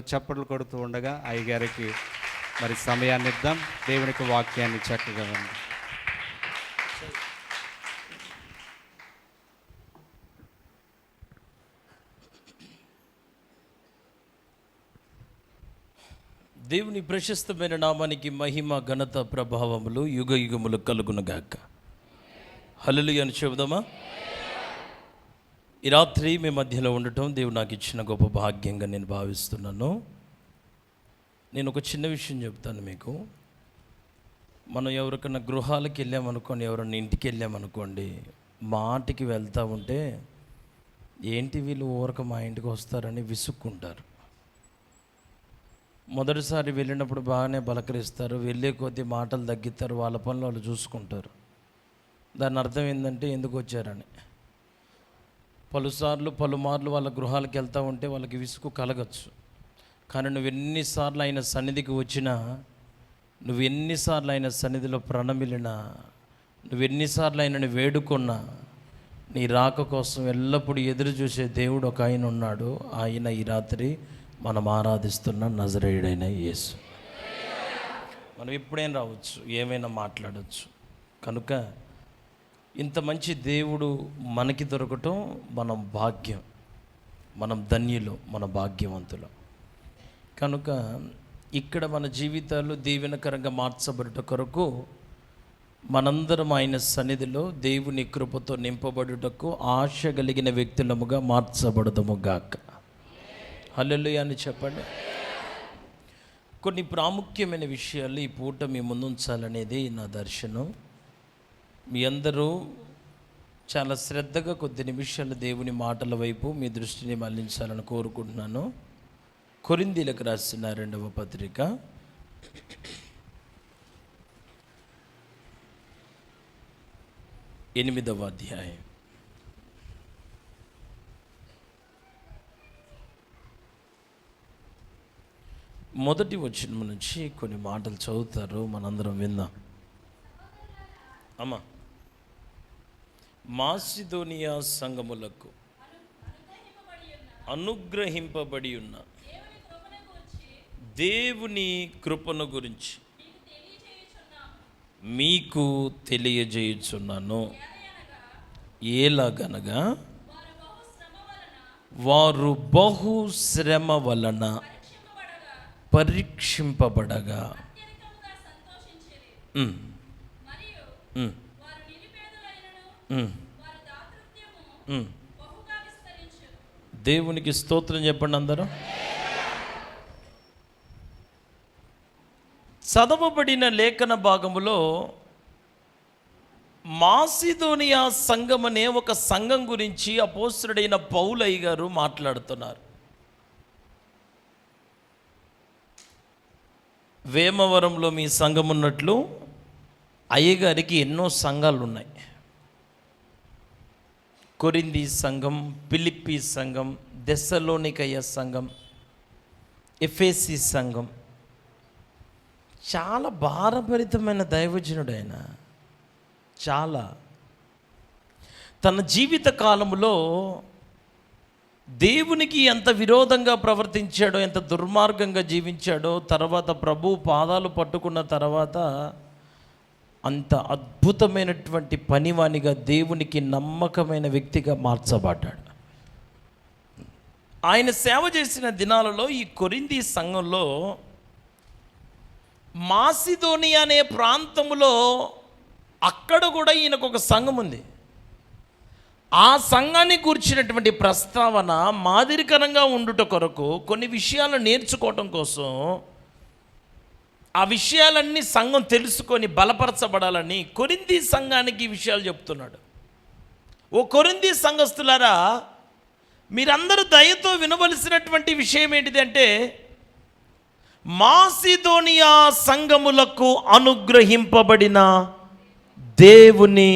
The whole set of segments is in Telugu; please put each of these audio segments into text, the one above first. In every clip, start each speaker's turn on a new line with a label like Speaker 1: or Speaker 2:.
Speaker 1: చప్పట్లు కొడుతూ ఉండగా అయ్యగారికి మరి సమయాన్ని ఇద్దాం. దేవునికి వాక్యాన్ని చక్కగా ఉంది.
Speaker 2: దేవుని ప్రశస్తమైన నామానికి మహిమ ఘనత ప్రభావములు యుగ యుగములు కలుగునుగాక. హల్లెలూయా అని చెబుదామా? ఈ రాత్రి మీ మధ్యలో ఉండటం దేవుడు నాకు ఇచ్చిన గొప్ప భాగ్యంగా నేను భావిస్తున్నాను. నేను ఒక చిన్న విషయం చెప్తాను మీకు. మనం ఎవరికైనా గృహాలకు వెళ్ళామనుకోండి, ఎవరైనా ఇంటికి వెళ్ళామనుకోండి, మాటికి వెళ్తూ ఉంటే ఏంటి వీళ్ళు ఊరక మా ఇంటికి వస్తారని విసుక్కుంటారు. మొదటిసారి వెళ్ళినప్పుడు బాగానే పలకరిస్తారు, వెళ్ళే కొద్దీ మాటలు తగ్గిస్తారు, వాళ్ళ పనులు వాళ్ళు చూసుకుంటారు. దాని అర్థం ఏంటంటే ఎందుకు వచ్చారని. పలుమార్లు వాళ్ళ గృహాలకు వెళ్తూ ఉంటే వాళ్ళకి విసుగు కలగచ్చు. కానీ నువ్వు ఎన్నిసార్లు ఆయన సన్నిధికి వచ్చినా, నువ్వు ఎన్నిసార్లు ఆయన సన్నిధిలో ప్రణమిలినా, నువ్వు ఎన్నిసార్లు ఆయనని వేడుకున్నా, నీ రాక కోసం ఎల్లప్పుడూ ఎదురు చూసే దేవుడు ఒక ఆయన ఉన్నాడు. ఆయన ఈ రాత్రి మనం ఆరాధిస్తున్న నజరేయుడైన యేసు. మనం ఎప్పుడైనా రావచ్చు, ఏమైనా మాట్లాడవచ్చు. కనుక ఇంత మంచి దేవుడు మనకి దొరకటం మనం భాగ్యం, మనం ధన్యులు, మన భాగ్యవంతులు. కనుక ఇక్కడ మన జీవితాలు దీవెనకరంగా మార్చబడుట కొరకు మనందరం ఆయన సన్నిధిలో దేవుని కృపతో నింపబడుటకు ఆశ కలిగిన వ్యక్తులముగా మార్చబడదము గాక. హల్లెలూయా అని చెప్పండి. కొన్ని ప్రాముఖ్యమైన విషయాలు ఈ పూట మీ ముందుంచాలనేది నా దర్శనం. మీ అందరూ చాలా శ్రద్ధగా కొద్ది నిమిషాలు దేవుని మాటల వైపు మీ దృష్టిని మళ్లించాలని కోరుకుంటున్నాను. కొరింథీయులకు రాసిన 2వ పత్రిక 8వ అధ్యాయం. మొదటి వచనం నుంచి కొన్ని మాటలు చదువుతారు, మనందరం విందాం. అమ్మా, మాసిదోనియా సంఘములకు అనుగ్రహింపబడి ఉన్న దేవుని కృపను గురించి మీకు తెలియజేయుచున్నాను. ఎలాగనగా వారు బహుశ్రమ వలన పరీక్షింపబడగా దేవునికి స్తోత్రం చెప్పండి అందరూ. చదవబడిన లేఖన భాగములో మాసిదోనియా సంఘం అనే ఒక సంఘం గురించి అపోస్తలుడైన పౌలయ్య గారు మాట్లాడుతున్నారు. వేమవరంలో మీ సంఘం ఉన్నట్లు అయ్యగారికి ఎన్నో సంఘాలు ఉన్నాయి. కొరింథీ సంఘం, ఫిలిప్పీ సంఘం, థెస్సలోనికయ సంఘం, ఎఫెసీ సంఘం. చాలా భారభరితమైన దైవజనుడు ఆయన. చాలా తన జీవిత కాలంలో దేవునికి ఎంత విరోధంగా ప్రవర్తించాడో, ఎంత దుర్మార్గంగా జీవించాడో, తర్వాత ప్రభు పాదాలు పట్టుకున్న తర్వాత అంత అద్భుతమైనటువంటి పనివానిగా, దేవునికి నమ్మకమైన వ్యక్తిగా మార్చబడ్డాడు. ఆయన సేవ చేసిన దినాలలో ఈ కొరింథీ సంఘంలో మాసిదోనియా అనే ప్రాంతంలో అక్కడ కూడా ఈయనకు ఒక సంఘం ఉంది. ఆ సంఘాన్ని కూర్చున్నటువంటి ప్రస్తావన మాదిరికరంగా ఉండుట కొరకు, కొన్ని విషయాలను నేర్చుకోవటం కోసం, ఆ విషయాలన్నీ సంఘం తెలుసుకొని బలపరచబడాలని కొరింథీ సంఘానికి ఈ విషయాలు చెప్తున్నాడు. ఓ కొరింథీ సంఘస్థులారా, మీరందరూ దయతో వినవలసినటువంటి విషయం ఏంటిదంటే, మాసిదోనియా సంఘములకు అనుగ్రహింపబడిన దేవుని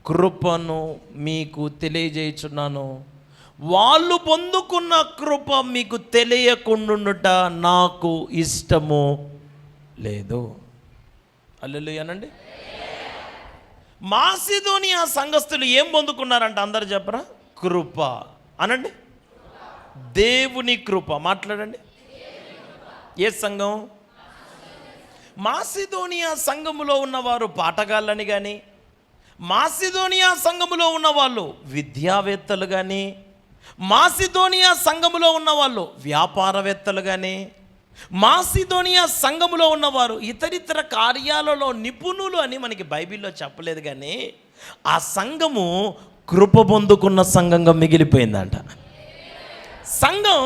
Speaker 2: కృపను మీకు తెలియజేయుచున్నాను. వాళ్ళు పొందుకున్న కృప మీకు తెలియకుండుట నాకు ఇష్టము లేదు. హల్లెలూయా అనండి. మాసిదోనియా సంఘస్థులు ఏం పొందుకున్నారంట? అందరు చెప్పరా? కృప అనండి. దేవుని కృప మాట్లాడండి. ఏ సంఘం? మాసిదోనియా సంఘములో ఉన్నవారు పాటగాళ్ళని కానీ, మాసిదోనియా సంఘములో ఉన్నవాళ్ళు విద్యావేత్తలు కానీ, మాసిదోనియా సంఘములో ఉన్నవాళ్ళు వ్యాపారవేత్తలు కానీ, మాసిదోనియా సంఘములో ఉన్నవారు ఇతరితర కార్యాలలో నిపుణులు అని మనకి బైబిల్లో చెప్పలేదు, కానీ ఆ సంఘము కృప పొందుకున్న సంఘంగా మిగిలిపోయిందంట. సంఘం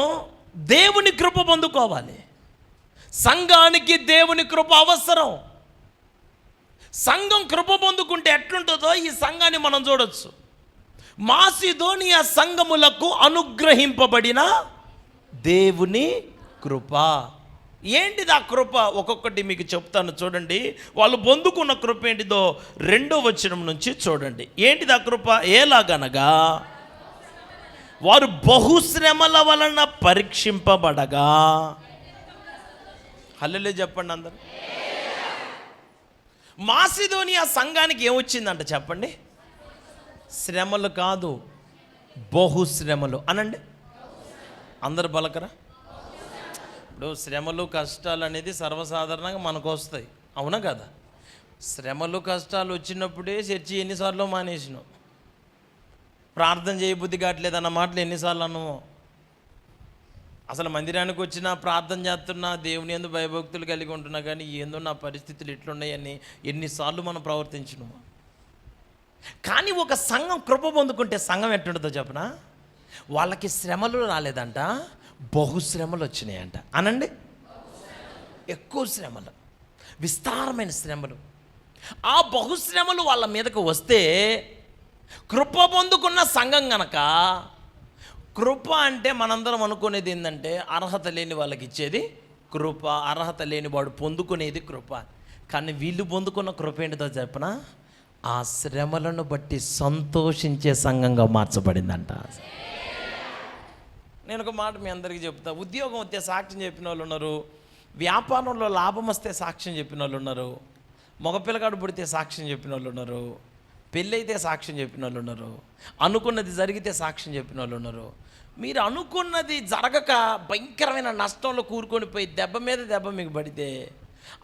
Speaker 2: దేవుని కృప పొందుకోవాలి. సంఘానికి దేవుని కృప అవసరం. సంఘం కృప పొందుకుంటే ఎట్లుంటుందో ఈ సంఘాన్ని మనం చూడొచ్చు. మాసిదోనియా సంఘములకు అనుగ్రహింపబడిన దేవుని కృప. ఏంటిది ఆ కృప? ఒక్కొక్కటి మీకు చెప్తాను చూడండి. వాళ్ళు పొందుకున్న కృప ఏంటిదో 2వ వచనం నుంచి చూడండి. ఏంటిది ఆ కృప? ఎలాగనగా వారు బహుశ్రమల వలన పరీక్షింపబడగా. హల్లెలూయా చెప్పండి అందరూ. మాసిదోనియా సంఘానికి ఏమొచ్చిందంట చెప్పండి? శ్రమలు కాదు, బహుశ్రమలు అనండి. అందరు పలకరా? ఇప్పుడు శ్రమలు కష్టాలు అనేది సర్వసాధారణంగా మనకు వస్తాయి, అవునా కదా? శ్రమలు కష్టాలు వచ్చినప్పుడే చర్చి ఎన్నిసార్లు మానేసినాం. ప్రార్థన చేయబుద్ధి కావట్లేదు అన్న మాటలు ఎన్నిసార్లు అన్నామో. అసలు మందిరానికి వచ్చినా ప్రార్థన చేస్తున్నా, దేవుని యందు భయభక్తులు కలిగి ఉంటున్నా, కానీ ఏందో నా పరిస్థితులు ఎట్లున్నాయని ఎన్నిసార్లు మనం ప్రవర్తించినాము. కానీ ఒక సంఘం కృప పొందుకుంటే సంఘం ఎట్టుంటుందో చెప్పనా? వాళ్ళకి శ్రమలు రాలేదంట, బహుశ్రమలు వచ్చినాయంట. అనండి, ఎక్కువ శ్రమలు, విస్తారమైన శ్రమలు. ఆ బహుశ్రమలు వాళ్ళ మీదకు వస్తే కృప పొందుకున్న సంఘం గనక, కృప అంటే మనందరం అనుకునేది ఏంటంటే అర్హత లేని వాళ్ళకి ఇచ్చేది కృప, అర్హత లేని వాడు పొందుకునేది కృప. కానీ వీళ్ళు పొందుకున్న కృప ఏంటిదో చెప్పనా? ఆ శ్రమలను బట్టి సంతోషించే సంఘంగా మార్చబడిందంట. నేను ఒక మాట మీ అందరికీ చెప్తా. ఉద్యోగం వస్తే సాక్ష్యం చెప్పిన వాళ్ళు ఉన్నారు, వ్యాపారంలో లాభం వస్తే సాక్ష్యం చెప్పిన వాళ్ళు ఉన్నారు, మగపిల్లగాడు పుడితే సాక్ష్యం చెప్పిన వాళ్ళు ఉన్నారు, పెళ్ళైతే సాక్ష్యం చెప్పిన వాళ్ళు ఉన్నారు, అనుకున్నది జరిగితే సాక్ష్యం చెప్పిన వాళ్ళు ఉన్నారు. మీరు అనుకున్నది జరగక భయంకరమైన నష్టంలో కూరుకొని పోయి దెబ్బ మీద దెబ్బ మీకు పడితే,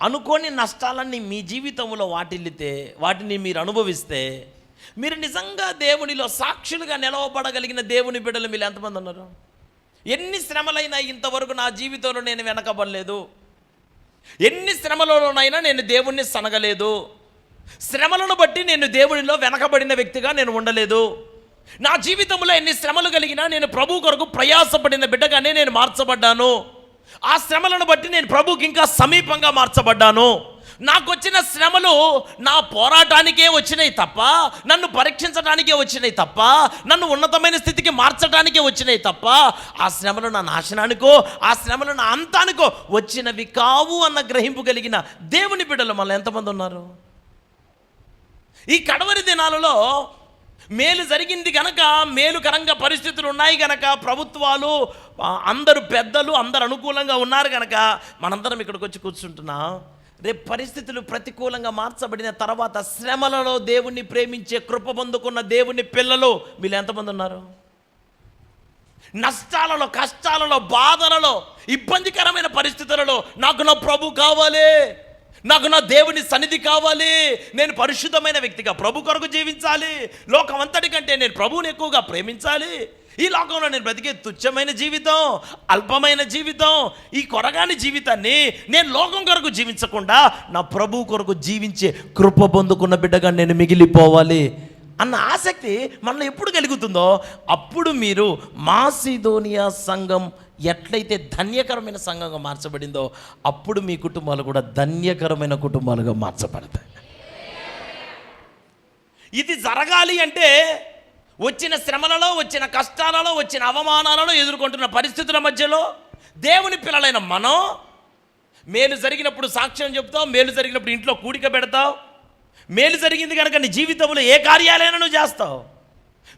Speaker 2: అనుకోని నష్టాలన్నీ మీ జీవితంలో వాటిల్లితే, వాటిని మీరు అనుభవిస్తే, మీరు నిజంగా దేవునిలో సాక్షులుగా నిలవబడగలిగిన దేవుని బిడ్డలు మీరు ఎంతమంది ఉన్నారు? ఎన్ని శ్రమలైనా ఇంతవరకు నా జీవితంలో నేను వెనకబడలేదు, ఎన్ని శ్రమలలోనైనా నేను దేవుణ్ణి సనగలేదు, శ్రమలను బట్టి నేను దేవునిలో వెనకబడిన వ్యక్తిగా నేను ఉండలేదు, నా జీవితంలో ఎన్ని శ్రమలు కలిగినా నేను ప్రభు కొరకు ప్రయాసపడిన బిడ్డగానే నేను మార్చబడ్డాను, ఆ శ్రమలను బట్టి నేను ప్రభుకి ఇంకా సమీపంగా మార్చబడ్డాను. నాకు వచ్చిన శ్రమలు నా పోరాటానికే వచ్చినాయి తప్ప, నన్ను పరీక్షించడానికే వచ్చినాయి తప్ప, నన్ను ఉన్నతమైన స్థితికి మార్చడానికే వచ్చినాయి తప్ప, ఆ శ్రమలు నా నాశనానికో, ఆ శ్రమలు నా అంతానికో వచ్చినవి కావు అన్న గ్రహింపు కలిగిన దేవుని బిడ్డలు మళ్ళీ ఎంతమంది ఉన్నారు? ఈ కడవరి దినాలలో మేలు జరిగింది గనక, మేలుకరంగా పరిస్థితులు ఉన్నాయి గనక, ప్రభుత్వాలు అందరూ పెద్దలు అందరు అనుకూలంగా ఉన్నారు గనక మనందరం ఇక్కడికి వచ్చి కూర్చుంటున్నాం. రేపు పరిస్థితులు ప్రతికూలంగా మార్చబడిన తర్వాత శ్రమలలో దేవుణ్ణి ప్రేమించే కృప పొందుకున్న దేవుని పిల్లలు వీళ్ళు ఎంతమంది ఉన్నారు? నష్టాలలో, కష్టాలలో, బాధలలో, ఇబ్బందికరమైన పరిస్థితులలో నాకు నా ప్రభు కావాలి, నాకు నా దేవుని సన్నిధి కావాలి, నేను పరిశుద్ధమైన వ్యక్తిగా ప్రభు కొరకు జీవించాలి, లోకం అంతటి కంటే నేను ప్రభువుని ఎక్కువగా ప్రేమించాలి, ఈ లోకంలో నేను బ్రతికే తుచ్చమైన జీవితం, అల్పమైన జీవితం, ఈ కొరగాని జీవితాన్ని నేను లోకం కొరకు జీవించకుండా నా ప్రభు కొరకు జీవించే కృప పొందుకున్న బిడ్డగా నేను మిగిలిపోవాలి అన్న ఆసక్తి మనలో ఎప్పుడు కలుగుతుందో అప్పుడు మీరు మాసిదోనియా సంఘం ఎట్లయితే ధన్యకరమైన సంఘంగా మార్చబడిందో అప్పుడు మీ కుటుంబాలు కూడా ధన్యకరమైన కుటుంబాలుగా మార్చబడతాయి. ఇది జరగాలి అంటే వచ్చిన శ్రమలలో, వచ్చిన కష్టాలలో, వచ్చిన అవమానాలలో, ఎదుర్కొంటున్న పరిస్థితుల మధ్యలో దేవుని పిల్లలైన మనం మేలు జరిగినప్పుడు సాక్ష్యం చెప్తావు, మేలు జరిగినప్పుడు ఇంట్లో కూడిక పెడతావు, మేలు జరిగింది కనుక నీ జీవితంలో ఏ కార్యాలైనా నువ్వు చేస్తావు,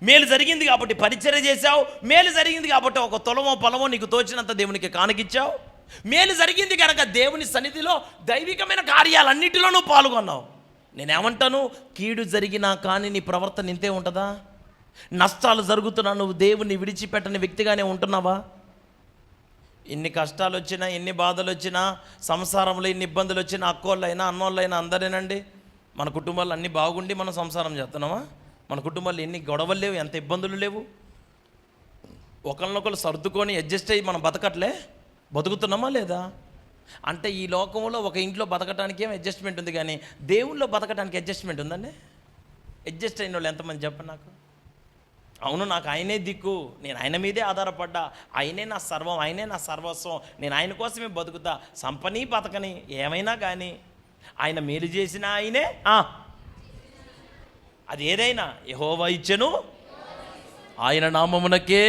Speaker 2: మేలు జరిగింది కాబట్టి పరిచర్య చేశావు, మేలు జరిగింది కాబట్టి ఒక తులమో పొలమో నీకు తోచినంత దేవునికి కానుకిచ్చావు, మేలు జరిగింది కనుక దేవుని సన్నిధిలో దైవికమైన కార్యాలన్నిటిలో నువ్వు పాల్గొన్నావు. నేనేమంటాను, కీడు జరిగినా కానీ నీ ప్రవర్తన ఇంతే ఉంటుందా? నష్టాలు జరుగుతున్నా నువ్వు దేవుణ్ణి విడిచిపెట్టని వ్యక్తిగానే ఉంటున్నావా? ఎన్ని కష్టాలు వచ్చినా, ఎన్ని బాధలు వచ్చినా, సంసారంలో ఎన్ని ఇబ్బందులు వచ్చినా, అక్కోళ్ళైనా అన్నోళ్ళైనా అందరేనండి. మన కుటుంబాలు అన్నీ బాగుండి మనం సంసారం చేస్తున్నామా? మన కుటుంబాల్లో ఎన్ని గొడవలు లేవు, ఎంత ఇబ్బందులు లేవు. ఒకరినొకరు సర్దుకొని అడ్జస్ట్ అయ్యి మనం బతుకుతున్నామా లేదా? అంటే ఈ లోకంలో ఒక ఇంట్లో బతకడానికి ఏం అడ్జస్ట్మెంట్ ఉంది, కానీ దేవుళ్ళో బతకడానికి అడ్జస్ట్మెంట్ ఉందండి? అడ్జస్ట్ అయిన వాళ్ళు ఎంతమంది చెప్పండి నాకు. అవును, నాకు ఆయనే దిక్కు, నేను ఆయన మీదే ఆధారపడ్డా, ఆయనే నా సర్వం, ఆయనే నా సర్వస్వం, నేను ఆయన కోసమే బతుకుతా, సంపని బతకని ఏమైనా కానీ ఆయన మేలు చేసిన ఆయనే, అది ఏదైనా యెహోవా ఇచ్చెను ఆయన నామమునకే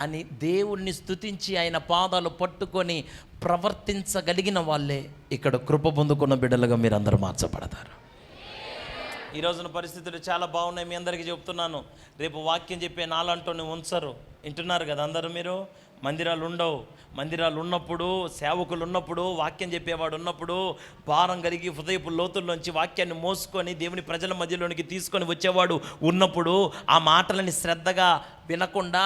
Speaker 2: అని దేవుణ్ణి స్తుతించి ఆయన పాదాలు పట్టుకొని ప్రవర్తించగలిగిన వాళ్ళే ఇక్కడ కృప పొందుకున్న బిడ్డలుగా మీరు అందరూ మార్చబడతారు. ఈ రోజున పరిస్థితులు చాలా బాగున్నాయి, మీ అందరికీ చెప్తున్నాను. రేపు వాక్యం చెప్పే నాలంటూ ఉంచరు, వింటున్నారు కదా అందరూ మీరు. మందిరాలు ఉండవు. మందిరాలు ఉన్నప్పుడు, సేవకులు ఉన్నప్పుడు, వాక్యం చెప్పేవాడు ఉన్నప్పుడు, భారం కలిగి హృదయపు లోతుల్లోంచి వాక్యాన్ని మోసుకొని దేవుని ప్రజల మధ్యలోనికి తీసుకొని వచ్చేవాడు ఉన్నప్పుడు, ఆ మాటలని శ్రద్ధగా వినకుండా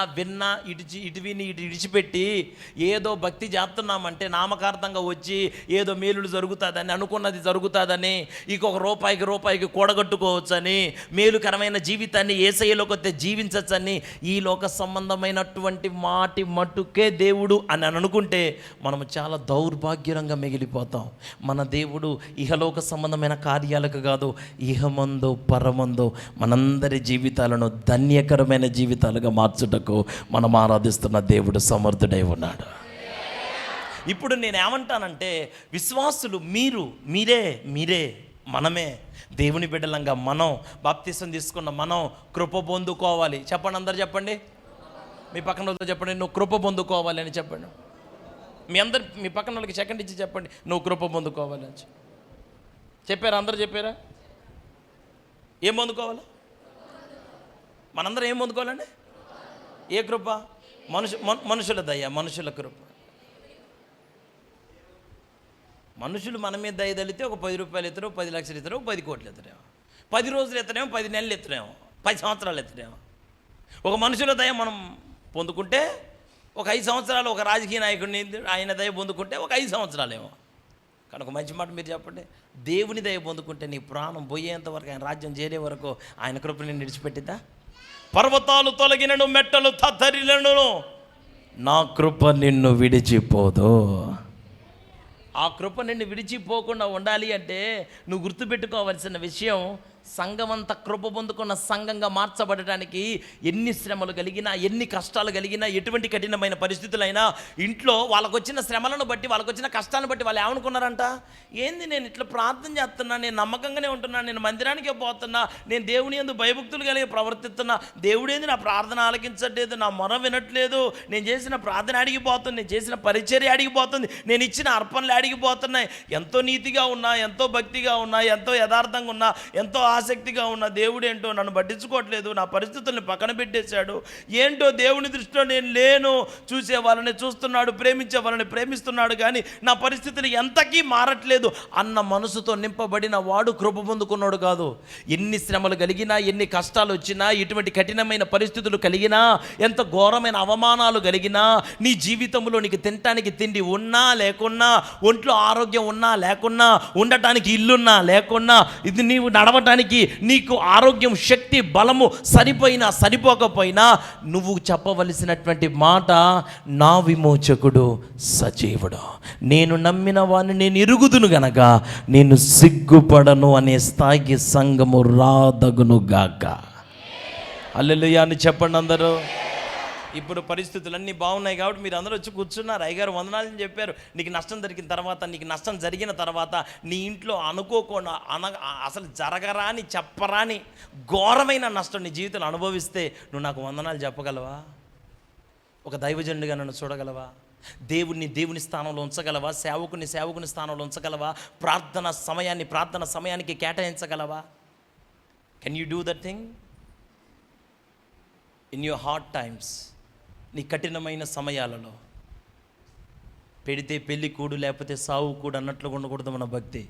Speaker 2: ఇటు విని ఇడిచిపెట్టి ఏదో భక్తి చేస్తున్నామంటే నామకార్థంగా వచ్చి ఏదో మేలులు జరుగుతుందని, అనుకున్నది జరుగుతుందని, ఇంకొక రూపాయికి కూడగట్టుకోవచ్చని, మేలుకరమైన జీవితాన్ని యేసయ్యలోకి వస్తే జీవించవచ్చని, ఈ లోక సంబంధమైనటువంటి మాటి మట్టుకే దేవుడు అని అనుకుంటే మనము చాలా దౌర్భాగ్యంగా మిగిలిపోతాం. మన దేవుడు ఇహలోక సంబంధమైన కార్యాలకు కాదు, ఇహమందు పరమందు మనందరి జీవితాలను ధన్యకరమైన జీవితాలుగా మార్చుటకు మనం ఆరాధిస్తున్న దేవుడు సమర్థుడై ఉన్నాడు. ఇప్పుడు నేను ఏమంటానంటే, విశ్వాసులు మీరే మనమే దేవుని బిడ్డలంగా మనం బాప్తిసం తీసుకున్న మనం కృప పొందుకోవాలి. చెప్పండి, అందరు చెప్పండి. మీ పక్కన వాళ్ళతో చెప్పండి, నువ్వు కృప పొందుకోవాలి అని చెప్పండి. మీ పక్కన వాళ్ళకి సెకండ్ ఇచ్చి చెప్పండి, నువ్వు కృప పొందుకోవాలి అని చెప్పారా? అందరూ చెప్పారా? ఏం పొందుకోవాలి? మనందరం ఏం పొందుకోవాలండి? ఏ కృప? మనుషుల దయ, మనుషుల కృప. మనుషులు మన మీద దయ తలితే ఒక 10 రూపాయలు ఎత్తడో, 10 లక్షలు ఎత్తడో, 10 కోట్లు ఎత్తడేమో, 10 రోజులు ఎత్తడేమో, 10 నెలలు ఎత్తడేమో, 10 సంవత్సరాలు ఎత్తడేమో. ఒక మనుషుల దయ మనం పొందుకుంటే ఒక 5 సంవత్సరాలు, ఒక రాజకీయ నాయకుడిని ఆయన దయ పొందుకుంటే ఒక 5 సంవత్సరాలేమో. కనుక మంచి మాట మీరు చెప్పండి, దేవుని దయ పొందుకుంటే నీ ప్రాణం పోయేంత వరకు, ఆయన రాజ్యం చేరే వరకు ఆయన కృప నిన్ను విడిచిపెట్టిద్దా? పర్వతాలు తొలగినను, మెట్టలు తత్తరిలను, నా కృప నిన్ను విడిచిపోదు. ఆ కృప నిన్ను విడిచిపోకుండా ఉండాలి అంటే నువ్వు గుర్తుపెట్టుకోవాల్సిన విషయం, సంఘమంతా కృప పొందుకున్న సంఘంగా మార్చబడటానికి ఎన్ని శ్రమలు కలిగినా, ఎన్ని కష్టాలు కలిగినా, ఎటువంటి కఠినమైన పరిస్థితులైనా, ఇంట్లో వాళ్ళకు వచ్చిన శ్రమలను బట్టి, వాళ్ళకు వచ్చిన కష్టాలను బట్టి వాళ్ళు ఏమనుకున్నారంట, ఏంది నేను ఇట్లా ప్రార్థన చేస్తున్నా, నేను నమ్మకంగానే ఉంటున్నా, నేను మందిరానికే పోతున్నా, నేను దేవుని యందు భయభక్తులు కలిగి ప్రవర్తిస్తున్నా, దేవుడేంది నా ప్రార్థన ఆలకించట్లేదు, నా మొర వినట్లేదు, నేను చేసిన ప్రార్థన అడిగిపోతుంది, నేను చేసిన పరిచర్య అడిగిపోతుంది, నేను ఇచ్చిన అర్పణలు అడిగిపోతున్నాయి. ఎంతో నీతిగా ఉన్నా, ఎంతో భక్తిగా ఉన్నా, ఎంతో యథార్థంగా ఉన్నా, ఎంతో ఆసక్తిగా ఉన్న దేవుడేంటో నన్ను పట్టించుకోవట్లేదు, నా పరిస్థితుల్ని పక్కన పెట్టేశాడు, ఏంటో దేవుని దృష్టిలో నేను లేను, చూసే వాళ్ళని చూస్తున్నాడు, ప్రేమించే వాళ్ళని ప్రేమిస్తున్నాడు, కానీ నా పరిస్థితులు ఎంతకీ మారట్లేదు అన్న మనసుతో నింపబడిన వాడు కృప పొందుకున్నాడు కాదు. ఎన్ని శ్రమలు కలిగినా, ఎన్ని కష్టాలు వచ్చినా, ఎటువంటి కఠినమైన పరిస్థితులు కలిగినా, ఎంత ఘోరమైన అవమానాలు కలిగినా, నీ జీవితంలో నీకు తినటానికి తిండి ఉన్నా లేకున్నా, ఒంట్లో ఆరోగ్యం ఉన్నా లేకున్నా, ఉండటానికి ఇల్లున్నా లేకున్నా, ఇది నీవు నడవటానికి నీకు ఆరోగ్యం, శక్తి, బలము సరిపోయినా సరిపోకపోయినా, నువ్వు చెప్పవలసినటువంటి మాట, నా విమోచకుడు సజీవుడు, నేను నమ్మిన వాడిని నేను ఎరుగుదును గనక నేను సిగ్గుపడను అనే స్థాయికి సంఘము రాదగును గాక. హల్లెలూయా అని చెప్పండి అందరూ. ఇప్పుడు పరిస్థితులన్నీ బాగున్నాయి కాబట్టి మీరు అందరూ వచ్చి కూర్చున్నారు. అయ్యగారు వందనాలని చెప్పారు. నీకు నష్టం జరిగిన తర్వాత, నీకు నష్టం జరిగిన తర్వాత, నీ ఇంట్లో అనుకోకుండా అసలు జరగరాని, చెప్పరాని ఘోరమైన నష్టం నీ జీవితంలో అనుభవిస్తే నువ్వు నాకు వందనాలు చెప్పగలవా? ఒక దైవజనుడిగా నన్ను చూడగలవా? దేవుని స్థానంలో ఉంచగలవా? సేవకుని స్థానంలో ఉంచగలవా? ప్రార్థన సమయానికి కేటాయించగలవా? Can you do that thing in your hard times? నీ కఠినమైన సమయాలలో పెడితే పెళ్ళి కూడు, లేకపోతే సావు కూడు అన్నట్లుగా ఉండకూడదు మన భక్తి.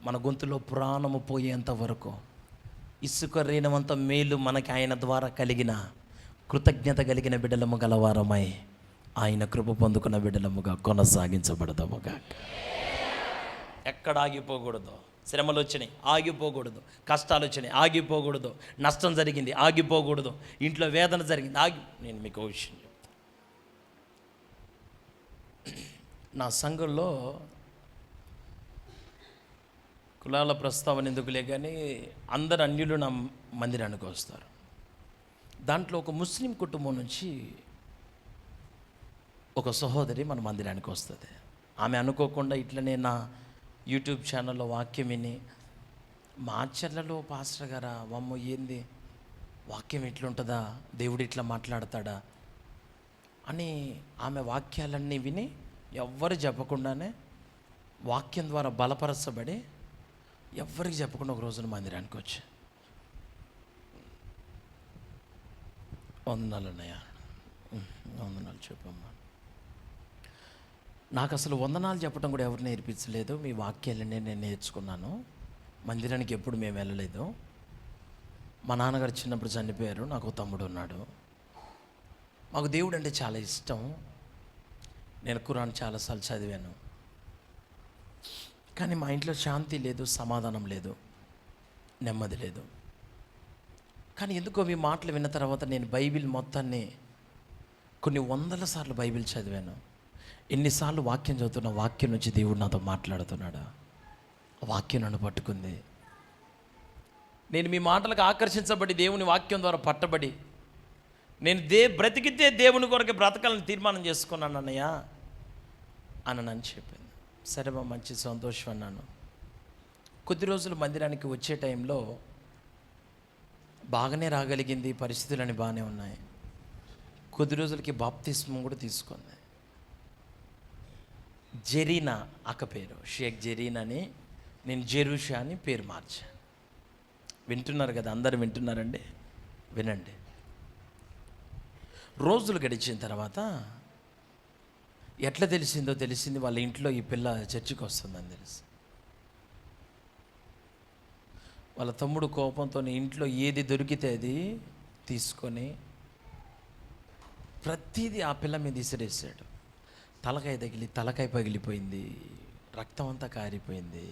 Speaker 2: మన గొంతులో ప్రాణము పోయేంత వరకు, ఇసుక రేణువంత మేలు మనకి ఆయన ద్వారా కలిగిన కృతజ్ఞత కలిగిన బిడ్డలము గలవారమై ఆయన కృప పొందుకున్న బిడ్డలముగా కొనసాగించబడదాముగా. ఎక్కడ ఆగిపోకూడదు. శ్రమలు వచ్చినాయి, ఆగిపోకూడదు. కష్టాలు వచ్చినాయి, ఆగిపోకూడదు. నష్టం జరిగింది, ఆగిపోకూడదు. ఇంట్లో వేదన జరిగింది, నేను మీకు ఒక విషయం చెప్తాను. నా సంఘంలో కులాల ప్రస్తావన ఎందుకులే కానీ అందరు అన్యులు నా మందిరానికి వస్తారు. దాంట్లో ఒక ముస్లిం కుటుంబం నుంచి ఒక సహోదరి మన మందిరానికి వస్తుంది. ఆమె అనుకోకుండా ఇట్లనే నా యూట్యూబ్ ఛానల్లో వాక్యం విని, మా చెల్లలో పాస్టర్ గారా, వమ్మ ఏంది వాక్యం ఇట్లుంటుందా, దేవుడు ఇట్లా మాట్లాడతాడా అని ఆమె వాక్యాలన్నీ విని ఎవ్వరు చెప్పకుండానే వాక్యం ద్వారా బలపరచబడి ఎవ్వరికి చెప్పకుండా ఒక రోజున మందిరానికి వచ్చి, వందనాలు అన్నయ్య, వందనాలు చెప్పమ్మా, నాకు అసలు వందనాలు చెప్పడం కూడా ఎవరు నేర్పించలేదు, మీ వాక్యాలనే నేను నేర్చుకున్నాను, మందిరానికి ఎప్పుడు మేము వెళ్ళలేదు, మా నాన్నగారు చిన్నప్పుడు చనిపోయారు, నాకు తమ్ముడు ఉన్నాడు, మాకు దేవుడు అంటే చాలా ఇష్టం, నేను ఖురాన్ చాలాసార్లు చదివాను, కానీ మా ఇంట్లో శాంతి లేదు, సమాధానం లేదు, నెమ్మది లేదు. కానీ ఎందుకో మీ మాటలు విన్న తర్వాత నేను బైబిల్ మొత్తాన్ని కొన్ని వందల సార్లు బైబిల్ చదివాను. ఎన్నిసార్లు వాక్యం చదువుతున్న వాక్యం నుంచి దేవుడు నాతో మాట్లాడుతున్నాడా, ఆ వాక్యం నన్ను పట్టుకుంది. నేను మీ మాటలకు ఆకర్షించబడి దేవుని వాక్యం ద్వారా పట్టబడి నేను బ్రతికితే దేవుని కొరకు బ్రతకాలని తీర్మానం చేసుకున్నాను అన్నయ్య అని చెప్పింది. సరే మా మంచి సంతోషం అన్నాను. కొద్ది రోజులు మందిరానికి వచ్చే టైంలో బాగానే రాగలిగింది, పరిస్థితులన్నీ బాగానే ఉన్నాయి. కొద్ది రోజులకి బాప్తిస్మం కూడా తీసుకుంది. జెరీనా అక్క పేరు, షేక్ జెరీనా అని, నేను జెరూషా అని పేరు మార్చాను. వింటున్నారు కదా, అందరు వింటున్నారండి, వినండి. రోజులు గడిచిన తర్వాత ఎట్లా తెలిసింది వాళ్ళ ఇంట్లో ఈ పిల్ల చర్చికి వస్తుందని తెలిసి. వాళ్ళ తమ్ముడు కోపంతో ఇంట్లో ఏది దొరికితే అది తీసుకొని ప్రతిదీ ఆ పిల్ల మీద విసిరేసాడు. తలకాయ పగిలిపోయింది, రక్తం అంతా కారిపోయింది.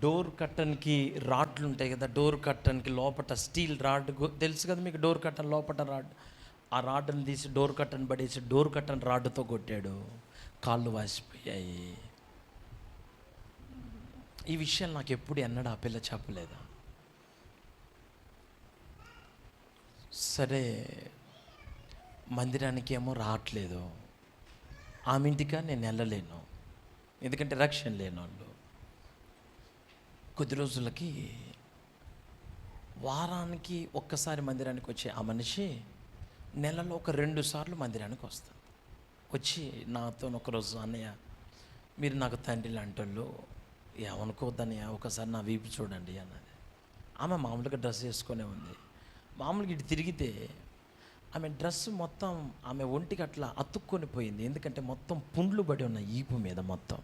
Speaker 2: డోర్ కట్టన్కి రాడ్లు ఉంటాయి కదా, డోర్ కట్టన్కి లోపల స్టీల్ రాడ్ తెలుసు కదా మీకు, డోర్ కట్టన్ లోపల రాడ్, ఆ రాడ్ని తీసి డోర్ కట్టన్ పడేసి డోర్ కట్టన్ రాడ్తో కొట్టాడు. కాళ్ళు వాసిపోయాయి. ఈ విషయాలు నాకు ఎప్పుడు ఎన్నడూ ఆ పిల్ల చెప్పలేదా. సరే మందిరానికి ఏమో రావట్లేదు, ఆమె ఇంటికా నేను వెళ్ళలేను, ఎందుకంటే రక్షణ లేని వాళ్ళు. కొద్ది రోజులకి వారానికి ఒక్కసారి మందిరానికి వచ్చే ఆ మనిషి నెలలో ఒక 2 సార్లు మందిరానికి వస్తుంది. వచ్చి నాతో ఒకరోజు, అన్నయ్య మీరు నాకు తండ్రి లాంటి వాళ్ళు, ఏమనుకోవద్దన్నయ్య, ఒకసారి నా వీపు చూడండి అన్నది. ఆమె మామూలుగా డ్రెస్ వేసుకొనే ఉంది. మామూలుగా ఇటు తిరిగితే ఆమె డ్రెస్ మొత్తం ఆమె ఒంటికి అట్లా అతుక్కొని పోయింది. ఎందుకంటే మొత్తం పుండ్లు పడి ఉన్న ఈపు మీద మొత్తం.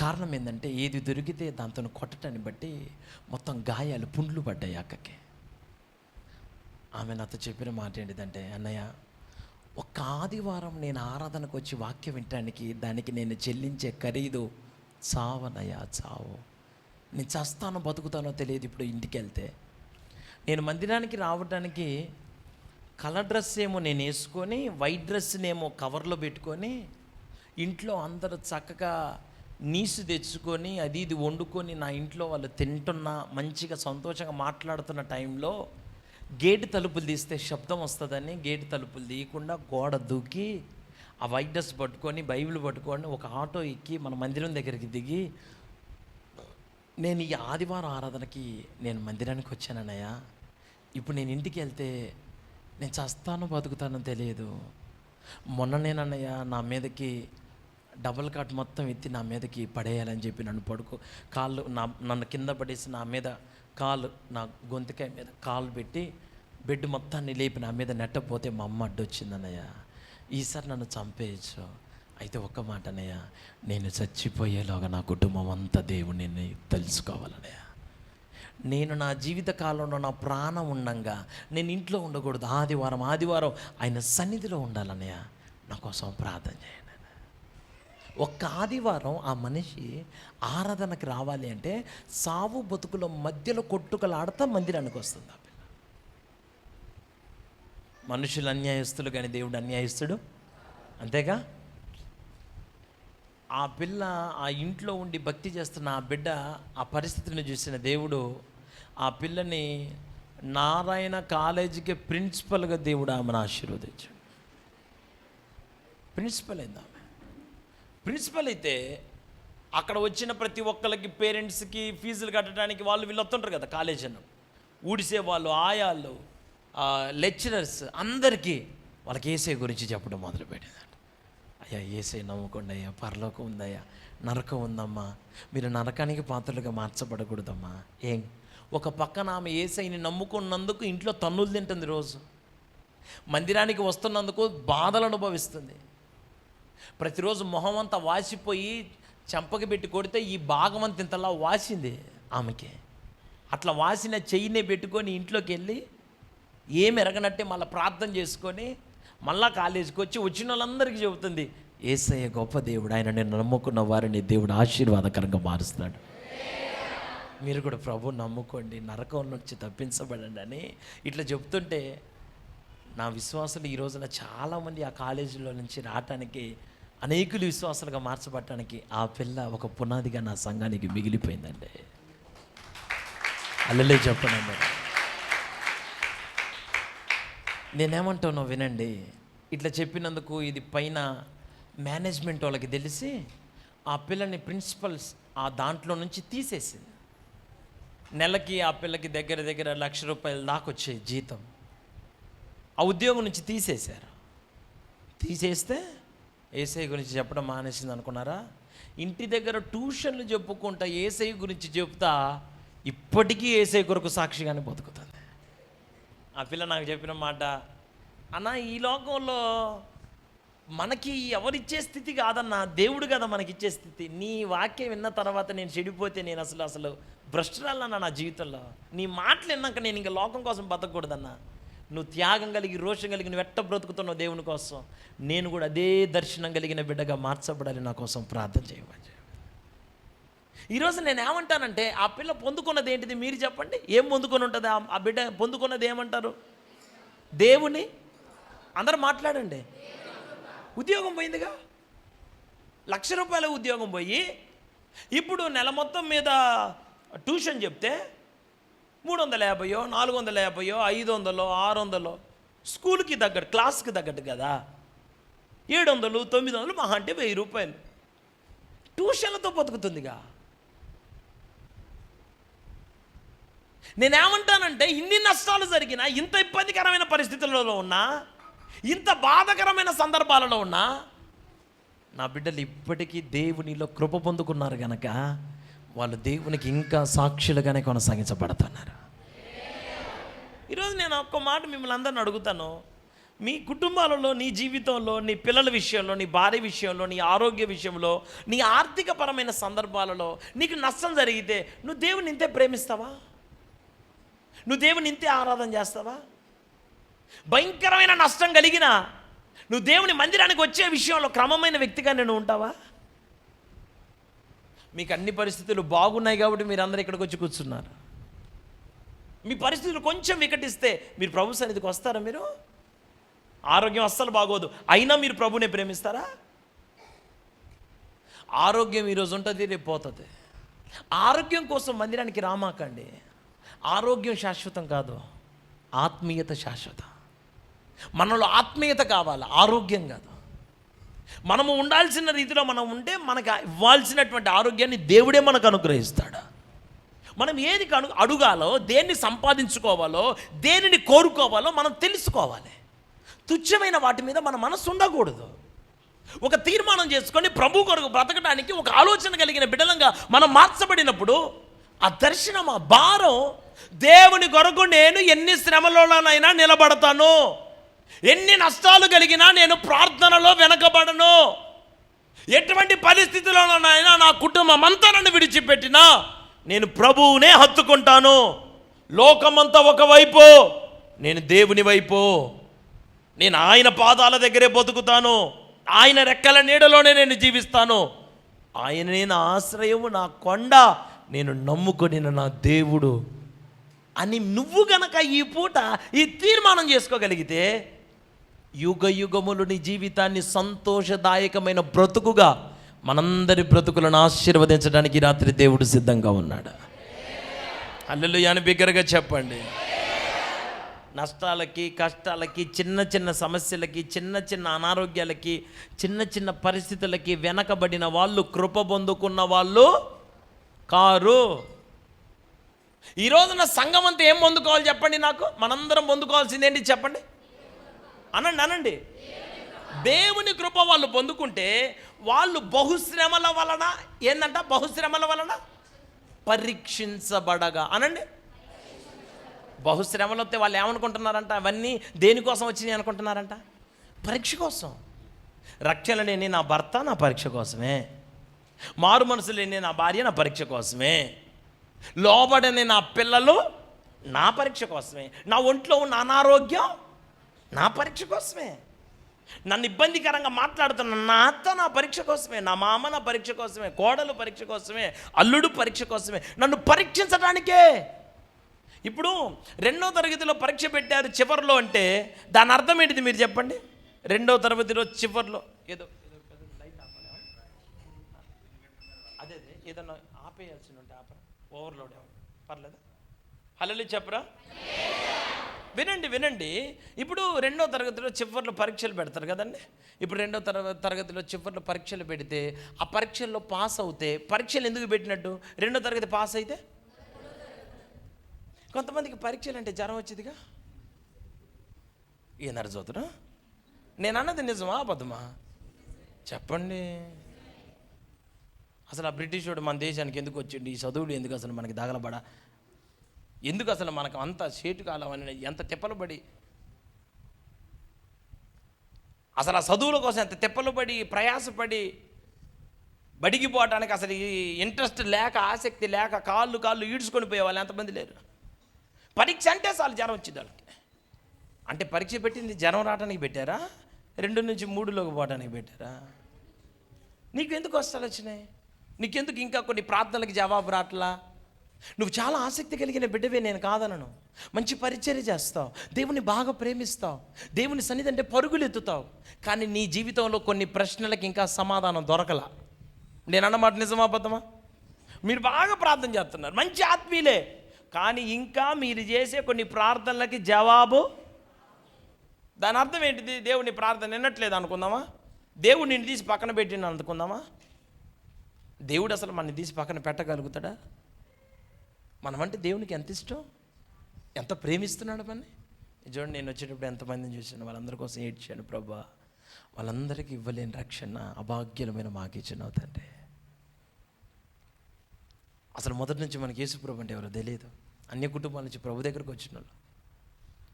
Speaker 2: కారణం ఏంటంటే ఏది దొరికితే దాంతో కొట్టడాన్ని బట్టి మొత్తం గాయాలు, పుండ్లు పడ్డాయి అక్కకి. ఆమె నాతో చెప్పిన మాట ఏంటిదంటే, అన్నయ్య ఒక్క ఆదివారం నేను ఆరాధనకు వచ్చి వాక్యం వినటానికి దానికి నేను చెల్లించే ఖరీదు చావనయ్యా, చావు. నేను చస్తానో బతుకుతానో తెలియదు. ఇప్పుడు ఇంటికి వెళ్తే నేను మందిరానికి రావడానికి కలర్ డ్రెస్ ఏమో నేను వేసుకొని, వైట్ డ్రెస్నేమో కవర్లో పెట్టుకొని, ఇంట్లో అందరూ చక్కగా నీసు తెచ్చుకొని అది ఇది వండుకొని నా ఇంట్లో వాళ్ళు తింటున్నా మంచిగా సంతోషంగా మాట్లాడుతున్న టైంలో గేటు తలుపులు తీస్తే శబ్దం వస్తుందని గేటు తలుపులు తీయకుండా గోడ దూకి ఆ వైట్ డ్రెస్ పట్టుకొని బైబిల్ పట్టుకొని ఒక ఆటో ఎక్కి మన మందిరం దగ్గరికి దిగి, నేను ఈ ఆదివారం ఆరాధనకి నేను మందిరానికి వచ్చానన్నయ్య, ఇప్పుడు నేను ఇంటికి వెళ్తే నేను చస్తానో బతుకుతానో తెలియదు. మొన్ననేనన్నయ్య నా మీదకి డబల్ కాట్ మొత్తం ఎత్తి నా మీదకి పడేయాలని చెప్పి నన్ను కాళ్ళు నన్ను కింద పడేసి నా మీద కాలు, నా గొంతుకాయ మీద కాలు పెట్టి బెడ్ మొత్తాన్ని లేపి నా మీద నెట్టపోతే మా అమ్మ అడ్డొచ్చిందన్నయ్య, ఈసారి నన్ను చంపేయచ్చు. అయితే ఒక్క మాట అన్నయ్య, నేను చచ్చిపోయేలాగా నా కుటుంబం అంతా దేవుడిని తెలుసుకోవాలన్నయ్య, నేను నా జీవిత కాలంలో నా ప్రాణం ఉండంగా నేను ఇంట్లో ఉండకూడదు, ఆదివారం ఆయన సన్నిధిలో ఉండాలన్నయ్య, నా కోసం ప్రార్థన చేయండి. ఒక్క ఆదివారం ఆ మనిషి ఆరాధనకి రావాలి అంటే సావు బతుకుల మధ్యలో కొట్టుకలాడుతూ మందిరానికి వస్తుంది. ఆ పిల్ల మనుషులు అన్యాయస్తులు కానీ దేవుడు అన్యాయస్తుడు, అంతేగా. ఆ పిల్ల ఆ ఇంట్లో ఉండి భక్తి చేస్తున్న ఆ బిడ్డ ఆ పరిస్థితిని చూసిన దేవుడు ఆ పిల్లని నారాయణ కాలేజీకి ప్రిన్సిపల్గా దేవుడు ఆమెను ఆశీర్వదించాడు. ప్రిన్సిపల్ అయింది ఆమె. ప్రిన్సిపల్ అయితే అక్కడ వచ్చిన ప్రతి ఒక్కరికి పేరెంట్స్కి ఫీజులు కట్టడానికి వాళ్ళు వీళ్ళు వస్తుంటారు కదా కాలేజ్ అన్న, ఊడిసే వాళ్ళు, ఆయాళ్ళు, లెక్చరర్స్ అందరికీ వాళ్ళకి ఏసై గురించి చెప్పడం మొదలుపెట్టిందంట. అయ్యా ఏసై నమ్ముకోండి అయ్యా, పరలోకం ఉందయ్యా, నరకం ఉందమ్మా, మీరు నరకానికి పాత్రలుగా మార్చబడకూడదమ్మా. ఒక పక్కన ఆమె ఏసైని నమ్ముకున్నందుకు ఇంట్లో తన్నులు తింటుంది, రోజు మందిరానికి వస్తున్నందుకు బాధలు అనుభవిస్తుంది. ప్రతిరోజు మొహం అంతా వాసిపోయి చెంపకి పెట్టి కొడితే ఈ భాగం అంత ఇంతలా వాసింది ఆమెకి. అట్లా వాసిన చెయ్యినే పెట్టుకొని ఇంట్లోకి వెళ్ళి ఏమి ఎరగనట్టే మళ్ళీ ప్రార్థన చేసుకొని మళ్ళా కాలేజీకి వచ్చి వచ్చిన వాళ్ళందరికీ చెబుతుంది, యేసయ్య గొప్ప దేవుడు, ఆయన నేను నమ్ముకున్న వారిని దేవుడు ఆశీర్వాదకరంగా మారుస్తాడు. మీరు కూడా ప్రభు నమ్ముకోండి, నరకం నుంచి తప్పించబడండి అని ఇట్లా చెప్తుంటే నా విశ్వాసులు ఈ రోజున చాలామంది ఆ కాలేజీలో నుంచి రావటానికి, అనేకులు విశ్వాసాలుగా మార్చబడటానికి ఆ పిల్ల ఒక పునాదిగా నా సంఘానికి మిగిలిపోయిందండి. అల్లలే చెప్పనండి. నేనేమంటానో వినండి. ఇట్లా చెప్పినందుకు ఇది పైన మేనేజ్మెంట్ వాళ్ళకి తెలిసి ఆ పిల్లని ప్రిన్సిపల్స్ ఆ దాంట్లో నుంచి తీసేసింది. నెలకి ఆ పిల్లకి దగ్గర దగ్గర ₹1,00,000 దాకా వచ్చే జీతం ఆ ఉద్యోగం నుంచి తీసేశారు. తీసేస్తే ఏసై గురించి చెప్పడం మానేసింది అనుకున్నారా? ఇంటి దగ్గర ట్యూషన్లు చెప్పుకుంటా ఏసై గురించి చెప్తా ఇప్పటికీ ఏసై కొరకు సాక్షిగానే బతుకుతుంది. ఆ పిల్ల నాకు చెప్పిన మాట, అన్న ఈ లోకంలో మనకి ఎవరిచ్చే స్థితి కాదన్నా, దేవుడు కదా మనకిచ్చే స్థితి. నీ వాక్యం విన్న తర్వాత నేను చెడిపోతే నేను అసలు భ్రష్టురాలన్నా నా జీవితంలో. నీ మాటలు విన్నాక నేను ఇంకా లోకం కోసం బతకూడదన్నా. నువ్వు త్యాగం కలిగి, రోషం కలిగి నువ్వు ఎట్ట బ్రతుకుతున్నావు దేవుని కోసం, నేను కూడా అదే దర్శనం కలిగిన బిడ్డగా మార్చబడాలి, నా కోసం ప్రార్థన చేయమని. ఈరోజు నేను ఏమంటానంటే ఆ పిల్ల పొందుకున్నది ఏంటిది మీరు చెప్పండి? ఏం పొందుకొని ఉంటుంది ఆ బిడ్డ? పొందుకున్నది ఏమంటారు? దేవుని. అందరూ మాట్లాడండి. ఉద్యోగం పోయిందిగా, ₹1,00,000 ఉద్యోగం పోయి ఇప్పుడు నెల మొత్తం మీద ట్యూషన్ చెప్తే 350, 450, 500, 600 స్కూల్కి తగ్గట్టు, క్లాస్కి తగ్గట్టు కదా. 700, 900 మహా అంటే ₹1,000 ట్యూషన్లతో బతుకుతుందిగా. నేనేమంటానంటే ఇన్ని నష్టాలు జరిగినా, ఇంత ఇబ్బందికరమైన పరిస్థితులలో ఉన్నా, ఇంత బాధకరమైన సందర్భాలలో ఉన్నా నా బిడ్డలు ఇప్పటికీ దేవునిలో కృప పొందుకున్నారు కనుక వాళ్ళు దేవునికి ఇంకా సాక్షులుగానే కొనసాగించబడుతున్నారు. ఈరోజు నేను ఒక్క మాట మిమ్మల్ని అందరిని అడుగుతాను. మీ కుటుంబాలలో, నీ జీవితంలో, నీ పిల్లల విషయంలో, నీ భార్య విషయంలో, నీ ఆరోగ్య విషయంలో, నీ ఆర్థికపరమైన సందర్భాలలో నీకు నష్టం జరిగితే నువ్వు దేవుని ఇంతే ప్రేమిస్తావా? నువ్వు దేవుని ఇంతే ఆరాధన చేస్తావా? భయంకరమైన నష్టం కలిగినా నువ్వు దేవుని మందిరానికి వచ్చే విషయంలో క్రమమైన వ్యక్తిగా నేను ఉంటావా? మీకు అన్ని పరిస్థితులు బాగున్నాయి కాబట్టి మీరు అందరూ ఇక్కడికి వచ్చి కూర్చున్నారు. మీ పరిస్థితులు కొంచెం వికటిస్తే మీరు ప్రభు సన్నిధికి వస్తారా? మీరు ఆరోగ్యం అస్సలు బాగోదు, అయినా మీరు ప్రభునే ప్రేమిస్తారా? ఆరోగ్యం ఈరోజు ఉంటుంది, రేపు పోతుంది. ఆరోగ్యం కోసం మందిరానికి రామాకండి. ఆరోగ్యం శాశ్వతం కాదు, ఆత్మీయత శాశ్వతం. మనలో ఆత్మీయత కావాలి, ఆరోగ్యం కాదు. మనము ఉండాల్సిన రీతిలో మనం ఉంటే మనకు ఇవ్వాల్సినటువంటి ఆరోగ్యాన్ని దేవుడే మనకు అనుగ్రహిస్తాడు. మనం ఏది అడుగాలో, దేన్ని సంపాదించుకోవాలో, దేనిని కోరుకోవాలో మనం తెలుసుకోవాలి. తుచ్చమైన వాటి మీద మన మనసు ఉండకూడదు. ఒక తీర్మానం చేసుకొని ప్రభు కొరకు బ్రతకడానికి ఒక ఆలోచన కలిగిన బిడ్డలంగా మనం మార్చబడినప్పుడు ఆ దర్శనం, ఆ భారం, దేవుని కొరకు నేను ఎన్ని శ్రమలోనైనా నిలబడతాను, ఎన్ని నష్టాలు కలిగినా నేను ప్రార్థనలో వెనకబడను, ఎటువంటి పరిస్థితుల్లోనైనా నా కుటుంబం అంతా నన్ను విడిచిపెట్టినా నేను ప్రభువునే హత్తుకుంటాను. లోకమంతా ఒకవైపు, నేను దేవుని వైపు. నేను ఆయన పాదాల దగ్గరే బతుకుతాను. ఆయన రెక్కల నీడలోనే నేను జీవిస్తాను. ఆయనే నా ఆశ్రయము, నా కొండ, నేను నమ్ముకొనిన నా దేవుడు అని నువ్వు గనక ఈ పూట ఈ తీర్మానం చేసుకోగలిగితే యుగ యుగములు నీ జీవితాన్ని సంతోషదాయకమైన బ్రతుకుగా, మనందరి బ్రతుకులను ఆశీర్వదించడానికి రాత్రి దేవుడు సిద్ధంగా ఉన్నాడు. హల్లెలూయా అని బిగ్గరగా చెప్పండి. నష్టాలకి, కష్టాలకి, చిన్న చిన్న సమస్యలకి, చిన్న చిన్న అనారోగ్యాలకి, చిన్న చిన్న పరిస్థితులకి వెనకబడిన వాళ్ళు కృప పొందుకున్న వాళ్ళు కారు. ఈ రోజున సంఘం అంతా ఏం పొందుకోవాలి చెప్పండి నాకు? మనందరం పొందుకోవాల్సింది ఏంటి చెప్పండి? అనండి. దేవుని కృప వాళ్ళు పొందుకుంటే వాళ్ళు బహుశ్రమల వలన ఏందంట? బహుశ్రమల వలన పరీక్షించబడగా. అనండి. బహుశ్రమలు వస్తే వాళ్ళు ఏమనుకుంటున్నారంట? అవన్నీ దేనికోసం వచ్చినాయి అనుకుంటున్నారంట? పరీక్ష కోసం. రక్షణ లేని నా భర్త నా పరీక్ష కోసమే, మారు మనసు లేని నా భార్య నా పరీక్ష కోసమే, లోబడని నా పిల్లలు నా పరీక్ష కోసమే, నా ఒంట్లో ఉన్న అనారోగ్యం నా పరీక్ష కోసమే, నన్ను ఇబ్బందికరంగా మాట్లాడుతున్న నా అత్త నా పరీక్ష కోసమే, నా మామ నా పరీక్ష కోసమే, కోడలు పరీక్ష కోసమే, అల్లుడు పరీక్ష కోసమే, నన్ను పరీక్షించడానికే. ఇప్పుడు 2వ తరగతిలో పరీక్ష పెట్టారు చివరిలో అంటే దాని అర్థం ఏంటిది మీరు చెప్పండి? 2వ తరగతిలో చివరిలో ఏదో అదే ఏదన్నా ఆపేయాల్సి ఉంటే ఆపరా, ఓవర్లోడ్ పర్లేదా? హల్లెలూయా చెప్పరా? వినండి. ఇప్పుడు 2వ తరగతిలో చివరిలో పరీక్షలు పెడతారు కదండి. ఇప్పుడు 2వ తరగతిలో చివరిలో పరీక్షలు పెడితే ఆ పరీక్షల్లో పాస్ అవుతే, పరీక్షలు ఎందుకు పెట్టినట్టు? 2వ తరగతి పాస్ అయితే కొంతమందికి పరీక్షలు అంటే జ్వరం వచ్చేదిగా. ఏనాడు చదువుతున్నా? నేను అన్నది నిజమా అబద్ధమా చెప్పండి? అసలు ఆ బ్రిటిష్ వాడు మన దేశానికి ఎందుకు వచ్చిండు? ఈ చదువులు ఎందుకు అసలు మనకి దాగలబడా? ఎందుకు అసలు మనకు అంత చేటు కాలం అని ఎంత తిప్పలుబడి, అసలు ఆ చదువుల కోసం ఎంత తిప్పలు పడి ప్రయాసపడి బడికి పోవటానికి అసలు ఈ ఇంట్రెస్ట్ లేక, ఆసక్తి లేక కాళ్ళు ఈడ్చుకొని పోయే వాళ్ళు ఎంతమంది లేరు? పరీక్ష అంటే చాలు జ్వరం వచ్చింది వాళ్ళకి. అంటే పరీక్ష పెట్టింది జ్వరం రావడానికి పెట్టారా? 2 నుంచి 3లోకి పోవడానికి పెట్టారా? నీకు ఎందుకు కష్టాలు వచ్చినాయి? నీకెందుకు ఇంకా కొన్ని ప్రార్థనలకు జవాబు రావట్లా? నువ్వు చాలా ఆసక్తి కలిగిన బిడ్డవే, నేను కాదనను. మంచి పరిచర్య చేస్తావు, దేవుని బాగా ప్రేమిస్తావు, దేవుని సన్నిధి అంటే పరుగులు ఎత్తుతావు. కానీ నీ జీవితంలో కొన్ని ప్రశ్నలకు ఇంకా సమాధానం దొరకలా. నేను అన్నమాట నిజమా అబద్ధమా? మీరు బాగా ప్రార్థన చేస్తున్నారు, మంచి ఆత్మీయులే, కానీ ఇంకా మీరు చేసే కొన్ని ప్రార్థనలకి జవాబు. దాని అర్థం ఏంటిది? దేవుని ప్రార్థన వినట్లేదు అనుకుందామా? దేవుడు నిన్ను తీసి పక్కన పెట్టిన అనుకుందామా? దేవుడు అసలు మనని తీసి పక్కన పెట్టగలుగుతాడా? మనమంటే దేవునికి ఎంత ఇష్టం, ఎంత ప్రేమిస్తున్నాడు మనని. చూడండి, నేను వచ్చేటప్పుడు ఎంతమందిని చూసాను, వాళ్ళందరి కోసం ఏడ్చాను. ప్రభా, వాళ్ళందరికీ ఇవ్వలేని రక్షణ అభాగ్యులమైన మాకు ఇచ్చినావు తండ్రి. అసలు మొదటి నుంచి మనకి యేసు ప్రభు అంటే ఎవరో తెలియదు. అన్య కుటుంబాల నుంచి ప్రభు దగ్గరకు వచ్చిన వాళ్ళు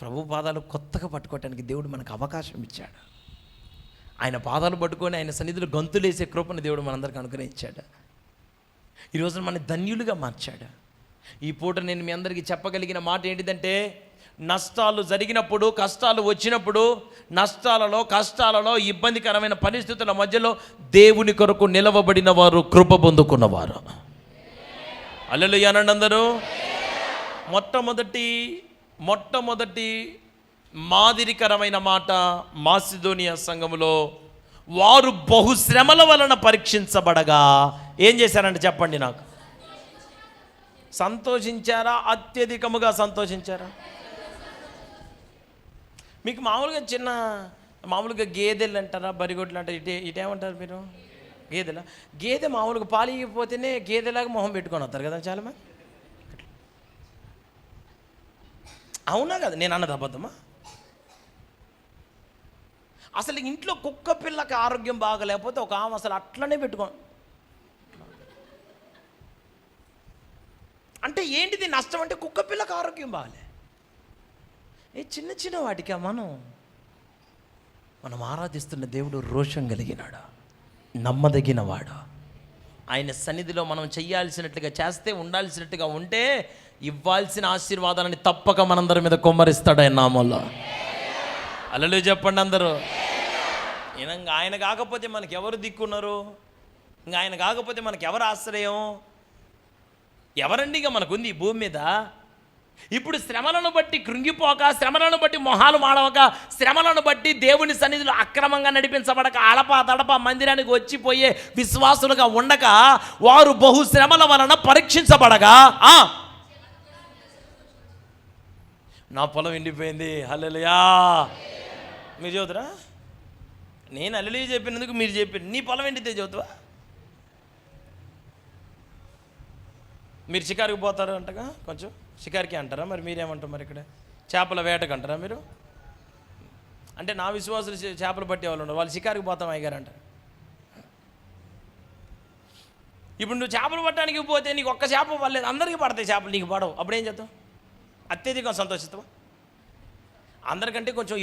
Speaker 2: ప్రభు పాదాలు కొత్తగా పట్టుకోవటానికి దేవుడు మనకు అవకాశం ఇచ్చాడు. ఆయన పాదాలు పట్టుకొని ఆయన సన్నిధిలో గంతులేసే కృపను దేవుడు మనందరికీ అనుగ్రహించాడు. ఈరోజు మన ధన్యులుగా మార్చాడు. ఈ పూట నేను మీ అందరికీ చెప్పగలిగిన మాట ఏంటిదంటే, నష్టాలు జరిగినప్పుడు, కష్టాలు వచ్చినప్పుడు, నష్టాలలో, కష్టాలలో, ఇబ్బందికరమైన పరిస్థితుల మధ్యలో దేవుని కొరకు నిలవబడిన వారు కృప పొందుకున్నవారు. హల్లెలూయా అనండి అందరూ. మొట్టమొదటి మాదిరికరమైన మాట మాసిదోనియా సంఘములో వారు బహుశ్రమల వలన పరీక్షించబడగా ఏం చేశారంటే చెప్పండి నాకు? సంతోషించారా? అత్యధికముగా సంతోషించారా? మీకు మామూలుగా గేదెలు అంటారా, బరిగొడ్లు అంటారా, ఇటేమంటారు మీరు? గేదె మామూలుగా పాలు ఇవ్వకపోతేనే గేదెలాగా మొహం పెట్టుకొని వస్తారు కదా చాలామంది. అవునా కదా? నేను అన్నది అబద్ధమా? అసలు ఇంట్లో కుక్క పిల్లకి ఆరోగ్యం బాగలేకపోతే ఒక ఆమె అసలు అట్లనే పెట్టుకో. అంటే ఏంటిది నష్టం? అంటే కుక్క పిల్లకి ఆరోగ్యం బాగలే. చిన్న చిన్న వాటికి మనం ఆరాధిస్తున్న దేవుడు రోషం కలిగినాడు, నమ్మదగినవాడు. ఆయన సన్నిధిలో మనం చెయ్యాల్సినట్లుగా చేస్తే, ఉండాల్సినట్టుగా ఉంటే ఇవ్వాల్సిన ఆశీర్వాదాలని తప్పక మనందరి మీద కుమ్మరిస్తాడు ఆయన నామంలో. హల్లెలూయా చెప్పండి అందరూ. ఇంకా ఆయన కాకపోతే మనకి ఎవరు దిక్కున్నారు? ఇంకా ఆయన కాకపోతే మనకి ఎవరు ఆశ్రయం? ఎవరండి ఇక మనకుంది ఈ భూమి మీద? ఇప్పుడు శ్రమలను బట్టి కృంగిపోక, శ్రమలను బట్టి మొహాలు మాడవక, శ్రమలను బట్టి దేవుని సన్నిధిలో అక్రమంగా నడిపించబడక, అడప దడప మందిరానికి వచ్చిపోయే విశ్వాసులుగా ఉండక, వారు బహు శ్రమల వలన పరీక్షించబడగా, నా పొలం ఎండిపోయింది, హల్లెలూయా. మీరు చదువుతురా? నేను హల్లెలూయా చెప్పినందుకు మీరు చెప్పారు. నీ పొలం ఎండితే చదువుతావా? మీరు షికారుకి పోతారు అంటగా, కొంచెం షికారికి అంటారా? మరి మీరేమంటారు? మరి ఇక్కడ చేపల వేటకు అంటారా మీరు? అంటే నా విశ్వాసులు చేపలు పట్టే వాళ్ళు ఉన్నారు, వాళ్ళు షికారుకి పోతాం అయ్యారు అంటారు. ఇప్పుడు నువ్వు చేపలు పట్టడానికి పోతే నీకు ఒక్క చేప పడలేదు, అందరికీ పడతాయి చేపలు, నీకు పడవు. అప్పుడేం చేస్తావు? అత్యధికం సంతోషిస్తావా? అందరికంటే కొంచెం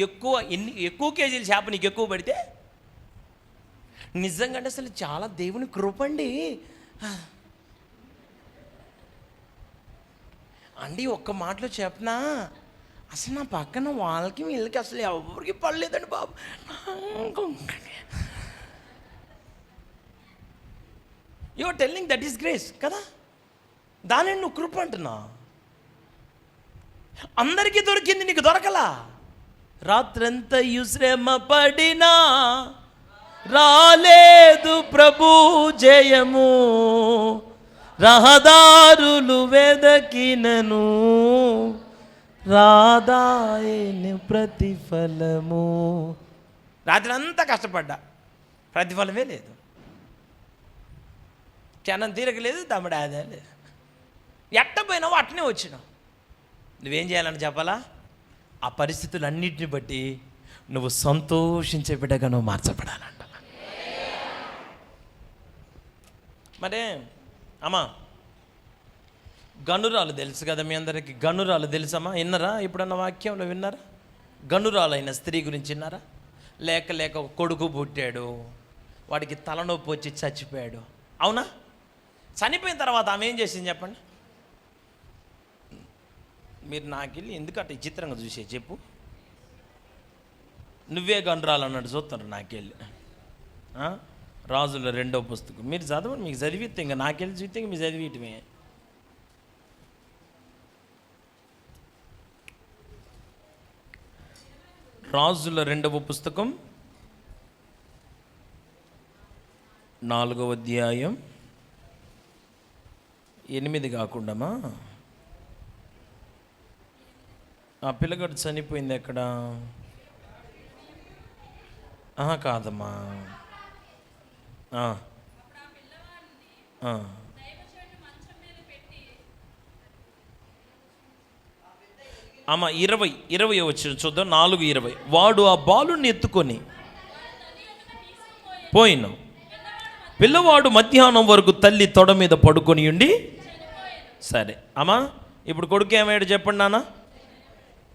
Speaker 2: ఎక్కువ కేజీల చేప నీకు ఎక్కువ పడితే నిజంగా అసలు చాలా దేవుని కృపండి అండి. ఒక్క మాటలో చెప్పనా, అసలు నా పక్కన వాళ్ళకి వీళ్ళకి అసలు ఎవరికి పడలేదండి బాబు. You are telling that is grace కదా, దానిని నువ్వు కృప అంటున్నా. అందరికీ దొరికింది, నీకు దొరకలా. రాత్రంతయు శ్రమ పడినా రాలేదు ప్రభు జయము, రహదారులు వెదకినను రాదాయని ప్రతిఫలము. రాత్రి అంతా కష్టపడ్డా, ప్రతిఫలమే లేదు. క్షణం తీరకలేదు, తమ్ముడు ఆదా లేదు. ఎట్టపోయినావు అట్నే వచ్చినావు. నువ్వేం చేయాలని చెప్పాలా? ఆ పరిస్థితులన్నిటిని బట్టి నువ్వు సంతోషించే బిడ్డగా నువ్వు మార్చబడాలంట. మరే అమ్మా, గనురాలు తెలుసు కదా మీ అందరికీ? గనురాలు తెలుసమ్మా? విన్నారా? ఎప్పుడన్నా వాక్యంలో విన్నారా? గనురాలైన స్త్రీ గురించి విన్నారా? లేక కొడుకు పుట్టాడు, వాడికి తలనొప్పి వచ్చి చచ్చిపోయాడు. అవునా? చనిపోయిన తర్వాత ఆమె ఏం చేసింది చెప్పండి? మీరు నాకెళ్ళి ఎందుకు అట్లా విచిత్రంగా చూసే చెప్పు. నువ్వే గనురాలు అన్నాడు చూస్తారు నాకెళ్ళి. రాజుల 2వ పుస్తకం మీరు చదవండి, మీకు చదివితే ఇంకా నాకెళ్ళి చూస్తే ఇంక మీరు చదివిటమే. రాజుల 2వ పుస్తకం 4వ అధ్యాయం 8 కాకుండామా, ఆ పిల్లగాడు చనిపోయింది ఎక్కడ? కాదమ్మా, అమ్మ 20 వచ్చిన చూద్దాం. 4:20. వాడు ఆ బాలుని ఎత్తుకొని పోయిన పిల్లవాడు మధ్యాహ్నం వరకు తల్లి తొడ మీద పడుకొని ఉండి. సరే అమ్మా, ఇప్పుడు కొడుకు ఏమయ్యాడు చెప్పండి నాన్న.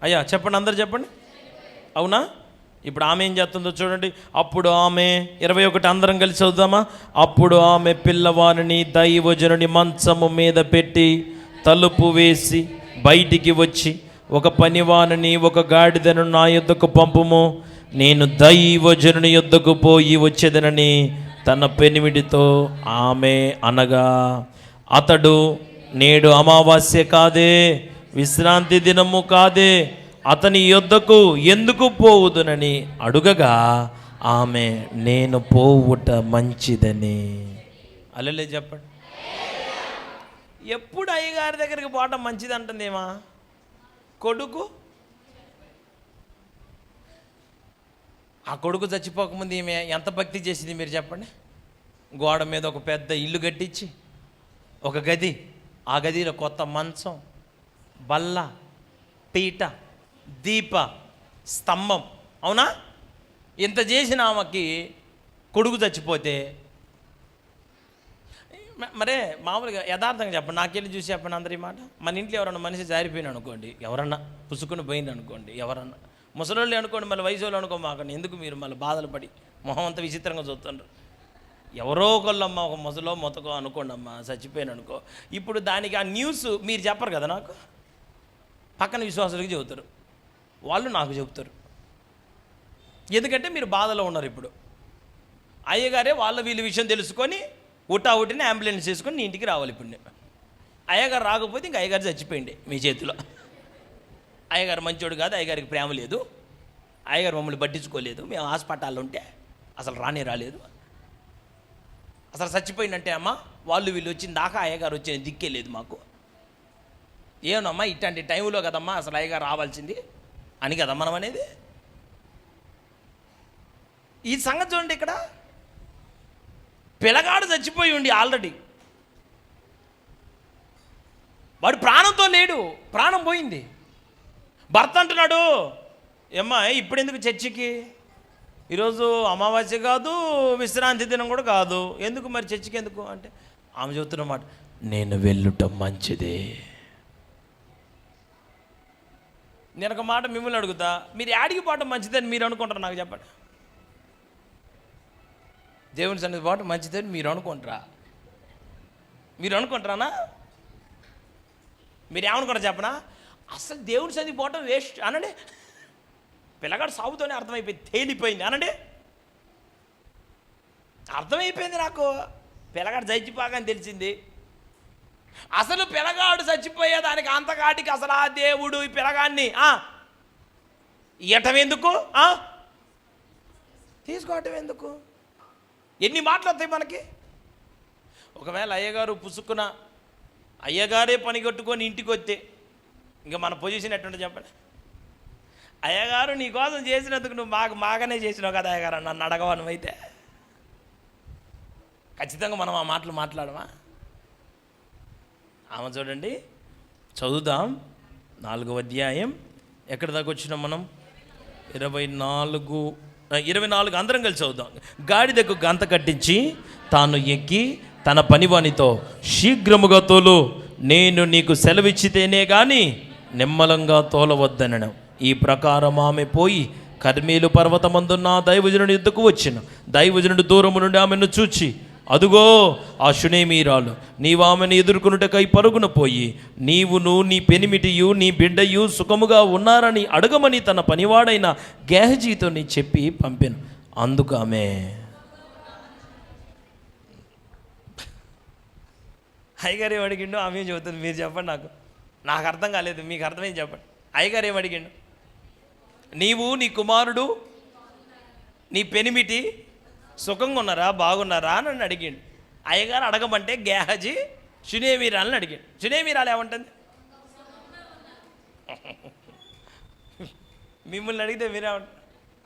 Speaker 2: అయ్యా చెప్పండి, అందరు చెప్పండి. అవునా? ఇప్పుడు ఆమె ఏం చేస్తుందో చూడండి. అప్పుడు ఆమె 21 అందరం కలిసి చదువుదామా? అప్పుడు ఆమె పిల్లవాడిని దైవజనుని మంచము మీద పెట్టి తలుపు వేసి బయటికి వచ్చి, ఒక పనివానిని ఒక గాడిదను నా యొద్దకు పంపుము, నేను దైవజనుని యొద్దకు పోయి వచ్చేదనని తన పెనిమిడితో ఆమె అనగా, అతడు నేడు అమావాస్య కాదే, విశ్రాంతి దినము కాదే, అతని యొద్దకు ఎందుకు పోవుదునని అడుగగా ఆమె నేను పోవుట మంచిదని. అల్లెలే చెప్పండి. ఎప్పుడు అయ్యగారి దగ్గరికి పోవటం మంచిది అంటుందేమా? కొడుకు, ఆ కొడుకు చచ్చిపోకముందు ఈమె ఎంత భక్తి చేసింది మీరు చెప్పండి. గోడ మీద ఒక పెద్ద ఇల్లు కట్టించి, ఒక గది, ఆ గదిలో కొత్త మంచం, బల్ల, పీట, దీప స్తంభం. అవునా? ఇంత చేసిన ఆమెకి కొడుకు చచ్చిపోతే మరే మామూలుగా యథార్థంగా చెప్పండి, నాకెళ్ళి చూసి చెప్పండి అందరి మాట. మన ఇంట్లో ఎవరన్నా మనిషి జారిపోయిన అనుకోండి, ఎవరన్నా పుసుకుని పోయింది అనుకోండి, ఎవరన్నా ముసలోళ్ళు అనుకోండి, మళ్ళీ వయసు వాళ్ళు అనుకో మాకండి, ఎందుకు మీరు మళ్ళీ బాధలు పడి మొహం అంతా విచిత్రంగా చూస్తుండ్రు. ఎవరో ఒకళ్ళమ్మ, ఒక ముసలో మొతకో అనుకోండి అమ్మ, చచ్చిపోయాను అనుకో. ఇప్పుడు దానికి ఆ న్యూస్ మీరు చెప్పరు కదా, నాకు పక్కన విశ్వాసులకి చెబుతారు, వాళ్ళు నాకు చెబుతారు. ఎందుకంటే మీరు బాధలో ఉన్నారు. ఇప్పుడు అయ్యగారే వాళ్ళ వీళ్ళ విషయం తెలుసుకొని ఉట్టిని అంబులెన్స్ చేసుకొని నీ ఇంటికి రావాలి. ఇప్పుడు నేను అయ్యగారు రాకపోతే ఇంక అయ్యగారు చచ్చిపోయింది మీ చేతిలో. అయ్యగారు మంచోడు కాదు, అయ్యగారికి ప్రేమ లేదు, అయ్యగారు మమ్మల్ని పట్టించుకోలేదు, మేము హాస్పిటల్లో ఉంటే అసలు రాలేదు, అసలు చచ్చిపోయిందంటే అమ్మ వాళ్ళు వీళ్ళు వచ్చిన దాకా అయ్యగారు వచ్చిన దిక్కే లేదు మాకు. ఏమమ్మా ఇట్లాంటి టైంలో కదమ్మా అసలు అయ్యగారు రావాల్సింది అని కదా మనం అనేది. ఈ సంగతి చూడండి, ఇక్కడ పిల్లగాడు చచ్చిపోయి ఉండి ఆల్రెడీ, వాడు ప్రాణంతో లేడు, ప్రాణం పోయింది. భర్త అంటున్నాడు, ఏమ్మా ఇప్పుడు ఎందుకు చర్చికి, ఈరోజు అమావాస్య కాదు, విశ్రాంతి దినం కూడా కాదు, ఎందుకు మరి చర్చికి ఎందుకు అంటే, ఆమె చెబుతున్నమాట, నేను వెళ్ళుట మంచిదే. నేను ఒక మాట మిమ్మల్ని అడుగుతా, మీరు యాడికి పోవటం మంచిదని మీరు అనుకుంటారు? నాకు చెప్పండి. దేవుని సన్నిధి పోవటం మంచిదని మీరు అనుకుంటారా? మీరు అనుకుంటారానా? మీరు ఏమనుకుంటారు చెప్పనా? అసలు దేవుని సన్నిధి పోవటం వేస్ట్ అనండి. పిల్లగాడు సాగుతోనే అర్థమైపోయింది, తేలిపోయింది అనండి. అర్థమైపోయింది నాకు, పిల్లగాడు చచ్చిపోగానే తెలిసింది. అసలు పిల్లగాడు చచ్చిపోయేదానికి అంతకాటికి అసలు ఆ దేవుడు ఈ పిల్లగాడిని ఇయ్యటం ఎందుకు, తీసుకోవటం ఎందుకు? ఎన్ని మాటలు వస్తాయి మనకి. ఒకవేళ అయ్యగారు పుసుక్కున అయ్యగారే పని కట్టుకొని ఇంటికి వస్తే ఇంకా మన పొజిషన్ ఎట్టుంటే చెప్పండి. అయ్యగారు నీ కోసం చేసినందుకు నువ్వు మాగానే చేసినావు కదా అయ్యగారు, నన్ను అడగవా నువ్వైతే? ఖచ్చితంగా మనం ఆ మాటలు మాట్లాడమా? ఆమె చూడండి, చదువుదాం 4వ అధ్యాయం ఎక్కడి దాకా వచ్చినాం మనం? 24 అందరం కలిసి చదువుదాం. గాడిదకు గంత కట్టించి తాను ఎక్కి తన పనివానితో శీఘ్రముగా తోలు, నేను నీకు సెలవిచ్చితేనే కానీ నిమ్మలంగా తోలవద్దనను. ఈ ప్రకారం ఆమె పోయి కర్మేలు పర్వతమందున్న దైవజనుడి యుద్ధకు వచ్చిన దైవజనుడు దూరము నుండి ఆమెను చూచి, అదుగో ఆ షునేమీరాలు, నీవు ఆమెను ఎదుర్కొనుటకై పరుగున పోయి నీవును నీ పెనిమిటియు నీ బిడ్డయు సుఖముగా ఉన్నారని అడగమని తన పనివాడైన గేహజీతో చెప్పి పంపాను. అందుకు ఆమె, అయ్యగారు ఏం అడిగిండు, ఆమె ఏం చెబుతుంది మీరు చెప్పండి. నాకు అర్థం కాలేదు, మీకు అర్థమైంది చెప్పండి. అయ్యగారు ఏం అడిగిండు? నీవు నీ కుమారుడు నీ పెనిమిటి సుఖంగా ఉన్నారా, బాగున్నారా అని నన్ను అడిగిండు. అయ్యగారు అడగమంటే గేహజీ షునేమీరాలని అడిగాడు. షునేమీరాలు ఏమంటుంది? మిమ్మల్ని అడిగితే మీరేమంటారు?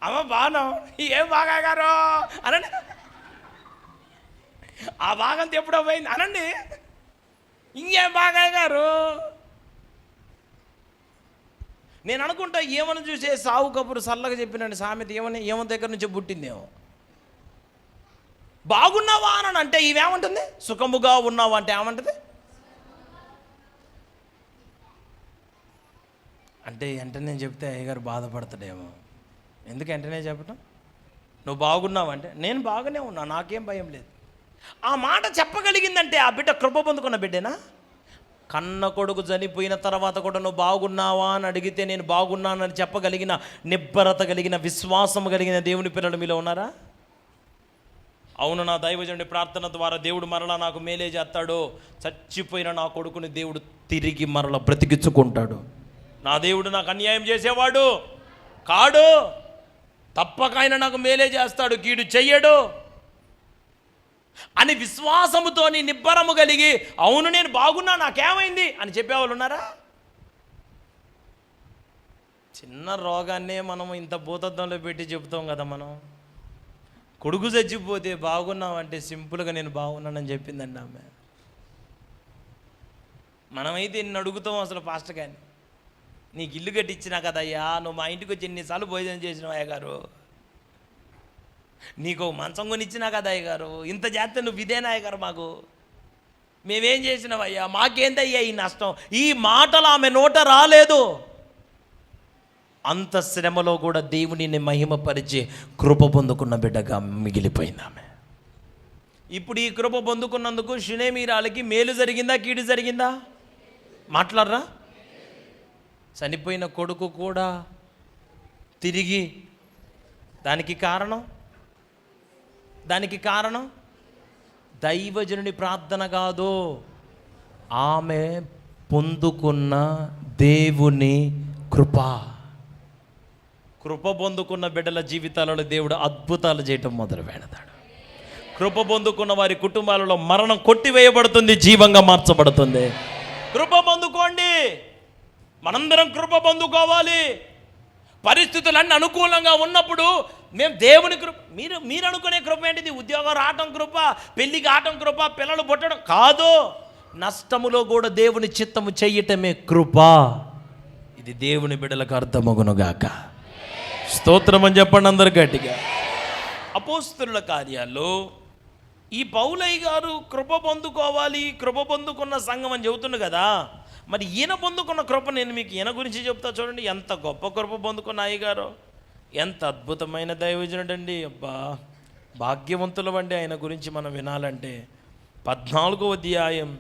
Speaker 2: అమ్మ బాగున్నావు, ఏం బాగా గారు అనండి. ఆ భాగంతో ఎప్పుడో పోయింది అనండి. ఇంకేం బాగా గారు. నేను అనుకుంటా ఏమని చూసే సావు కబురు సల్లగా చెప్పినండి సామెత ఏమో దగ్గర నుంచి పుట్టిందేమో. బాగున్నావా అని అంటే ఇవేమంటుంది? సుఖముగా ఉన్నావా అంటే ఏమంటుంది? అంటే వెంటనే చెప్తే అయ్యగారు బాధపడతాడేమో. ఎందుకు వెంటనే చెప్పటం? నువ్వు బాగున్నావంటే నేను బాగానే ఉన్నా, నాకేం భయం లేదు. ఆ మాట చెప్పగలిగిందంటే ఆ బిడ్డ కృప పొందుకున్న బిడ్డేనా? కన్న కొడుకు చనిపోయిన తర్వాత కూడా నువ్వు బాగున్నావా అని అడిగితే నేను బాగున్నానని చెప్పగలిగిన నిబ్బరత కలిగిన విశ్వాసం కలిగిన దేవుని పిల్లలు మీలో ఉన్నారా? అవును, నా దైవజనుడి ప్రార్థన ద్వారా దేవుడు మరలా నాకు మేలే చేస్తాడు. చచ్చిపోయిన నా కొడుకుని దేవుడు తిరిగి మరలా బ్రతికించుకుంటాడు. నా దేవుడు నాకు అన్యాయం చేసేవాడు కాడు, తప్పక ఆయన నాకు మేలే చేస్తాడు, కీడు చెయ్యడు అని విశ్వాసముతో నిబ్బరము కలిగి అవును నేను బాగున్నా నాకేమైంది అని చెప్పేవాళ్ళు ఉన్నారా? చిన్న రోగాన్నే మనం ఇంత భూతత్వంలో పెట్టి చెబుతాం కదా. మనం కొడుకు చచ్చిపోతే బాగున్నావంటే సింపుల్గా నేను బాగున్నానని చెప్పిందండి ఆమె. మనమైతే నిన్ను అడుగుతాం అసలు పాస్టర్ గారిని, నీకు ఇల్లు కట్టించినా కదయ్యా, నువ్వు మా ఇంటికి వచ్చి ఎన్నిసార్లు భోజనం చేసినావు అయ్యగారు, నీకు మంచం కొనిచ్చినా కదా అయ్యగారు, ఇంత చేస్తే నువ్వు ఇదేనా అయ్యగారు మాకు, మేమేం చేసినావయ్యా, మాకేందయ్యా ఈ నష్టం? ఈ మాటలు ఆమె నోట రాలేదు. అంత శ్రమలో కూడా దేవునిని మహిమపరిచే కృప పొందుకున్న బిడ్డగా మిగిలిపోయింది ఆమె. ఇప్పుడు ఈ కృప పొందుకున్నందుకు షునేమీరాలకి మేలు జరిగిందా, కీడు జరిగిందా? మాట్లాడరా? చనిపోయిన కొడుకు కూడా తిరిగి దానికి కారణం దైవజనుని ప్రార్థన కాదు, ఆమె పొందుకున్న దేవుని కృప పొందుకున్న బిడ్డల జీవితాలలో దేవుడు అద్భుతాలు చేయటం మొదలు పెడతాడు. కృప పొందుకున్న వారి కుటుంబాలలో మరణం కొట్టివేయబడుతుంది, జీవంగా మార్చబడుతుంది. కృప పొందుకోండి, మనందరం కృప పొందుకోవాలి. పరిస్థితులన్నీ అనుకూలంగా ఉన్నప్పుడు మేము దేవుని కృప, మీరు అనుకునే కృప ఏంటిది? ఉద్యోగం రావటం కృప, పెళ్లి కావటం కృప, పిల్లలు పుట్టడం కాదు. నష్టములో కూడా దేవుని చిత్తము చెయ్యటమే కృప. ఇది దేవుని బిడ్డలకు అర్థమగునుగాక. స్తోత్రం అని చెప్పండి అందరు గట్టిగా. అపోస్తలుల కార్యాల్లో ఈ పౌలయ్య గారు కృప పొందుకోవాలి, కృప పొందుకున్న సంఘం అని చెబుతుంది కదా. మరి ఈయన పొందుకున్న కృప నేను మీకు ఈయన గురించి చెప్తా చూడండి. ఎంత గొప్ప కృప పొందుకున్న అయ్యగారు, ఎంత అద్భుతమైన దైవజనుడండి. అబ్బా, భాగ్యవంతులం అండి ఆయన గురించి మనం వినాలంటే. 14వ అధ్యాయం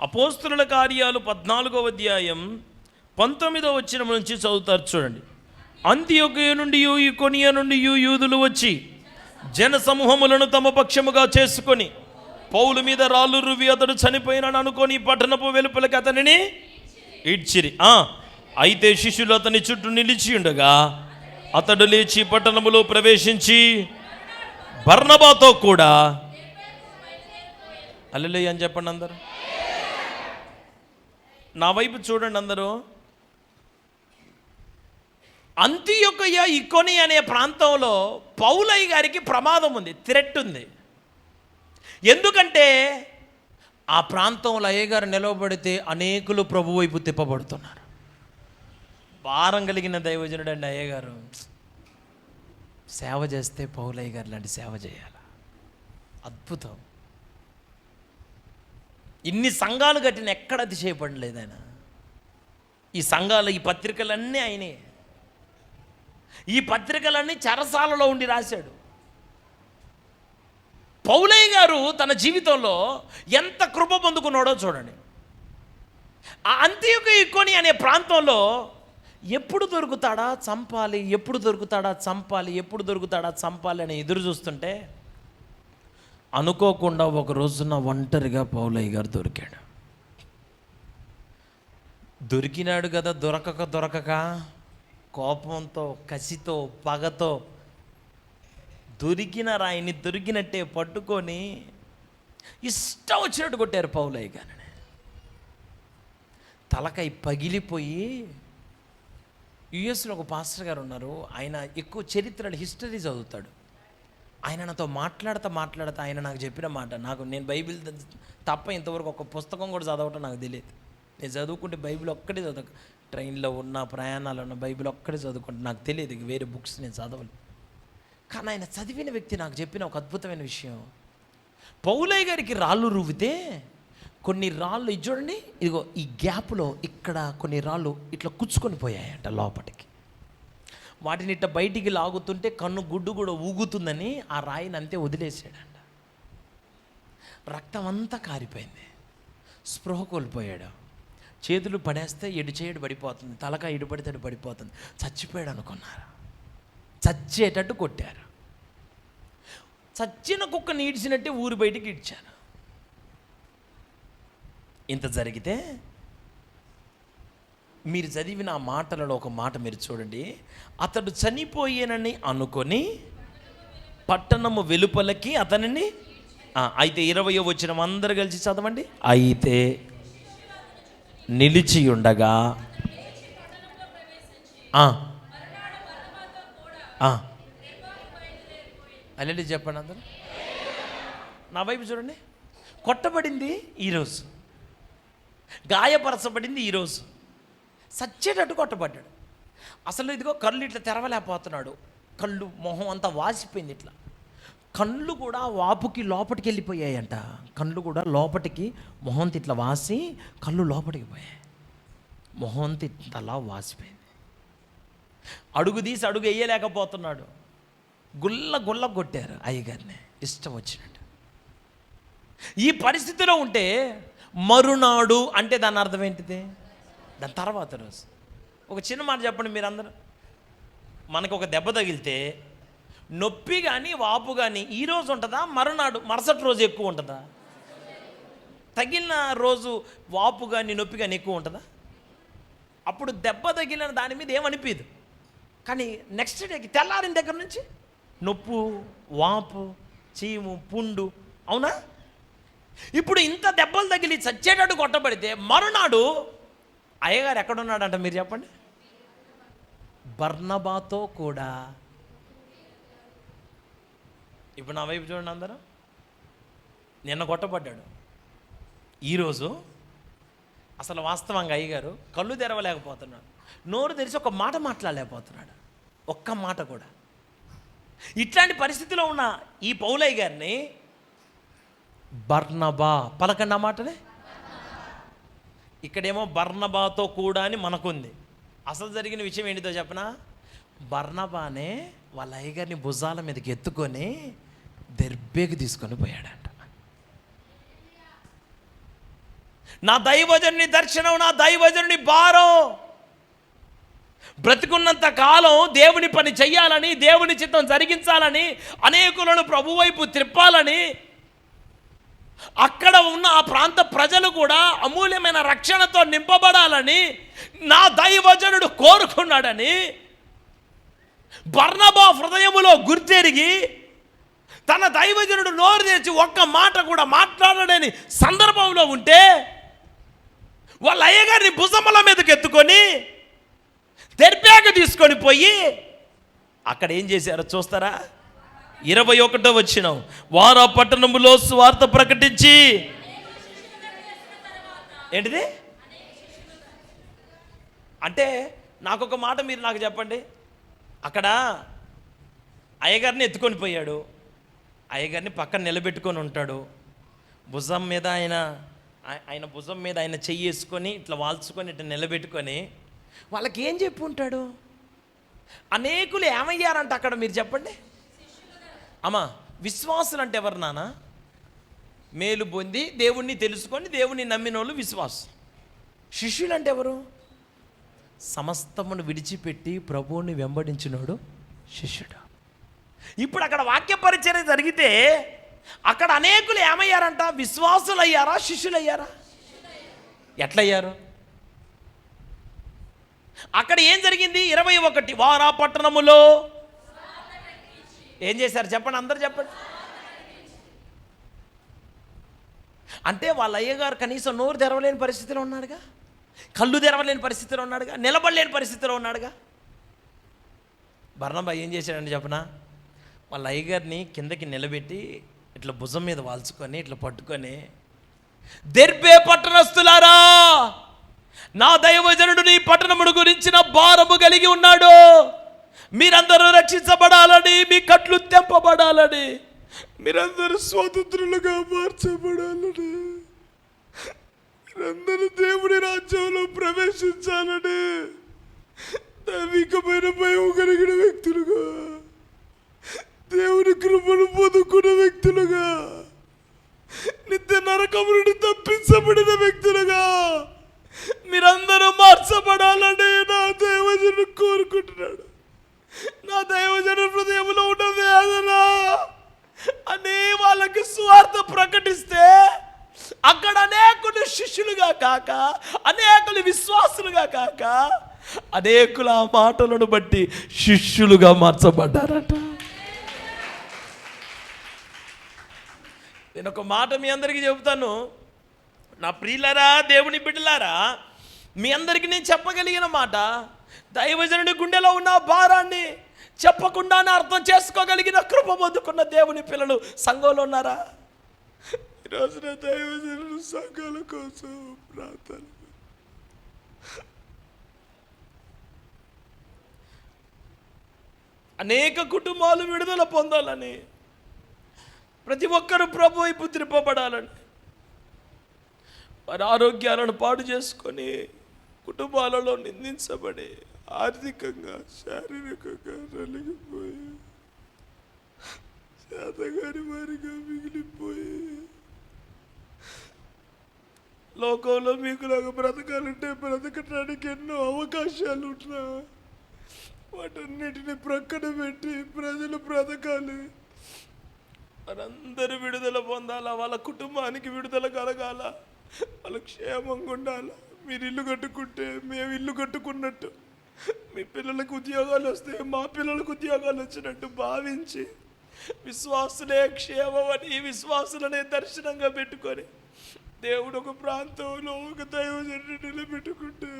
Speaker 2: అపోస్తలుల కార్యాలు 14వ అధ్యాయం 19వ వచనం నుంచి చదువుతారు చూడండి. అంతియొకయ నుండి ఈకొనియ నుండి యూదులు వచ్చి జన సమూహములను తమ పక్షముగా చేసుకొని పౌలు మీద రాళ్ళు రువి అతడు చనిపోయినాడు అనుకొని పట్టణపు వెలుపలకి అతనిని ఇడ్చిరి. అయితే శిష్యులు అతని చుట్టూ నిలిచి ఉండగా అతడు లేచి పట్టణములో ప్రవేశించి బర్నబాతో కూడా హల్లెలూయా అని చెప్పండి అందరూ. నా వైపు చూడండి అందరూ. అంతియొకయ ఇకోని అనే ప్రాంతంలో పౌలయ్య గారికి ప్రమాదం ఉంది, థ్రెట్ ఉంది. ఎందుకంటే ఆ ప్రాంతంలో అయ్యగారు నిలవబడితే అనేకులు ప్రభు వైపు తిప్పబడుతున్నారు. భారం కలిగిన దైవజనుడు అండి అయ్యగారు. సేవ చేస్తే పౌలయ్య గారు లాంటి సేవ చేయాలి. అద్భుతం. ఇన్ని సంఘాలు కట్టిన ఎక్కడ అతిశయపడలేదు ఆయన. ఈ సంఘాలు, ఈ పత్రికలన్నీ ఆయనే. ఈ పత్రికలన్నీ చెరసాలలో ఉండి రాశాడు. పౌలయ్య గారు తన జీవితంలో ఎంత కృప పొందుకున్నాడో చూడండి. ఆ అంతియొకయ ఇకోని అనే ప్రాంతంలో ఎప్పుడు దొరుకుతాడా చంపాలి, ఎప్పుడు దొరుకుతాడా చంపాలి, ఎప్పుడు దొరుకుతాడా చంపాలి అని ఎదురు చూస్తుంటే అనుకోకుండా ఒక రోజున ఒంటరిగా పౌలయ్య గారు దొరికాడు. దొరికినాడు కదా, దొరకక కోపంతో, కసితో, పగతో దొరికిన రాయిని దొరికినట్టే పట్టుకొని ఇష్టం వచ్చినట్టు కొట్టారు పౌలయ్య గారిని. తలకాయ పగిలిపోయి, యుఎస్లో ఒక పాస్టర్ గారు ఉన్నారు, ఆయన ఎక్కువ చరిత్రలు, హిస్టరీ చదువుతాడు. ఆయన నాతో మాట్లాడతా ఆయన నాకు చెప్పిన మాట, నేను బైబిల్ తప్ప ఇంతవరకు ఒక పుస్తకం కూడా చదవటం నాకు తెలియదు. నేను చదువుకుంటే బైబిల్ ఒక్కటే చదువు, ట్రైన్లో ఉన్న, ప్రయాణాలు ఉన్న బైబిల్ ఒక్కటే చదువుకుంటే నాకు తెలియదు, వేరే బుక్స్ నేను చదవలేదు. కానీ ఆయన చదివిన వ్యక్తి నాకు చెప్పిన ఒక అద్భుతమైన విషయం, పౌలయ్య గారికి రాళ్ళు రువ్వితే కొన్ని రాళ్ళు, ఇది చూడండి, ఇదిగో ఈ గ్యాప్లో ఇక్కడ కొన్ని రాళ్ళు ఇట్లా కుచ్చుకొని పోయాయట లోపలికి. వాటిని ఇట్లా బయటికి లాగుతుంటే కన్ను గుడ్డు కూడా ఊగుతుందని ఆ రాయిని అంతే వదిలేసాడంట. రక్తం అంతా కారిపోయింది, స్పృహ కోల్పోయాడు. చేతులు పడేస్తే ఎడు చేయడు పడిపోతుంది, తలకాయ ఇడు పడితే పడిపోతుంది. చచ్చిపోయాడు అనుకున్నారు, చచ్చేటట్టు కొట్టారు. చచ్చిన కుక్కని ఈడ్చినట్టే ఊరి బయటికి ఈడ్చారు. ఇంత జరిగితే మీరు చదివిన ఆ మాటలలో ఒక మాట మీరు చూడండి. అతడు చనిపోయేనని అనుకొని పట్టణము వెలుపలకి అతనిని, అయితే 20వ వచనం అందరు కలిసి చదవండి. అయితే నిలిచి ఉండగా అల్లెల్లి చెప్పండి అందరూ. నా వైపు చూడండి. కొట్టబడింది ఈరోజు, గాయపరచబడింది ఈరోజు, సచ్చేటట్టు కొట్టబడ్డాడు. అసలు ఇదిగో కళ్ళు ఇట్లా తెరవలేకపోతున్నాడు, కళ్ళు మొహం అంతా వాసిపోయింది. ఇట్లా కళ్ళు కూడా వాపుకి లోపలికి వెళ్ళిపోయాయంట. కళ్ళు కూడా లోపలికి, మొహంతి ఇట్లా వాసి కళ్ళు లోపలికి పోయాయి, మొహంతి అలా వాసిపోయింది. అడుగు తీసి అడుగు వేయలేకపోతున్నాడు. గుల్ల కొట్టారు అయ్యగారిని ఇష్టం వచ్చినట్టు. ఈ పరిస్థితిలో ఉంటే మరునాడు అంటే దాని అర్థం ఏంటిది? దాని తర్వాత రోజు. ఒక చిన్న మాట చెప్పండి మీరందరూ. మనకు ఒక దెబ్బ తగిలితే నొప్పి కానీ వాపు కానీ ఈరోజు ఉంటుందా, మరుసటి రోజు ఎక్కువ ఉంటుందా? తగిలిన రోజు వాపు కానీ నొప్పి కానీ ఎక్కువ ఉంటుందా? అప్పుడు దెబ్బ తగిలిన దాని మీద ఏమనిపించదు, కానీ నెక్స్ట్ డేకి తెల్లారిన దగ్గర నుంచి నొప్పు, వాపు, చీము, పుండు. అవునా? ఇప్పుడు ఇంత దెబ్బలు తగిలి చచ్చేటట్టు కొట్టబడితే మరునాడు అయ్యగారు ఎక్కడున్నాడంట మీరు చెప్పండి? బర్నబాతో కూడా. ఇప్పుడు నా వైపు చూడండి అందరూ. నిన్న కొట్టబడ్డాడు, ఈరోజు అసలు వాస్తవంగా అయ్యగారు కళ్ళు తెరవలేకపోతున్నాడు, నోరు తెరిచి ఒక మాట మాట్లాడలేకపోతున్నాడు, ఒక్క మాట కూడా. ఇట్లాంటి పరిస్థితిలో ఉన్న ఈ పౌలయ్య గారిని బర్నబా, పలకండి ఆ మాటనే. ఇక్కడేమో బర్నబాతో కూడా అని మనకుంది. అసలు జరిగిన విషయం ఏంటిదో చెప్పనా? బర్నబానే వాళ్ళ అయ్యగారిని భుజాల మీదకి ఎత్తుకొని దెర్బేకి తీసుకొని పోయాడంట. నా దైవజనుని దర్శనం, నా దైవజనుని భారం. బ్రతికున్నంత కాలం దేవుని పని చెయ్యాలని, దేవుని చిత్తం జరిగించాలని, అనేకులను ప్రభు వైపు త్రిప్పాలని, అక్కడ ఉన్న ఆ ప్రాంత ప్రజలు కూడా అమూల్యమైన రక్షణతో నింపబడాలని నా దైవజనుడు కోరుకున్నాడని బర్నబా హృదయములో గుర్తెరిగి తన దైవజనుడు నోరు తెరిచి ఒక్క మాట కూడా మాట్లాడలేని సందర్భంలో ఉంటే వాళ్ళ అయ్యగారిని భుజముల మీదకి ఎత్తుకొని తెర్పాక తీసుకొని పోయి అక్కడ ఏం చేశారో చూస్తారా? 21వ వచనం. వారు ఆ పట్టణములో సువార్త ప్రకటించి, ఏంటిది అంటే నాకు ఒక మాట మీరు నాకు చెప్పండి. అక్కడ అయ్యగారిని ఎత్తుకొని పోయాడు, అయ్యగారిని పక్కన నిలబెట్టుకొని ఉంటాడు, భుజం మీద ఆయన భుజం మీద ఆయన చెయ్యి వేసుకొని ఇట్లా వాల్చుకొని ఇట్లా నిలబెట్టుకొని వాళ్ళకి ఏం చెప్పి ఉంటాడు? అనేకులు ఏమయ్యారంట అక్కడ మీరు చెప్పండి అమ్మా. విశ్వాసులు అంటే ఎవరు నాన్న? మేలు పొంది దేవుణ్ణి తెలుసుకొని దేవుణ్ణి నమ్మిన వాళ్ళు విశ్వాసం. శిష్యులు అంటే ఎవరు? సమస్తమును విడిచిపెట్టి ప్రభువుని వెంబడించినోడు శిష్యుడు. ఇప్పుడు అక్కడ వాక్య పరిచర్య జరిగితే అక్కడ అనేకులు ఏమయ్యారంట? విశ్వాసులు అయ్యారా, శిష్యులు అయ్యారా? ఎట్లయ్యారు? అక్కడ ఏం జరిగింది? 21. వారా పట్టణములో ఏం చేశారు చెప్పండి, అందరు చెప్పండి. అంటే వాళ్ళ అయ్యగారు కనీసం నోరు తెరవలేని పరిస్థితిలో ఉన్నాడుగా, కళ్ళు తెరవలేని పరిస్థితిలో ఉన్నాడుగా, నిలబడలేని పరిస్థితిలో ఉన్నాడుగా. బర్నబా ఏం చేశాడంటే చెప్పనా? వాళ్ళ అయ్యగారిని కిందకి నిలబెట్టి ఇట్లా భుజం మీద వాల్చుకొని ఇట్లా పట్టుకొని, దెర్బే పట్టణస్తులారా, నా దైవజనుడు నీ పట్టణముడు గురించిన భారము కలిగి ఉన్నాడు. మీరందరూ రక్షించబడాలని, మీ కట్లు తెంపబడాలని, మీరందరూ స్వతంత్రులుగా మార్చబడాలని, మీరందరూ దేవుని రాజ్యంలో ప్రవేశించాలని, దైవికమైన భయం కలిగిన వ్యక్తులుగా, దేవుని కృపను పొందుకున్న వ్యక్తులుగా, నిత్య నరకము నుండి తప్పించబడిన వ్యక్తులుగా మీరందరూ మార్చబడాలని నా దైవజనుడు కోరుకుంటున్నాడు. నా దైవజనుడు హృదయంలో ఉన్న వేదన అని వాళ్ళకి స్వార్థ ప్రకటిస్తే అక్కడ అనేకులు శిష్యులుగా కాక, అనేకులు విశ్వాసులుగా కాక, అనేకులు ఆ మాటలను బట్టి శిష్యులుగా మార్చబడ్డారట. నేను ఒక మాట మీ అందరికీ చెబుతాను, నా ప్రియులారా, దేవుని బిడ్డలారా, మీ అందరికీ నేను చెప్పగలిగిన మాట, దైవజనుడి గుండెలో ఉన్న భారాన్ని చెప్పకుండానే అర్థం చేసుకోగలిగిన కృప పొందుకున్న దేవుని పిల్లలు సంఘంలో ఉన్నారా? ఈరోజున దైవజనుడు సంఘాల కోసం ప్రార్థన, అనేక కుటుంబాలు విడుదల పొందాలని, ప్రతి ఒక్కరూ ప్రభు వైపు త్రిప్పబడాలని, వారి ఆరోగ్యాలను పాడు చేసుకొని కుటుంబాలలో నిందించబడి
Speaker 3: ఆర్థికంగా శారీరకంగా నలిగిపోయి శాతగారి వారిగా మిగిలిపోయి లోకంలో మీకు నాకు బ్రతకాలంటే బ్రతకటానికి ఎన్నో అవకాశాలు ఉన్నా వాటన్నిటిని ప్రక్కన పెట్టి ప్రజలు బ్రతకాలి, వారందరూ విడుదల పొందాలా, వాళ్ళ కుటుంబానికి విడుదల కలగాల, వాళ్ళు క్షేమంగా ఉండాలి. మీరు ఇల్లు కట్టుకుంటే మేము ఇల్లు కట్టుకున్నట్టు, మీ పిల్లలకు ఉద్యోగాలు వస్తే మా పిల్లలకు ఉద్యోగాలు వచ్చినట్టు భావించి విశ్వాసులే క్షేమం అని విశ్వాసులనే దర్శనంగా పెట్టుకొని దేవుడు ఒక ప్రాంతంలో ఒక దైవజనుడిని నిలబెట్టుకుంటే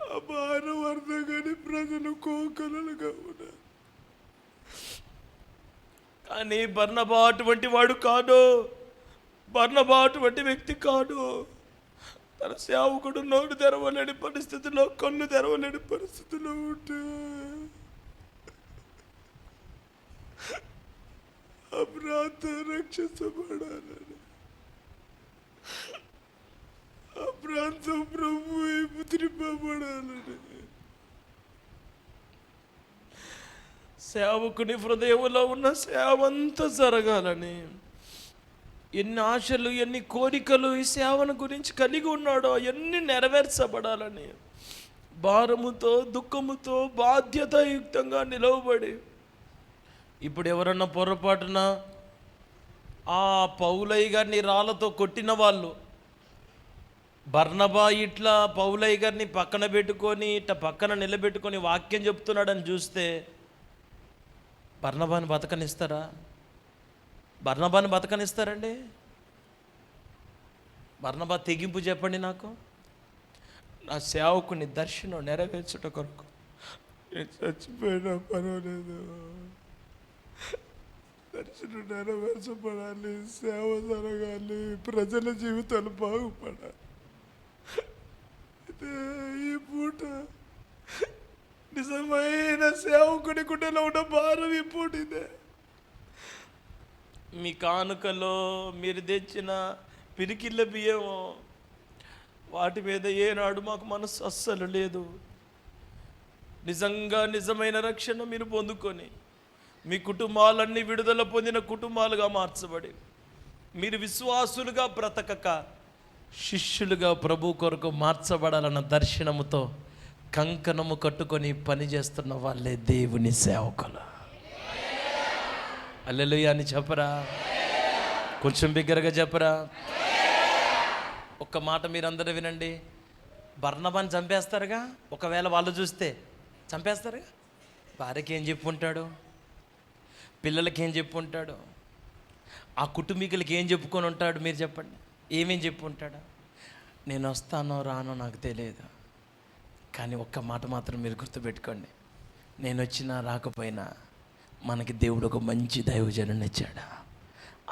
Speaker 3: ఆ భారం అర్థం కానీ ప్రజలు కోకలలుగా ఉన్నారు. కానీ బర్నబా అటువంటి వాడు కాదు, బర్నబా అటువంటి వ్యక్తి కాదు. తన సేవకుడు నోరు తెరవలేని పరిస్థితిలో, కన్ను తెరవలేని పరిస్థితిలో ఉంటే ఆ ప్రాంతం రక్షించబడాలని, ఆ ప్రాంతం ప్రభు వైపు తిరిపబడాలని సేవకుని హృదయంలో ఉన్న సేవంతా జరగాలని ఎన్ని ఆశలు ఎన్ని కోరికలు ఈ సేవను గురించి కలిగి ఉన్నాడో అవన్నీ నెరవేర్చబడాలని భారముతో దుఃఖముతో బాధ్యతాయుక్తంగా నిలవబడి, ఇప్పుడు ఎవరన్నా పొరపాటున ఆ పౌలయ్య గారిని రాళ్ళతో కొట్టిన వాళ్ళు బర్నబా ఇట్లా పౌలయ్య గారిని పక్కన పెట్టుకొని ఇట్లా పక్కన నిలబెట్టుకొని వాక్యం చెప్తున్నాడని చూస్తే బర్నబాని బతకనిస్తారా? బర్నబాని బతకనిస్తారండి? బర్నబా తెగింపు చెప్పండి నాకు. నా సేవకుని దర్శనం నెరవేర్చుట కొరకు నేను చచ్చిపోయినా పర్వాలేదు, దర్శనం నెరవేర్చబడాలి, సేవ జరగాలి, ప్రజల జీవితాలు బాగుపడాలి. ఈ పూట నిజమైన సేవకుడి గుండెలో ఉన్న భారం ఈ పూట ఇదే. మీ కానుకలో మీరు తెచ్చిన పిరికిళ్ళ బియ్యం వాటి మీద ఏనాడు మాకు మనసు అస్సలు లేదు. నిజంగా నిజమైన రక్షణ మీరు పొందుకొని మీ కుటుంబాలన్నీ విడుదల పొందిన కుటుంబాలుగా మార్చబడి మీరు విశ్వాసులుగా బ్రతకక శిష్యులుగా ప్రభు కొరకు మార్చబడాలన్న దర్శనముతో కంకణము కట్టుకొని పనిచేస్తున్న వాళ్ళే దేవుని సేవకులు. హల్లెలూయా అని చెప్పరా? కొంచెం బిగ్గరగా చెప్పరా? ఒక్క మాట మీరందరూ వినండి. బర్నబాని చంపేస్తారుగా, ఒకవేళ వాళ్ళు చూస్తే చంపేస్తారుగా. భార్యకి ఏం చెప్పుంటాడు, పిల్లలకి ఏం చెప్పుంటాడు, ఆ కుటుంబీకులకి ఏం చెప్పుకొని ఉంటాడు? మీరు చెప్పండి, ఏమేం చెప్పుంటాడు? నేను వస్తానో రానో నాకు తెలియదు, కానీ ఒక్క మాట మాత్రం మీరు గుర్తుపెట్టుకోండి, నేను వచ్చినా రాకపోయినా మనకి దేవుడు ఒక మంచి దైవజనుని ఇచ్చాడు.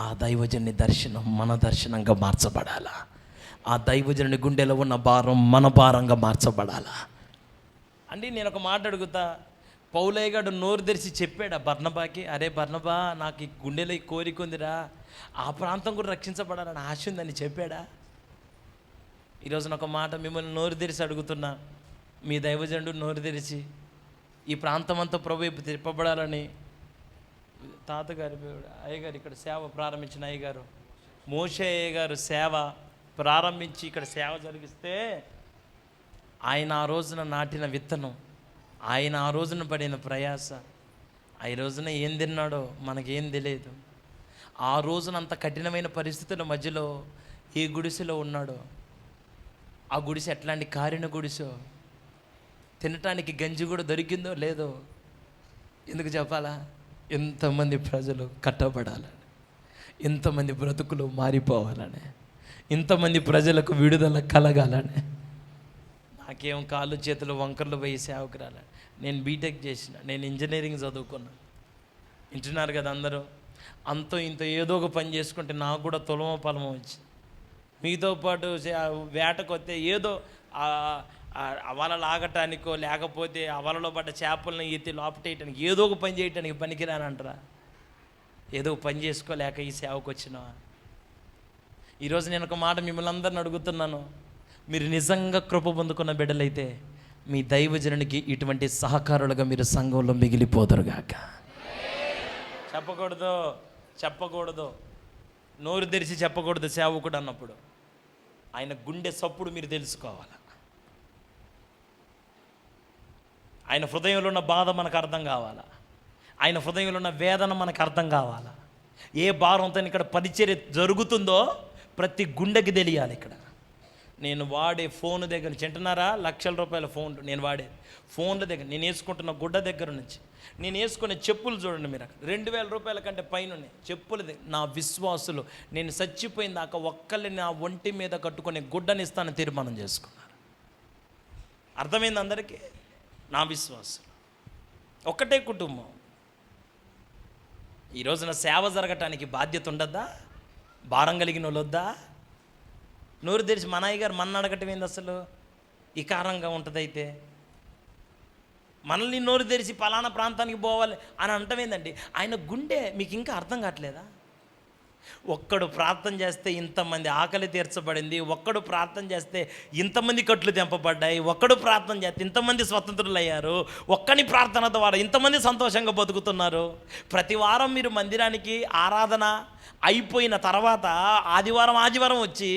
Speaker 3: ఆ దైవజనుని దర్శనం మన దర్శనంగా మార్చబడాలా. ఆ దైవజనుని గుండెలో ఉన్న భారం మన భారంగా మార్చబడాలా. అంటే నేను ఒక మాట అడుగుతా, పౌలయ్య గారు నోరు తెరిచి చెప్పాడా బర్నబాకి, అరే బర్నబా నాకు ఈ గుండెలో ఈ కోరిక ఉందిరా, ఆ ప్రాంతం కూడా రక్షించబడాలని ఆశ ఉందని చెప్పాడా? ఈరోజు ఒక మాట మిమ్మల్ని నోరు తెరిచి అడుగుతున్నా, మీ దైవజనుడు నోరు తెరిచి ఈ ప్రాంతం అంతా ప్రభు వైపు తిప్పబడాలని తాతగారు అయ్యగారు ఇక్కడ సేవ ప్రారంభించిన అయ్యగారు మోషే అయ్యగారు సేవ ప్రారంభించి ఇక్కడ సేవ జరిగిస్తే ఆయన ఆ రోజున నాటిన విత్తనం, ఆయన ఆ రోజున పడిన ప్రయాస, ఆ రోజున ఏం తిన్నాడో మనకేం తెలియదు. ఆ రోజున అంత కఠినమైన పరిస్థితుల మధ్యలో ఏ గుడిసెలో ఉన్నాడో, ఆ గుడిసె ఎట్లాంటి కారిన గుడిసో, తినటానికి గంజి కూడా దొరికిందో లేదో ఎందుకు చెప్పాలా? ఎంతమంది ప్రజలు కట్టబడాలని, ఎంతమంది బ్రతుకులు మారిపోవాలని, ఇంతమంది ప్రజలకు విడుదల కలగాలని. నాకేం కాళ్ళు చేతులు వంకర్లు పోయి సేవకు రాలని. నేను బీటెక్ చేసిన, నేను ఇంజనీరింగ్ చదువుకున్నా. వింటున్నారు కదా అందరూ? అంతో ఇంత ఏదో ఒక పని చేసుకుంటే నాకు కూడా తులమ పొలమ వచ్చి, మీతో పాటు వేటకు వస్తే ఏదో అవల లాగటానికో లేకపోతే అవలలో పడ్డ చేపలను ఎత్తి లోపటేయటానికి ఏదో ఒక పని చేయటానికి పనికిరానంటారా? ఏదో ఒక పని చేసుకోలేక ఈ సేవకు వచ్చినావా? ఈరోజు నేను ఒక మాట మిమ్మల్ని అందరిని అడుగుతున్నాను, మీరు నిజంగా కృప పొందుకున్న బిడ్డలైతే
Speaker 2: మీ దైవజనునికి ఇటువంటి సహకారులుగా మీరు సంఘంలో మిగిలిపోదురుగాక. చెప్పకూడదు, నోరు తెరిచి చెప్పకూడదు సేవకుడు అన్నప్పుడు. ఆయన గుండె సప్పుడు మీరు తెలుసుకోవాలి. ఆయన హృదయంలో ఉన్న బాధ మనకు అర్థం కావాలా, ఆయన హృదయంలో ఉన్న వేదన మనకు అర్థం కావాలా, ఏ భారంతో ఇక్కడ పరిచర్య జరుగుతుందో ప్రతి గుండెకి తెలియాలి. ఇక్కడ నేను వాడే ఫోన్ దగ్గర నుంచి వింటున్నారా, లక్షల రూపాయల ఫోన్ నేను వాడే ఫోన్ల దగ్గర, నేను వేసుకుంటున్న గుడ్డ దగ్గర నుంచి, నేను వేసుకునే చెప్పులు చూడండి మీరు, 2000 రూపాయల కంటే పైన ఉన్నాయి చెప్పులు. నా విశ్వాసులు నేను చచ్చిపోయిన దాకా ఒక్కళ్ళని నా ఒంటి మీద కట్టుకునే గుడ్డని ఇస్తానని తీర్మానం చేసుకున్నారు. అర్థమైంది అందరికీ? నా విశ్వాసులు ఒక్కటే కుటుంబం. ఈ రోజున సేవ జరగటానికి బాధ్యత ఉండద్దా? భారం కలిగిన వాళ్ళు వద్దా? నోరు తెరిచి మన అయ్యగారు మన అడగటం ఏంది అసలు ఇకారంగా ఉంటుంది. అయితే మనల్ని నోరు తెరిచి పలానా ప్రాంతానికి పోవాలి అని అంటం ఏందండి? ఆయన గుండె మీకు ఇంకా అర్థం కావట్లేదా? ఒక్కడు ప్రార్థన చేస్తే ఇంతమంది ఆకలి తీర్చబడింది, ఒక్కడు ప్రార్థన చేస్తే ఇంతమంది కట్లు తెంపబడ్డాయి, ఒక్కడు ప్రార్థన చేస్తే ఇంతమంది స్వతంత్రులు అయ్యారు, ఒక్కని ప్రార్థన ద్వారా ఇంతమంది సంతోషంగా బతుకుతున్నారు. ప్రతి వారం మీరు మందిరానికి ఆరాధన అయిపోయిన తర్వాత ఆదివారం వచ్చి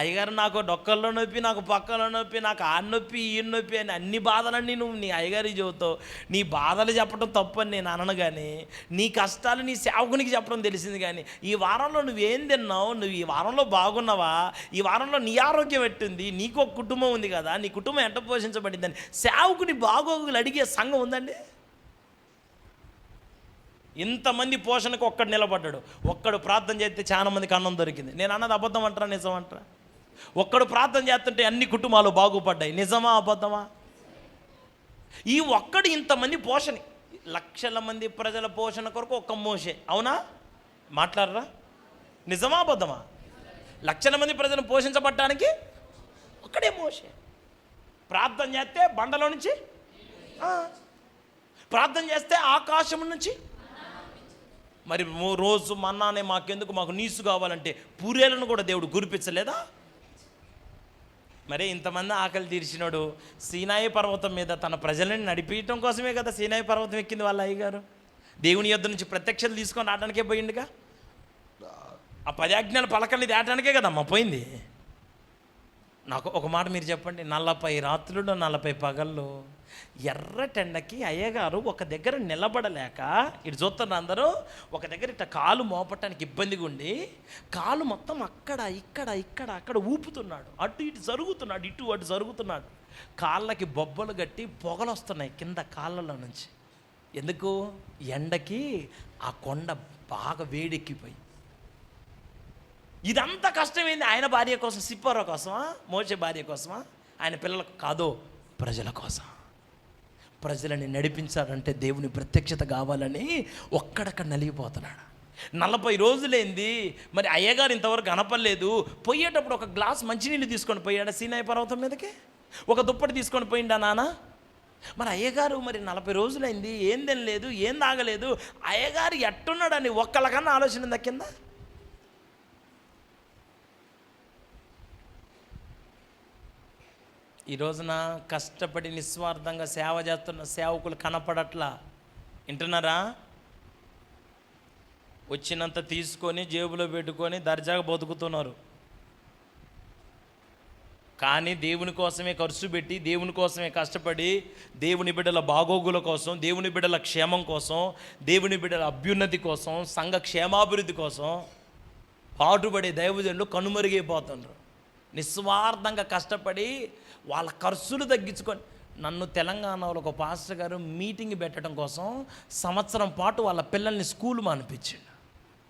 Speaker 2: అయ్యగారు నాకు డొక్కల్లో నొప్పి, నాకు పక్కలో నొప్పి, నాకు ఆ నొప్పి ఈ నొప్పి అని అన్ని బాధలన్నీ నువ్వు నీ అయ్యగారికి చెబుతావు. నీ బాధలు చెప్పడం తప్పని నేను అనను, కానీ నీ కష్టాలు నీ సేవకునికి చెప్పడం తెలిసింది. కానీ ఈ వారంలో నువ్వేం తిన్నావు, నువ్వు ఈ వారంలో బాగున్నావా, ఈ వారంలో నీ ఆరోగ్యం ఎట్టుంది, నీకు ఒక కుటుంబం ఉంది కదా, నీ కుటుంబం ఎట్ట పోషించబడిందని సేవకుని బాగోగులు అడిగే సంఘం ఉందండి? ఇంతమంది పోషణకు ఒక్కడు నిలబడ్డాడు, ఒక్కడు ప్రార్థన చేస్తే చాలా మందికి అన్నం దొరికింది. నేను అన్నది అబద్ధం అంటారా నిజం అంటారా? ఒక్కడు ప్రార్థన చేస్తుంటే అన్ని కుటుంబాలు బాగుపడ్డాయి. నిజమా అబద్ధమా? ఈ ఒక్కడు ఇంతమంది పోషణ, లక్షల మంది ప్రజల పోషణ కొరకు ఒక్క మోషే. అవునా? మాట్లాడరా? నిజమా అబద్ధమా? లక్షల మంది ప్రజలను పోషించబడటానికి ఒక్కడే మోషే. ప్రార్థన చేస్తే బండలో నుంచి, ప్రార్థన చేస్తే ఆకాశం నుంచి. మరి రోజు మన్నానే మాకెందుకు, మాకు నీసు కావాలంటే పూరేలను కూడా దేవుడు కురిపించలేదా? మరి ఇంతమంది ఆకలి తీర్చినాడు సీనాయి పర్వతం మీద తన ప్రజలను నడిపించడం కోసమే కదా సీనాయి పర్వతం ఎక్కింది వాళ్ళ అయ్యగారు. దేవుని యొద్ద నుంచి ప్రత్యక్షలు తీసుకొని రావడానికే పోయిండుగా. ఆ 10 ఆజ్ఞల పలకల్ని దాటానికే కదమ్మా పోయింది. నాకు ఒక మాట మీరు చెప్పండి, 40 రాత్రులు 40 పగళ్ళు ఎర్రటెండకి అయ్యగారు ఒక దగ్గర నిలబడలేక, ఇటు చూస్తున్న అందరూ ఒక దగ్గర ఇట్లా కాలు మోపటానికి ఇబ్బందిగా ఉండి కాలు మొత్తం అక్కడ ఇక్కడ ఇక్కడ అక్కడ ఊపుతున్నాడు, అటు ఇటు జరుగుతున్నాడు, ఇటు అటు జరుగుతున్నాడు. కాళ్ళకి బొబ్బలు కట్టి పొగలు వస్తున్నాయి కింద కాళ్ళలో నుంచి. ఎందుకు? ఎండకి ఆ కొండ బాగా వేడెక్కిపోయి. ఇదంతా కష్టమైంది ఆయన భార్య కోసం, సిప్పోరా కోసమా, మోసే భార్య కోసమా? ఆయన పిల్లలకు కాదో, ప్రజల కోసం. ప్రజలని నడిపించాలంటే దేవుని ప్రత్యక్షత కావాలని ఒక్కడక్కడ నలిగిపోతున్నాడు. 40 రోజులైంది. మరి అయ్యగారు ఇంతవరకు కనపడలేదు. పోయేటప్పుడు ఒక గ్లాస్ మంచినీళ్ళు తీసుకొని పోయాడా సీనాయి పర్వతం మీదకి? ఒక దుప్పటి తీసుకొని పోయిండా నాన్న? మరి అయ్యగారు మరి 40 రోజులైంది, ఏం తినలేదు, ఏం తాగలేదు, అయ్యగారు ఎట్టున్నాడని ఒక్కళ్ళకన్నా ఆలోచన దక్కిందా? ఈ రోజున కష్టపడి నిస్వార్థంగా సేవ చేస్తున్న సేవకులు కనపడట్లా. వింటున్నారా? వచ్చినంత తీసుకొని జేబులో పెట్టుకొని దర్జాగా బతుకుతున్నారు. కానీ దేవుని కోసమే ఖర్చు పెట్టి, దేవుని కోసమే కష్టపడి, దేవుని బిడ్డల బాగోగుల కోసం, దేవుని బిడ్డల క్షేమం కోసం, దేవుని బిడ్డల అభ్యున్నతి కోసం, సంఘ క్షేమాభివృద్ధి కోసం పాటుపడే దైవజనులు కనుమరుగైపోతున్నారు. నిస్వార్థంగా కష్టపడి వాళ్ళ ఖర్చులు తగ్గించుకొని, నన్ను తెలంగాణలో ఒక పాస్టర్ గారు మీటింగ్ పెట్టడం కోసం సంవత్సరం పాటు వాళ్ళ పిల్లల్ని స్కూల్ మానిపించాడు.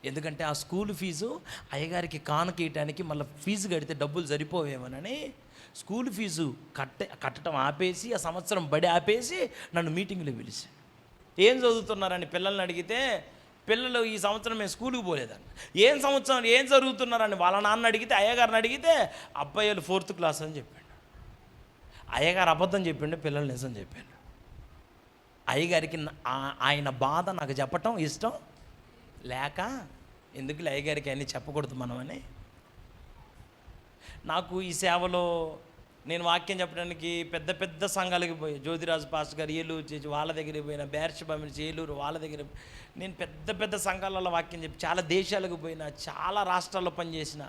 Speaker 2: ఎందుకంటే ఆ స్కూల్ ఫీజు అయ్యగారికి కానుకేయటానికి మళ్ళీ ఫీజు కడితే డబ్బులు సరిపోవేమోనని స్కూల్ ఫీజు కట్టడం ఆపేసి, ఆ సంవత్సరం బడి ఆపేసి నన్ను మీటింగ్లో పిలిచాడు. ఏం చదువుతున్నారని పిల్లల్ని అడిగితే, పిల్లలు ఈ సంవత్సరం మేము స్కూల్కి పోలేదని. ఏం చదువుతున్నారని వాళ్ళ నాన్న అడిగితే, అయ్యగారిని అడిగితే అబ్బాయిలు 4th క్లాస్ అని చెప్పాడు. అయ్యగారు అబద్ధం చెప్పిండు, పిల్లలు నిజం చెప్పాడు. అయ్యగారికి ఆయన బాధ నాకు చెప్పటం ఇష్టం లేక, ఎందుకులే అయ్యగారికి అన్నీ చెప్పకూడదు మనమని. నాకు ఈ సేవలో
Speaker 3: నేను వాక్యం చెప్పడానికి పెద్ద పెద్ద సంఘాలకి పోయి, జ్యోతిరాజు పాస్టర్ గారు ఏలూరు చేసి వాళ్ళ దగ్గరికి పోయినా, బేర్షబామి ఏలూరు వాళ్ళ దగ్గర, నేను పెద్ద పెద్ద సంఘాలలో వాక్యం చెప్పి చాలా దేశాలకు పోయినా, చాలా రాష్ట్రాల్లో పనిచేసిన,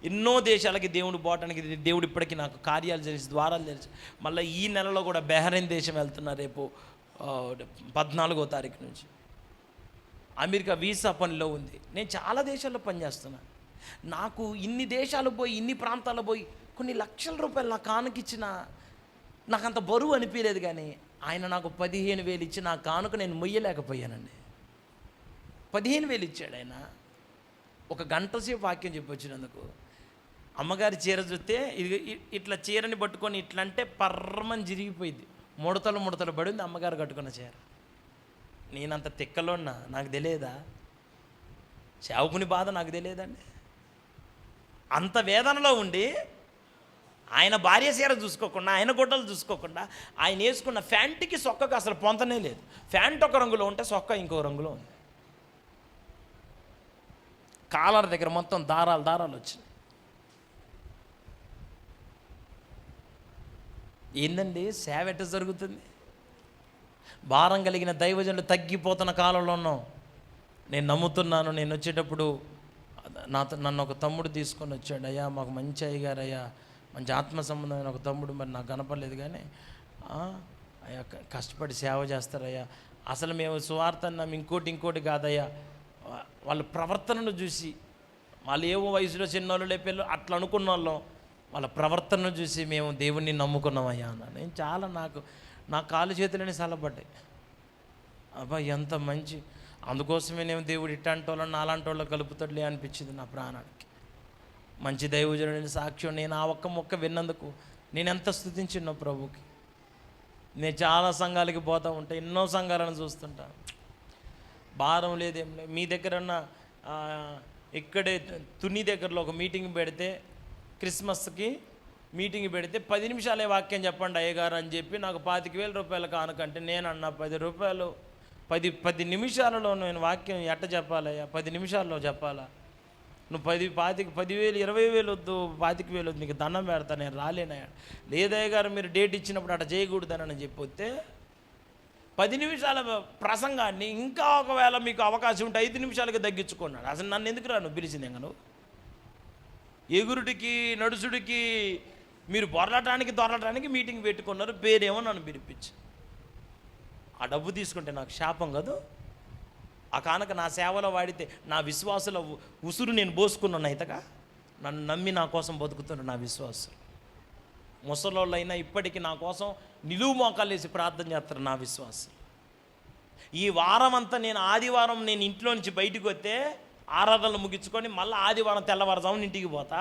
Speaker 3: ఎన్నో దేశాలకి దేవుడు పోవటానికి దేవుడు ఇప్పటికీ నాకు కార్యాలు చేసి ద్వారాలు తెలిసి, మళ్ళీ ఈ నెలలో కూడా బెహ్రెయిన్ దేశం వెళ్తున్నా రేపు 14వ తారీఖు నుంచి. అమెరికా వీసా పనిలో ఉంది. నేను చాలా దేశాల్లో పనిచేస్తున్నా. నాకు ఇన్ని దేశాలు పోయి, ఇన్ని ప్రాంతాల్లో పోయి కొన్ని లక్షల రూపాయలు నా కానుకిచ్చిన నాకు అంత బరువు అనిపించలేదు. కానీ ఆయన నాకు 15,000 ఇచ్చి నా కానుక నేను మొయ్యలేకపోయానండి. 15,000 ఇచ్చాడు ఆయన. ఒక గంట సేపు వాక్యం చెప్పి వచ్చినందుకు. అమ్మగారి చీర చూస్తే ఇది ఇట్లా చీరని పట్టుకొని ఇట్లా అంటే పర్రమని చిరిగిపోయింది, ముడతలు ముడతలు పడింది అమ్మగారు కట్టుకున్న చీర. నేనంత తిక్కలోన్నా, నాకు తెలియదా? సేవకుని బాధ నాకు తెలియదండి. అంత వేదనలో ఉండి ఆయన భార్య చీర చూసుకోకుండా, ఆయన గుడ్డలు చూసుకోకుండా, ఆయన వేసుకున్న ఫ్యాంట్కి సొక్కకు అసలు పొంతనే లేదు. ఫ్యాంట్ ఒక రంగులో ఉంటే సొక్క ఇంకో రంగులో ఉంది. కాలర్ దగ్గర మొత్తం దారాలు దారాలు వచ్చినాయి. ఏందండి సేవ ఎట్ట జరుగుతుంది? భారం కలిగిన దైవజనులు తగ్గిపోతున్న కాలంలో ఉన్నాం. నేను నమ్ముతున్నాను. నేను వచ్చేటప్పుడు నన్ను ఒక తమ్ముడు తీసుకొని వచ్చాడు. అయ్యా మాకు మంచి అయ్యగారు, అయ్యా మంచి ఆత్మ సంబంధమైన ఒక తమ్ముడు, మరి నాకు కనపడలేదు కానీ అయ్యా కష్టపడి సేవ చేస్తారయ్యా. అసలు మేము సువార్త అన్నాం, ఇంకోటి కాదయ్యా. వాళ్ళ ప్రవర్తనను చూసి, వాళ్ళు ఏవో వయసులో చిన్నోళ్ళు లేపేళ్ళు అట్లా అనుకున్న వాళ్ళం, వాళ్ళ ప్రవర్తనను చూసి మేము దేవుణ్ణి నమ్ముకున్నామయ్యా అన్నాను. నేను చాలా నా కాలు చేతులని సలబడ్డాయి. అబ్బా ఎంత మంచి, అందుకోసమే నేను దేవుడు ఇట్లాంటి వాళ్ళని నాలాంటి వాళ్ళు కలుపుతాడులే అనిపించింది నా ప్రాణానికి. మంచి దైవజనుడిని సాక్ష్యం. నేను ఆ ఒక్క మొక్క విన్నందుకు నేను ఎంత స్తుతించినో ప్రభుకి. నేను చాలా సంఘాలకి పోతూ ఉంటా, ఎన్నో సంఘాలను చూస్తుంటాను. భారం లేదేం లేదు. మీ దగ్గరన్న ఇక్కడే తుని దగ్గరలో ఒక మీటింగ్ పెడితే, క్రిస్మస్కి మీటింగ్ పెడితే 10 నిమిషాలే వాక్యం చెప్పండి అయ్యగారు అని చెప్పి నాకు 25,000 రూపాయలు కానుకంటే నేనన్నా 10 రూపాయలు 10 నిమిషాలలో నేను వాక్యం ఎట్ట చెప్పాలయ్యా? 10 నిమిషాల్లో చెప్పాలా? నువ్వు 10,000 20,000 వద్దు, 25,000 వద్దు, నీకు దండం పెడతా, నేను రాలేనయ్యా. లేదయ్య గారు మీరు డేట్ ఇచ్చినప్పుడు అట్లా చేయకూడదని చెప్పొస్తే 10 నిమిషాల ప్రసంగాన్ని ఇంకా ఒకవేళ మీకు అవకాశం ఉంటే 5 నిమిషాలకి తగ్గించుకున్నాడు. అసలు నన్ను ఎందుకు నువ్వు పిలిచింది? ఇంకా నువ్వు ఎగురుడికి నడుచుడికి మీరు దొరలటానికి మీటింగ్ పెట్టుకున్నారు, పేరేమో నన్ను పిలిపించి. ఆ డబ్బు తీసుకుంటే నాకు శాపం కాదు? ఆ కానుక నా సేవలో వాడితే నా విశ్వాసుల ఉసురు నేను పోసుకున్నాను. అయితగా నన్ను నమ్మి నా కోసం బతుకుతున్న నా విశ్వాసులు, ముసలోళ్ళైనా ఇప్పటికీ నా కోసం నిలువు మోకాలు వేసి ప్రార్థన చేస్తారు నా విశ్వాసులు. ఈ వారం అంతా నేను ఆదివారం నేను ఇంట్లో నుంచి బయటకు వస్తే ఆరాధనలు ముగించుకొని మళ్ళీ ఆదివారం తెల్లవారుజామున ఇంటికి పోతా.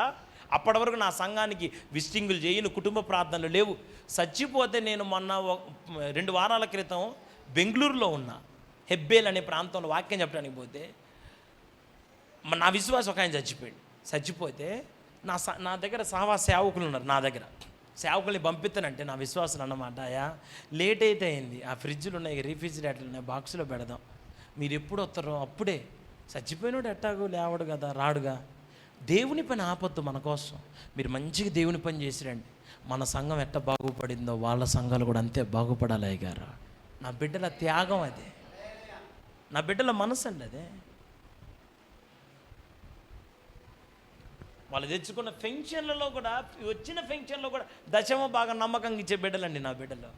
Speaker 3: అప్పటి వరకు నా సంఘానికి విజిటింగులు చేయను, కుటుంబ ప్రార్థనలు లేవు. చచ్చిపోతే నేను మొన్న 2 వారాల క్రితం బెంగళూరులో ఉన్నా, హెబ్బేల్ అనే ప్రాంతంలో వాక్యం చెప్పడానికి పోతే నా విశ్వాసం ఒక ఆయన చచ్చిపోతే నా దగ్గర సేవకులు ఉన్నారు. నా దగ్గర సేవకుల్ని పంపిస్తానంటే నా విశ్వాసం అన్నమాట, అయ్యా లేట్ అయితే అయింది, ఆ ఫ్రిడ్జ్లు ఉన్నాయి, రిఫ్రిజిరేటర్లు ఉన్నాయి, బాక్సులో పెడదాం, మీరు ఎప్పుడు వస్తారో అప్పుడే. చచ్చిపోయినోడు ఎట్టాగో లేవడు కదా, రాడుగా. దేవుని పని ఆపొద్దు మన కోసం. మీరు మంచిగా దేవుని పని చేసిరండి. మన సంఘం ఎట్ట బాగుపడిందో వాళ్ళ సంఘాలు కూడా అంతే బాగుపడాలి అయ్యగారు. నా బిడ్డల త్యాగం అదే, నా బిడ్డల మనసు అండి అదే. వాళ్ళు తెచ్చుకున్న ఫంక్షన్లలో కూడా, వచ్చిన ఫంక్షన్లో కూడా దశమ బాగా నమ్మకంగా ఇచ్చే బిడ్డలండి నా బిడ్డలు.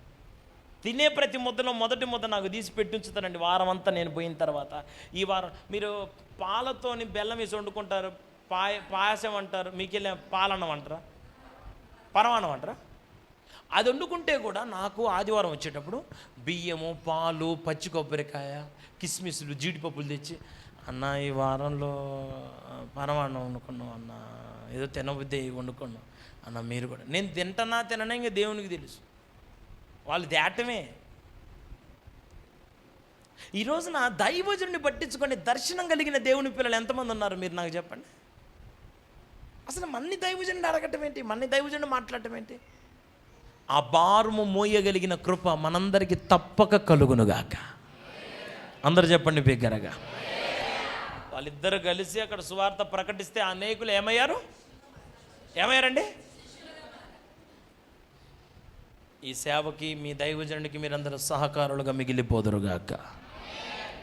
Speaker 3: తినే ప్రతి ముద్దలో మొదటి ముద్ద నాకు తీసి పెట్టుంచుతానండి వారం అంతా నేను పోయిన తర్వాత. ఈ వారం మీరు పాలతోని బెల్లం వేసి వండుకుంటారు, పాయసం అంటారు, మీకెళ్ళే పాలన్నం అంటారా, పరమాన్నం అంటారా? అది వండుకుంటే కూడా నాకు ఆదివారం వచ్చేటప్పుడు బియ్యము, పాలు, పచ్చి కొబ్బరికాయ, కిస్మిస్లు, జీడిపప్పులు తెచ్చి, అన్న ఈ వారంలో పరమాన్నం వండుకున్నాం అన్న, ఏదో తినబుద్ధి వండుకున్నాం అన్న, మీరు కూడా. నేను తిననా ఇంకా దేవునికి తెలుసు, వాళ్ళు తేటమే. ఈ రోజున దైవజనుడిని పట్టించుకొని దర్శనం కలిగిన దేవుని పిల్లలు ఎంతమంది ఉన్నారు మీరు నాకు చెప్పండి. అసలు మన్ని దైవజనుడు అడగటం ఏంటి, మన్ని దైవజనుడు మాట్లాడటం ఏంటి? ఆ భారము మోయగలిగిన కృప మనందరికీ తప్పక కలుగునుగాక. అందరు చెప్పండి బిగ్గరగా. వాళ్ళిద్దరు కలిసి అక్కడ సువార్త ప్రకటిస్తే అనేకులు ఏమయ్యారండి? ఈ సేవకి మీ దైవజనుడికి మీరందరూ సహకారులుగా మిగిలిపోదురుగాక.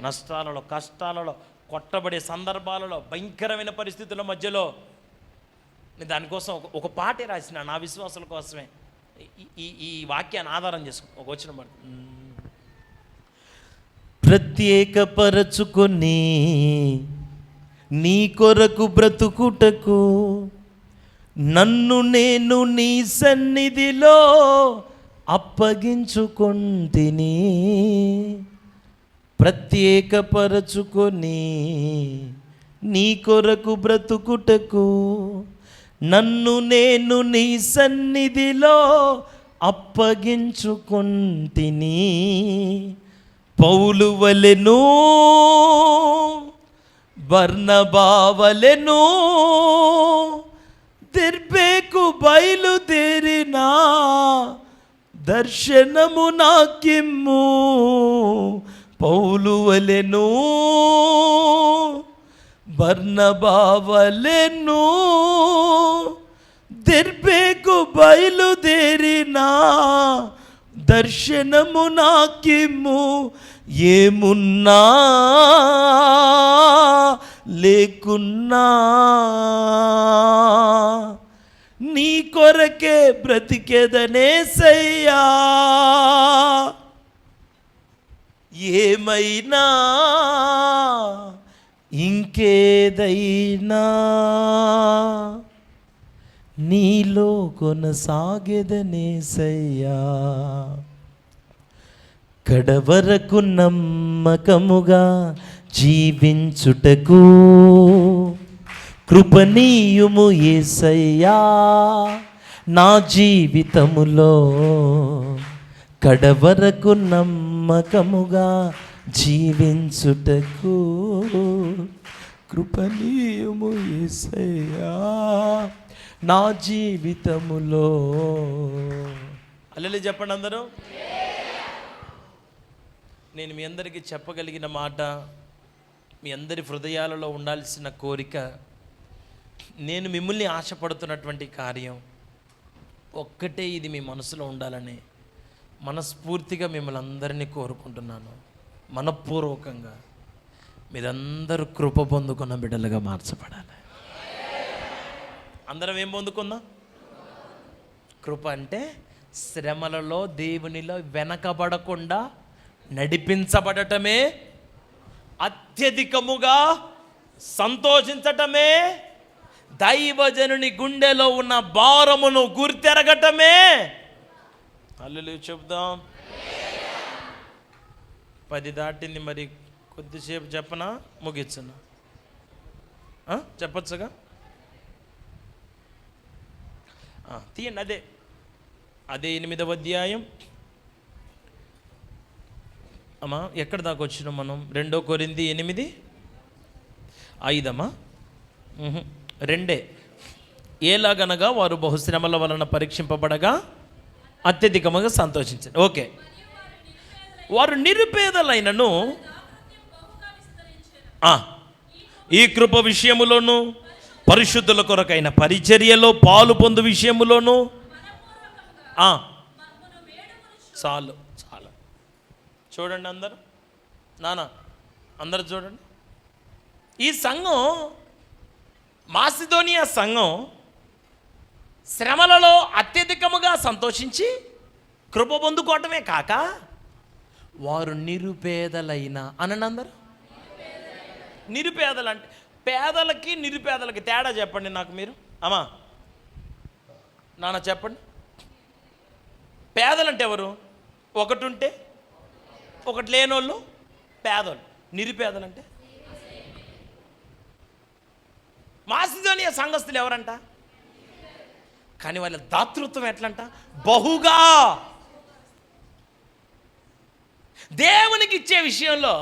Speaker 3: నష్టాలలో, కష్టాలలో, కొట్టబడే సందర్భాలలో, భయంకరమైన పరిస్థితుల మధ్యలో నేను దానికోసం ఒక పాటే రాసిన నా విశ్వాసాల కోసమే. ఈ వాక్యాన్ని ఆధారం చేసుకో ఒక వచ్చిన మాట. ప్రత్యేకపరచుకొని నీ కొరకు బ్రతుకుటకు నన్ను నేను నీ సన్నిధిలో అప్పగించుకొంటిని. ప్రత్యేకపరచుకొని నీ కొరకు బ్రతుకుటకు నన్ను నేను నీ సన్నిధిలో అప్పగించుకొంటిని. పౌలు వలెను బర్నబావలెను దెర్బేకు బయలుదేరినా దర్శనము నాకిమ్ము. పౌలు వలెను బర్నబావలెను దెర్బేకు బయలుదేరినా దర్శనము నాకిమ్ము. ఏమున్నా లేకున్నా నీ కొరకే బ్రతికెదనేసయ్యా. ఏమైనా ఇంకేదైనా నీలో కొనసాగెదనేసయ్యా. కడవరకు నమ్మకముగా జీవించుటకు కృపనీయుము యేసయ్యా. నా జీవితములో కడవరకు నమ్మకముగా జీవించుటకు కృపనీయుము యేసయ్యా. నా జీవితములో అల్లెలు చెప్పండి అందరూ. నేను మీ అందరికీ చెప్పగలిగిన మాట, మీ అందరి హృదయాలలో ఉండాల్సిన కోరిక, నేను మిమ్మల్ని ఆశపడుతున్నటువంటి కార్యం ఒక్కటే. ఇది మీ మనసులో ఉండాలని మనస్ఫూర్తిగా మిమ్మల్ని అందరినీ కోరుకుంటున్నాను. మనపూర్వకంగా మీరందరూ కృప పొందుకున్న బిడ్డలుగా మార్చబడాలి. అందరం ఏం పొందుకుందాం? కృప అంటే శ్రమలలో దేవునిలో వెనకబడకుండా నడిపించబడటమే, అత్యధికముగా సంతోషించటమే, దైవజనుని గుండెలో ఉన్న భారమును గుర్తెరగటమే. హల్లెలూయా చెప్దాం. 10 దాటింది, మరి కొద్దిసేపు చెప్పనా ముగించనా? చెప్పచ్చుగా? తీయండి. అదే 8వ అధ్యాయం. అమ్మా ఎక్కడ దాకా వచ్చినాం మనం? 2 కొరింథీ 8:5 అమ్మా. 2. ఏలాగనగా వారు బహుశ్రమల వలన పరీక్షింపబడగా అత్యధికముగా సంతోషించండి. ఓకే. వారు నిరుపేదలైనను ఈ కృప విషయములోను పరిశుద్ధుల కొరకైన పరిచర్యలో పాలు పొందు విషయములోను చాలు. చూడండి అందరూ, అందరూ చూడండి. ఈ సంఘం, మాసిదోనియా సంఘం శ్రమలలో అత్యధికముగా సంతోషించి కృప పొందుకోవటమే కాక వారు నిరుపేదలైన అనండి అందరూ. నిరుపేదలంటే పేదలకి నిరుపేదలకి తేడా చెప్పండి నాకు మీరు. అమ్మా నాన్న చెప్పండి. పేదలంటే ఎవరు? ఒకటి ఉంటే ఒకటి లేనోళ్ళు పేదోళ్ళు. నిరుపేదలంటే మాసిదోనియా సంఘస్థులు ఎవరంట? కానీ వాళ్ళ దాతృత్వం ఎట్లంట? బహుగా. దేవునికి ఇచ్చే విషయంలో,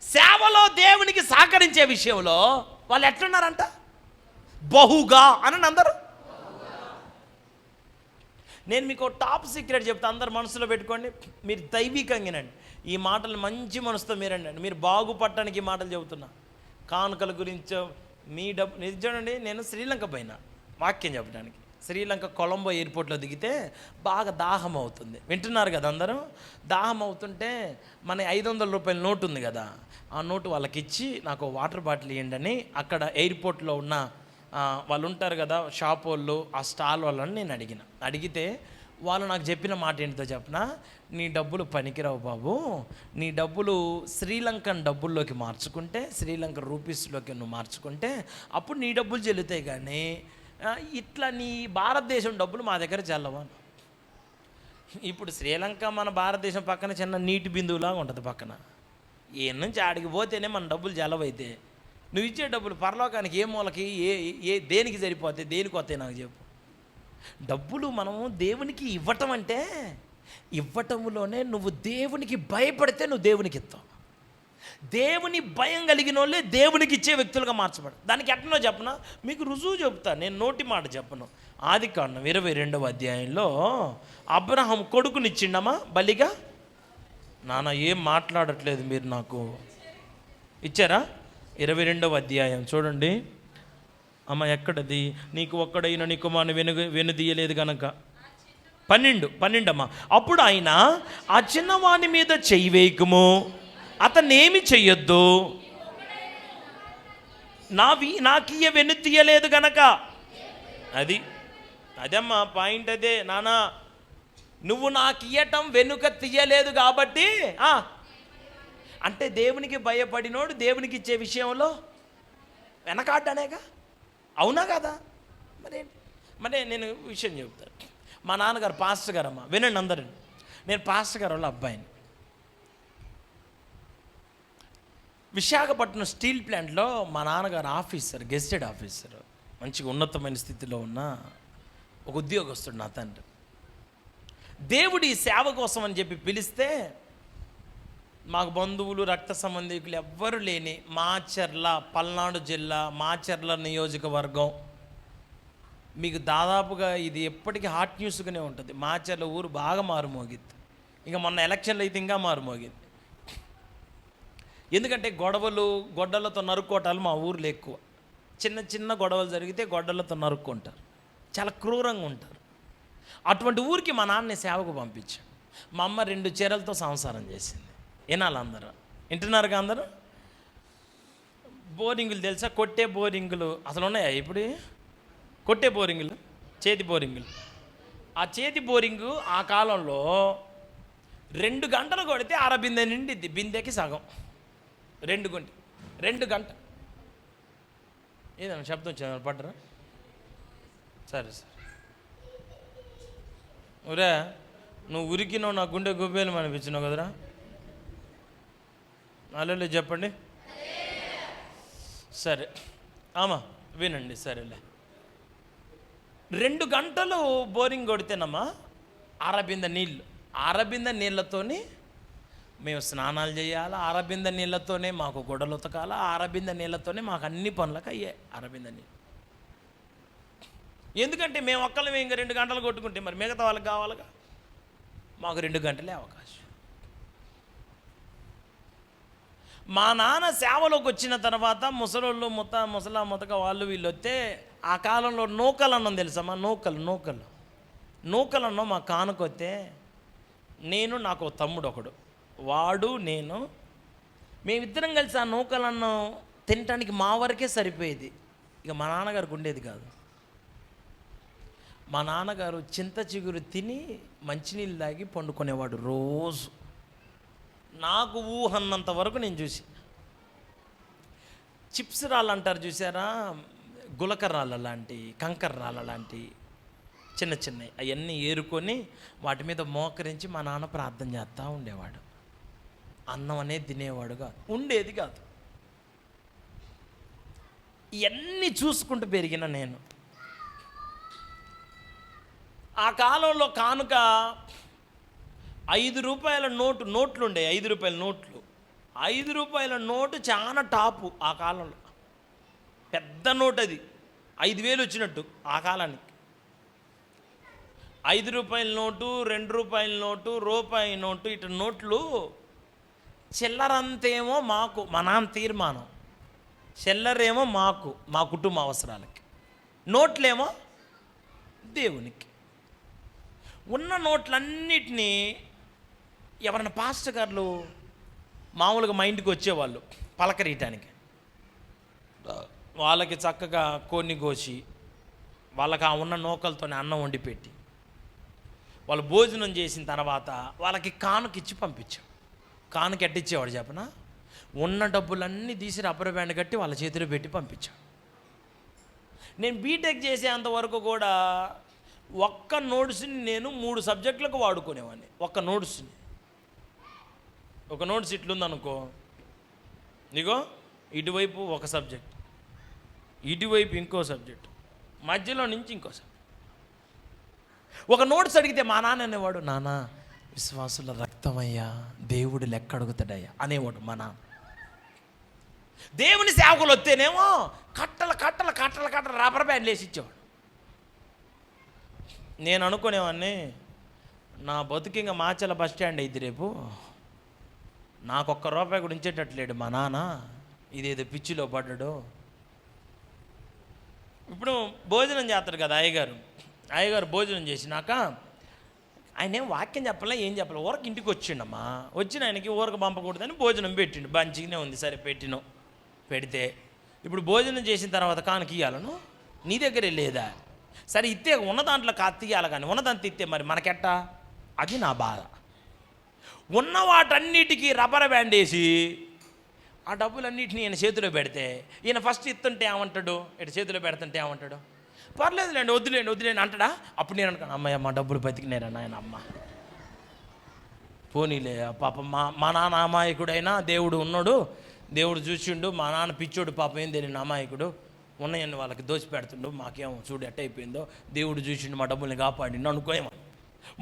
Speaker 3: సేవలో దేవునికి సహకరించే విషయంలో వాళ్ళు ఎట్లున్నారంట? బహుగా. అనండి అందరూ. నేను మీకు టాప్ సీక్రెట్ చెప్తా, అందరు మనసులో పెట్టుకోండి. మీరు దైవికంగానండి ఈ మాటలు మంచి మనసుతో మీరండి. మీరు బాగుపడటానికి ఈ మాటలు చెబుతున్నా. కానుకల గురించో మీ డబ్బు నిజండి. నేను శ్రీలంక పోయినా వాక్యం చెప్పడానికి. శ్రీలంక కొలంబో ఎయిర్పోర్ట్లో దిగితే బాగా దాహం అవుతుంది. వింటున్నారు కదా అందరూ? దాహం అవుతుంటే మన 500 రూపాయల నోటు ఉంది కదా, ఆ నోటు వాళ్ళకి ఇచ్చి నాకు వాటర్ బాటిల్ ఇవ్వండి అని అక్కడ ఎయిర్పోర్ట్లో ఉన్న వాళ్ళు ఉంటారు కదా షాప్ వాళ్ళు, ఆ స్టాల్ వాళ్ళని నేను అడిగితే వాళ్ళు నాకు చెప్పిన మాట ఏంటితో చెప్పిన, నీ డబ్బులు పనికిరావు బాబు, నీ డబ్బులు శ్రీలంకన్ డబ్బుల్లోకి మార్చుకుంటే, శ్రీలంక రూపీస్లోకి నువ్వు మార్చుకుంటే అప్పుడు నీ డబ్బులు చెల్లుతాయి, కానీ ఇట్లా నీ భారతదేశం డబ్బులు మా దగ్గర చెల్లవా. ఇప్పుడు శ్రీలంక మన భారతదేశం పక్కన చిన్న నీటి బిందువులాగా ఉంటుంది పక్కన. ఏ నుంచి ఆడికి పోతేనే మన డబ్బులు జలవైతే నువ్వు ఇచ్చే డబ్బులు పరలోకానికి ఏ మూలకి దేనికి సరిపోతాయి, దేనికి వస్తాయి నాకు చెప్పు. డబ్బులు మనము దేవునికి ఇవ్వటం అంటే, ఇవ్వటంలోనే నువ్వు దేవునికి భయపడితే నువ్వు దేవునికి ఇస్తావు. దేవుని భయం కలిగిన వాళ్ళే దేవునికి ఇచ్చే వ్యక్తులుగా మార్చబడు. దానికి ఎట్లనో చెప్పనా, మీకు రుజువు చెప్తా, నేను నోటి మాట చెప్పను. ఆదికాండం 22వ అధ్యాయంలో అబ్రహాం కొడుకునిచ్చిండమ్మా బలిగా. నాన్న ఏం మాట్లాడట్లేదు మీరు, నాకు ఇచ్చారా? 22వ అధ్యాయం చూడండి అమ్మ, ఎక్కడది? నీకు ఒక్కడైన నీ కుమారుని వెనుదీయలేదు గనక 12 అమ్మ. అప్పుడు ఆయన, ఆ చిన్నవాని మీద చెయ్యి వేయకము, అతనేమి చెయ్యొద్దు, నాకియ్య వెనుదీయలేదు గనక. అదమ్మా పాయింట్, అదే నాన్న, నువ్వు నాకు ఇయ్యటం వెనుక తీయలేదు కాబట్టి. అంటే దేవునికి భయపడినోడు దేవునికి ఇచ్చే విషయంలో వెనకాడ్డానేగా, అవునా కదా? మరి నేను విషయం చెప్తాను. మా నాన్నగారు పాస్టర్ గారమ్మా, వినండి అందరూ, నేను పాస్టర్ గారు వాళ్ళ అబ్బాయిని. విశాఖపట్నం స్టీల్ ప్లాంట్లో మా నాన్నగారు ఆఫీసర్, గెస్టెడ్ ఆఫీసర్, మంచిగా ఉన్నతమైన స్థితిలో ఉన్న ఒక ఉద్యోగస్తుడు నా తండ్రి. దేవుడి సేవ కోసం అని చెప్పి పిలిస్తే, మాకు బంధువులు రక్త సంబంధికులు ఎవ్వరు లేని మాచర్ల, పల్నాడు జిల్లా మాచర్ల నియోజకవర్గం, మీకు దాదాపుగా ఇది ఎప్పటికీ హాట్ న్యూస్గానే ఉంటుంది. మాచర్ల ఊరు బాగా మారుమోగిద్ది, ఇంకా మొన్న ఎలక్షన్లు అయితే ఇంకా మారుమోగిద్ది. ఎందుకంటే గొడ్డలతో నరుక్కోటాలు మా ఊర్లో ఎక్కువ. చిన్న చిన్న గొడవలు జరిగితే గొడ్డలతో నరుక్కుంటారు, చాలా క్రూరంగా ఉంటారు. అటువంటి ఊరికి మా నాన్నని సేవకు పంపించాడు. మా అమ్మ 2 చీరలతో సంసారం చేసింది. వినాలి అందరూ, వింటున్నారుగా అందరూ? బోరింగులు తెలుసా? కొట్టే బోరింగులు అసలు ఉన్నాయా ఇప్పుడు? కొట్టే బోరింగులు, చేతి బోరింగులు. ఆ చేతి బోరింగు ఆ కాలంలో 2 గంటలు కొడితే బిందె నిండిద్ది, బిందెకి సగం. 2 గంట ఏదన్నా శబ్దం వచ్చాను పడ్డరా? సరే సరే. ఊరే నువ్వు ఉరికినావు, నా గుండె గుబ్బేలు అనిపించినావు కదరా. అల్లెలే చెప్పండి. సరే ఆమా వినండి, సరేలే. 2 గంటలు బోరింగ్ కొడితేనమ్మా బిందె నీళ్ళు, బిందె నీళ్ళతోని మేము స్నానాలు చేయాలి, బిందె నీళ్ళతోనే మాకు గొడవలు ఉతకాలి, బిందె నీళ్ళతోనే మాకు అన్ని పనులకు అయ్యాయి బిందె నీళ్ళు. ఎందుకంటే మేము ఒక్కళ్ళమే ఇంకా 2 గంటలు కొట్టుకుంటే మరి మిగతా వాళ్ళకి కావాలిగా. మాకు 2 గంటలే అవకాశం. మా నాన్న సేవలోకి వచ్చిన తర్వాత ముసలోళ్ళు ముసలమ్మతక వాళ్ళు వీళ్ళు వస్తే, ఆ కాలంలో నూకలన్నం తెలుసమ్మా? నూకలన్నం మా కానుకొస్తే, నేను నాకు తమ్ముడు ఒకడు, వాడు నేను, మేమిద్దరం కలిసి ఆ నూకలన్నం తినటానికి మా వరకే సరిపోయేది. ఇక మా నాన్నగారికి ఉండేది కాదు. మా నాన్నగారు చింత చిగురు తిని మంచినీళ్ళు తాగి పండుకునేవాడు రోజు. నాకు ఊహన్నంత వరకు నేను చూసి, చిప్స్ రాళ్ళు అంటారు చూసారా, గులక రాళ్ళ లాంటి, కంకర రాళ్ళ లాంటి చిన్న చిన్నవి, అవన్నీ ఏరుకొని వాటి మీద మోకరించి మా నాన్న ప్రార్థన చేస్తూ ఉండేవాడు. అన్నం అనేది తినేవాడు కాదు, ఉండేది కాదు. ఇవన్నీ చూసుకుంటూ పెరిగిన నేను. ఆ కాలంలో కానుక 5 రూపాయల నోట్లు ఉండే, 5 రూపాయల నోట్లు. 5 రూపాయల నోటు చాలా టాపు ఆ కాలంలో, పెద్ద నోటు అది. 5,000 వచ్చినట్టు ఆ కాలానికి. 5 రూపాయల నోటు, 2 రూపాయల నోటు, రూపాయి నోటు, ఇటు నోట్లు. చిల్లరంతేమో మాకు, మా నాన్న తీర్మానం, చిల్లరేమో మాకు, మా కుటుంబ అవసరాలకి, నోట్లేమో దేవునికి. ఉన్న నోట్లన్నిటినీ ఎవరైనా పాస్టర్ గారు మామూలుగా మా ఇంటికి వచ్చేవాళ్ళు పలకరీయటానికి, వాళ్ళకి చక్కగా కొన్ని కోసి వాళ్ళకి ఆ ఉన్న నూకలతోనే అన్నం వండి పెట్టి వాళ్ళు భోజనం చేసిన తర్వాత వాళ్ళకి కానుక ఇచ్చి పంపించాం. కానుక ఎట్టిచ్చేవాడు చెప్పనా? ఉన్న డబ్బులన్నీ తీసి రబ్బర్ బ్యాండ్ కట్టి వాళ్ళ చేతిలో పెట్టి పంపించాం. నేను బీటెక్ చేసేంతవరకు కూడా ఒక్క నోట్స్ని నేను 3 సబ్జెక్టులకు వాడుకునేవాడిని. ఒక్క నోట్స్ని, ఒక నోట్స్ ఇట్లుందనుకో, ఇగో ఇటువైపు ఒక సబ్జెక్ట్, ఇటువైపు ఇంకో సబ్జెక్ట్, మధ్యలో నుంచి ఇంకో సబ్జెక్ట్. ఒక నోట్స్ అడిగితే మా నాన్న అనేవాడు, నాన్న విశ్వాసుల రక్తమయ్యా, దేవుడు లెక్క అడుగుతాడయ్యా అనేవాడు మా నాన్న. దేవుని సేవకులు వస్తేనేమో కట్టలు కట్టలు కట్టలు కట్టలు రబ్బర్ బ్యాండ్లు వేసి ఇచ్చేవాడు. నేను అనుకునేవాడిని, నా బతుకింగా మాచల బస్ స్టాండ్ అయితే రేపు నాకు ₹1 కూడా ఉంచేటట్లేడు మా నాన్న, ఇదేదో పిచ్చిలో పడ్డాడు. ఇప్పుడు భోజనం చేస్తాడు కదా అయ్యగారు భోజనం చేసినాక ఆయన ఏం వాక్యం చెప్పాలా ఏం చెప్పాలి, ఊరకు ఇంటికి వచ్చిండమ్మా. వచ్చిన ఆయనకి ఊరకు పంపకూడదని భోజనం పెట్టిండు. మంచిగానే ఉంది, సరే పెట్టిను. పెడితే ఇప్పుడు భోజనం చేసిన తర్వాత కానుక ఇయ్యాలను నీ దగ్గరే లేదా? సరే ఇత్తే ఉన్న దాంట్లో తీయాలి, కానీ ఉన్నదంతా ఇత్తే మరి మనకెట్టా? అది నా బాధ. ఉన్న వాటన్నిటికీ రబ్బర్ బ్యాండ్ వేసి ఆ డబ్బులన్నిటిని ఈయన చేతిలో పెడితే, ఈయన ఫస్ట్ ఇస్తుంటే ఏమంటాడు, ఇటు చేతిలో పెడుతుంటే ఏమంటాడు, పర్లేదులేండి వద్దులేండి అంటాడా? అప్పుడు నేను అనుకున్నాను, అమ్మయ్య మా డబ్బులు బతికినారా నాయన, అమ్మ పోనీలే పాప మా నాన్న అమాయకుడైనా దేవుడు ఉన్నాడు, దేవుడు చూసిండు. మా నాన్న పిచ్చోడు పాపం ఏం తెలియని అమాయకుడు, ఉన్నాయని వాళ్ళకి దోచి పెడుతుండు, మాకేమో చూడు ఎట్ట అయిపోయిందో, దేవుడు చూసిండు మా డబ్బుల్ని కాపాడిండు అనుకోమా.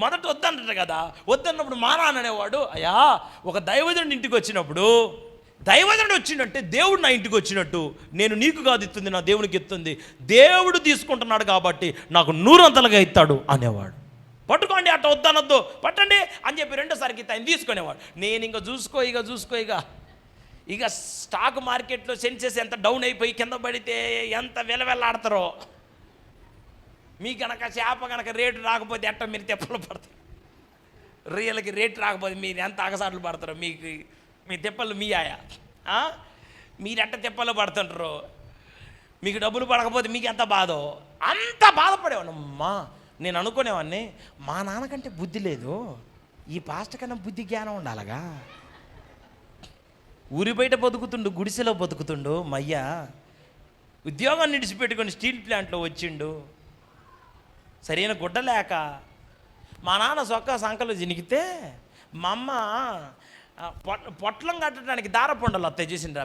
Speaker 3: మొదట వద్దంటారు కదా, వద్దన్నప్పుడు మా నాన్న అనేవాడు, అయ్యా ఒక దైవజనుడి ఇంటికి వచ్చినప్పుడు, దైవజనుడు వచ్చిందంటే దేవుడు నా ఇంటికి వచ్చినట్టు, నేను నీకు కాదు ఇస్తుంది, నా దేవునికి ఇస్తుంది, దేవుడు తీసుకుంటున్నాడు కాబట్టి నాకు 100 అంతలుగా ఇస్తాడు అనేవాడు. పట్టుకోండి అట్ట వద్దనొద్దు పట్టండి అని చెప్పి 2సారికి ఆయన తీసుకునేవాడు. నేను ఇంకా చూసుకో ఇక స్టాక్ మార్కెట్లో సెన్సెస్ ఎంత డౌన్ అయిపోయి కింద పడితే ఎంత వెలవెల్లాడతారో, మీ కనుక చేప కనుక రేటు రాకపోతే ఎట్ట మీరు తెప్పలు పడతారు, రొయ్యలకి రేటు రాకపోతే మీరు ఎంత అగసాట్లు పడతారో, మీకు మీ తెప్పలు మీ ఆయా మీరు ఎట్ట తెప్పలు పడుతుంటారో, మీకు డబ్బులు పడకపోతే మీకు ఎంత బాధో అంత బాధపడేవాడు. అమ్మా నేను అనుకునేవాడిని, మా నాన్నకంటే బుద్ధి లేదు, ఈ పాస్టర్ కన్నా బుద్ధి జ్ఞానం ఉండాలగా. ఊరి బయట బతుకుతుండు, గుడిసెలో బతుకుతుండు, మయ్య ఉద్యోగాన్ని విడిచిపెట్టుకొని స్టీల్ ప్లాంట్లో వచ్చిండు, సరైన గుడ్డ లేక మా నాన్న సొక్క సంకలు జినిగితే మా అమ్మ పొట్లం కట్టడానికి దారపొండలు వస్తాయి చూసిండ్రా,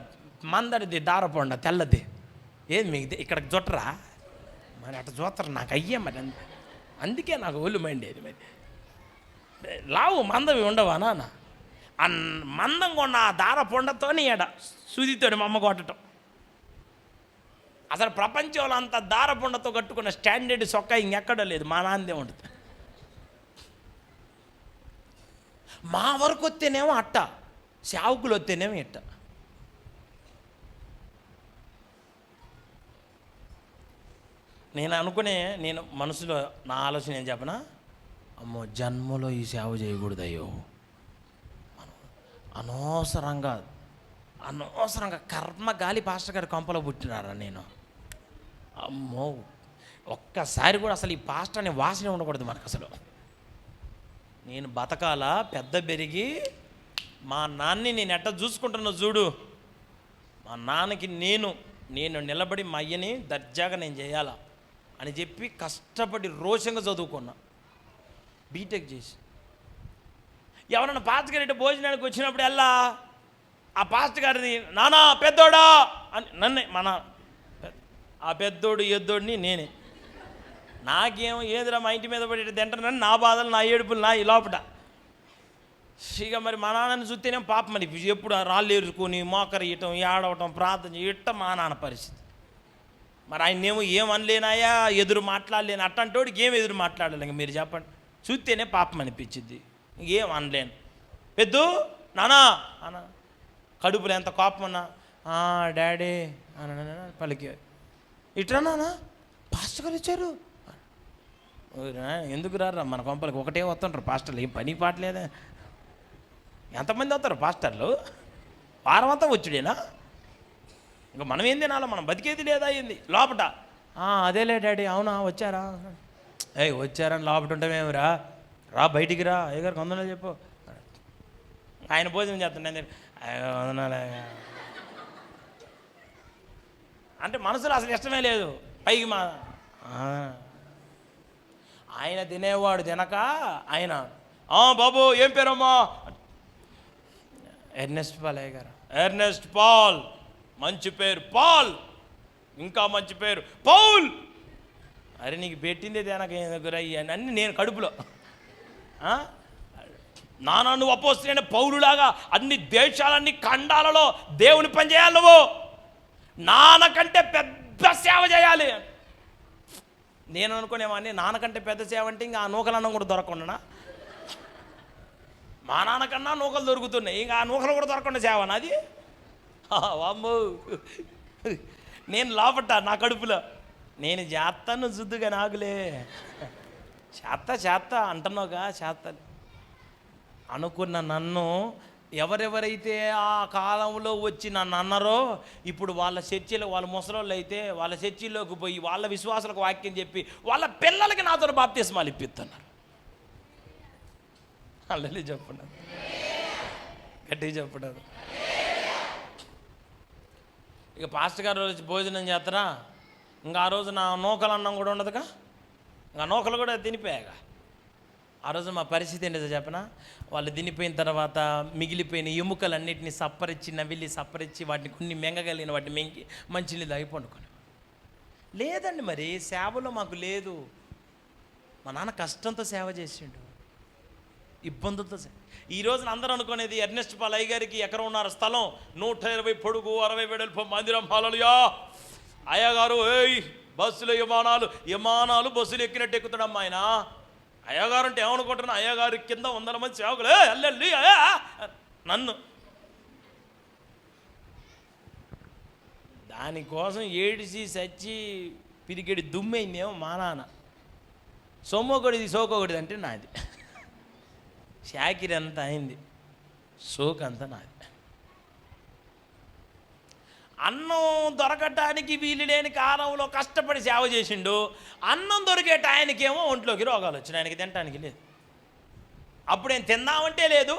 Speaker 3: మందడిది దారపొండ తెల్లది, ఏది మీకు ఇక్కడ జొట్టరా మరి అట్ట చూస్తారు, నాకు అయ్యే మరి అందుకే నాకు ఒళ్ళు మండేది. మరి లావు మందవి ఉండవా నాన్న, మందం కొన్న ఆ దారపొండతోని ఎడ సుదితోని మా అమ్మ కొట్టడం. అసలు ప్రపంచంలో అంత దారపొండతో కట్టుకున్న స్టాండర్డ్ సొక్క ఇంకెక్కడ లేదు, మా నాన్నదే ఉంటుంది. మా వరకు వస్తేనేమో అట్ట, సేవకులు వస్తేనేమో ఇట్ట. నేను మనసులో నా ఆలోచన ఏం చెప్పనా, అమ్మో జన్మలో ఈ సేవ చేయకూడదు, అయ్యో అనవసరంగా కర్మ గాలి పాస్టర్ గారి కొంపలో పుట్టినారా నేను, అమ్మో ఒక్కసారి కూడా అసలు ఈ పాస్టర్ అనే వాసన ఉండకూడదు మనకు. అసలు నేను బతకాలా పెద్ద పెరిగి మా నాన్నని నేను ఎట్ట చూసుకుంటున్నా చూడు, మా నాన్నకి నేను నిలబడి మా అయ్యని దర్జాగా నేను చేయాలా అని చెప్పి కష్టపడి రోషంగా చదువుకున్నా, బీటెక్ చేసి. ఎవరన్నా పాస్టర్ గారి భోజనానికి వచ్చినప్పుడు ఎలా ఆ పాస్టర్ గారిని నానా పెద్దోడా అని నన్నే ఆ పెద్దోడు ఎద్దోడిని నేనే, నాకేమో ఏదిరా మా ఇంటి మీద పడి తింటానని నా బాధలు నా ఏడుపులు నా ఈ లోపట. ఇక మరి మా నాన్నని చూస్తేనే పాప మరి ఎప్పుడు రాళ్ళు ఏరుకొని మోకరియటం ఏడవటం ప్రార్థన ఇట్ట మా నాన్న పరిస్థితి. మరి ఆయన్నేమో ఏం అనలేనాయా, ఎదురు మాట్లాడలేను, అట్టంటోడికి ఏం ఎదురు మాట్లాడాలి ఇంక మీరు చెప్పండి. చూస్తేనే పాపం అనిపించింది, ఇంకేం అనలేను. పెద్దు నానా అన్న కడుపులో ఎంత కోపం అన్నా డాడీ అని పలికి, ఇట్రా నాన్న పాస్టర్ గారు ఇచ్చారు,
Speaker 2: ఎందుకు రారా మన కొంపలకి ఒకటే వస్తుంటారు పాస్టర్లు, ఏం పని పాటలేదా? ఎంతమంది వస్తారు పాస్టర్లు? వారం అంతా వచ్చుడేనా? ఇంకా మనం ఏం తినాలా? మనం బతికేది లేదా ఏంది లోపట? అదేలే డాడీ, అవునా వచ్చారా? వచ్చారని లోపట ఉంటామేమిరా? రా బయటికి రా, అయ్యగారికి వందనాలు చెప్పు. ఆయన భోజనం చేస్తుండే వందనాలే అంటే మనసులో అసలు ఇష్టమే లేదు. పైకి ఆయన తినేవాడు తినక ఆయన బాబు ఏం పేరమ్మా? ఎర్నెస్ట్ పాల్ అయ్యగారు. ఎర్నెస్ట్ పాల్, మంచి పేరు పాల్, ఇంకా మంచి పేరు పౌల్. అరే నీకు పెట్టిందే తినక దగ్గర అన్నీ నేను కడుపులో. నానా నువ్వు అపోస్తలుడైన పౌలులాగా అన్ని దేశాలన్నీ ఖండాలలో దేవుని పని చేయాలి. నువ్వు నాన్నకంటే పెద్ద సేవ చేయాలి. నేను అనుకునేవాడిని నాన్నకంటే పెద్ద సేవ అంటే ఇంకా ఆ నూకలన్నం కూడా దొరకకుండా, మా నాన్నకన్నా నూకలు దొరుకుతున్నాయి, ఇంకా ఆ నూకలు కూడా దొరకకుండా సేవ నాది. వామ్మో, నేను లోపట నా కడుపులో నేను చేస్తాను శుద్ధిగా నాకులే చేత్త అంటున్నావుగా చేస్తాను అనుకున్న నన్ను ఎవరెవరైతే ఆ కాలంలో వచ్చి నన్ను అన్నారో ఇప్పుడు వాళ్ళ చర్చిలో వాళ్ళ ముసలోళ్ళు అయితే వాళ్ళ చర్చిలోకి పోయి వాళ్ళ విశ్వాసాలకు వాక్యం చెప్పి వాళ్ళ పిల్లలకి నాతో బాప్తిస్మాలు ఇప్పిస్తున్నారు. అల్లెలి చెప్పండి, గట్టిగా చెప్పండి. ఇక పాస్టర్ గారు వచ్చి భోజనం చేస్తారా, ఇంకా ఆ రోజు నా నూకలు అన్నం కూడా ఉండదుగా, ఇంకా నూకలు కూడా తినిపోయాగా. ఆ రోజు మా పరిస్థితి ఏంటో చెప్పనా? వాళ్ళు తినిపోయిన తర్వాత మిగిలిపోయిన ఎముకలన్నింటినీ సప్పరిచ్చి నవిలి సప్పరిచ్చి వాటిని కొన్ని మెంగగలిగిన వాటిని మెంగి మంచినీళ్ళు తాగి పండుకొని. లేదండి మరి సేవలో మాకు లేదు. మా నాన్న కష్టంతో సేవ చేసిండు, ఇబ్బందులతో. ఈ రోజున అందరూ అనుకునేది ఎర్నెస్ట్ పాల్ అయ్యగారికి ఎకరం స్థలం, 120 పొడుగు 60 వెడల్పు మందిరం. హల్లెలూయా. అయ్యగారు బస్సులు విమానాలు బస్సులు ఎక్కినట్టు ఎక్కుతాడమ్మా ఆయన. అయ్యగారు అంటే ఏమనుకుంటున్నా? అయ్యగారి కింద 100 మంది సేవకులు అల్లెల్లి నన్ను దానికోసం ఏడిసి సచ్చి పిరికెడి దుమ్మైందేమో మా నాన్న. సొమ్మొకటిది సోకొకటిది అంటే నాది. షాకిరి అంతా అయింది, సోకు అంతా నాది. అన్నం దొరకటానికి వీలు లేని కాలంలో కష్టపడి సేవ చేసిండు. అన్నం దొరికేట ఆయనకేమో ఒంట్లోకి రోగాలు వచ్చినాయి, ఆయనకి తినటానికి లేదు. అప్పుడేం తిందామంటే లేదు,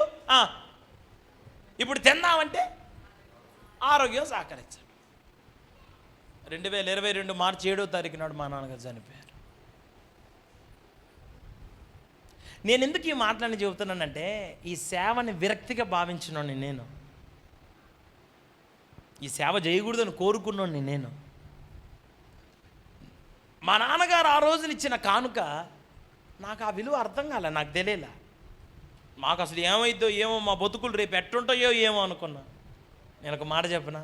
Speaker 2: ఇప్పుడు తిందామంటే ఆరోగ్యం సహకరించాడు. 2022 మార్చి 7వ తారీఖు నాడు మా నాన్నగారు చనిపోయారు. నేను ఎందుకు ఈ మాటలని చెబుతున్నానంటే ఈ సేవని విరక్తిగా భావించినోని నేను, ఈ సేవ చేయకూడదని కోరుకున్నాను నేను. మా నాన్నగారు ఆ రోజున ఇచ్చిన కానుక నాకు ఆ విలువ అర్థం కాలే, నాకు తెలియలే. మాకు అసలు ఏమైద్దో ఏమో, మా బతుకులు రేపు ఎట్టుంటాయో ఏమో అనుకున్నా. నేను ఒక మాట చెప్పనా?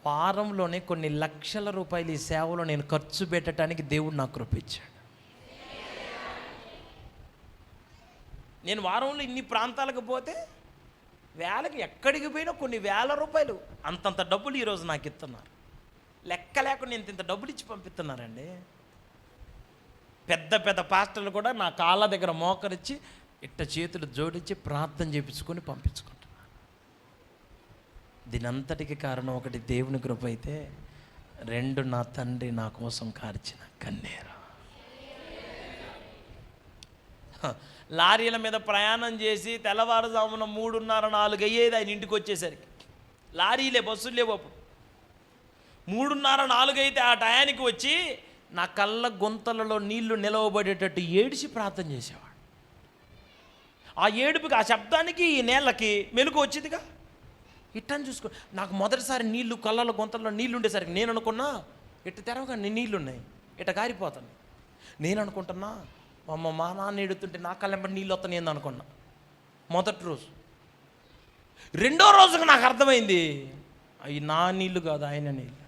Speaker 2: వారంలోనే కొన్ని లక్షల రూపాయలు ఈ సేవలో నేను ఖర్చు పెట్టడానికి దేవుడు నాకు కృపించాడు. నేను వారంలో ఇన్ని ప్రాంతాలకు పోతే వేలకి ఎక్కడికి పోయినా కొన్ని వేల రూపాయలు అంతంత డబ్బులు ఈరోజు నాకు ఇస్తున్నారు. లెక్క లేకుండా ఇంత డబ్బులు ఇచ్చి పంపిస్తున్నారండి. పెద్ద పెద్ద పాస్టర్లు కూడా నా కాళ్ళ దగ్గర మోకరించి ఇట్ట చేతులు జోడించి ప్రార్థన చేయించుకొని పంపించుకుంటున్నారు. దీనంతటికి కారణం ఒకటి దేవుని కృప అయితే, 2 నా తండ్రి నా కోసం కార్చిన కన్నీరు. లారీల మీద ప్రయాణం చేసి తెల్లవారుజామున 3:30-4 అయ్యేది ఆయన ఇంటికి వచ్చేసరికి. లారీలే, బస్సులు లేవు అప్పుడు. 3:30-4 అయితే ఆ టయానికి వచ్చి నా కళ్ళ గుంతలలో నీళ్లు నిలవబడేటట్టు ఏడిసి ప్రార్థన చేసేవాడు. ఆ ఏడుపుకి, ఆ శబ్దానికి, ఈ నేలకి మెలకు వచ్చిందిగా. ఇట్టని చూసుకో. నాకు మొదటిసారి నీళ్లు కళ్ళలో గుంతలలో నీళ్లు ఉండేసరికి నేను అనుకున్నా ఇట్ట తెరవగా నీళ్ళు ఉన్నాయి, ఇట్ట కారిపోతాను. నేను అనుకుంటున్నా మా నాన్న ఎడుతుంటే నా కళ్ళెంబడి నీళ్ళు వస్తాను ఏంది అనుకున్నా మొదటి రోజు. 2వ రోజుకి నాకు అర్థమైంది అవి నా నీళ్ళు కాదు, ఆయన నీళ్ళు.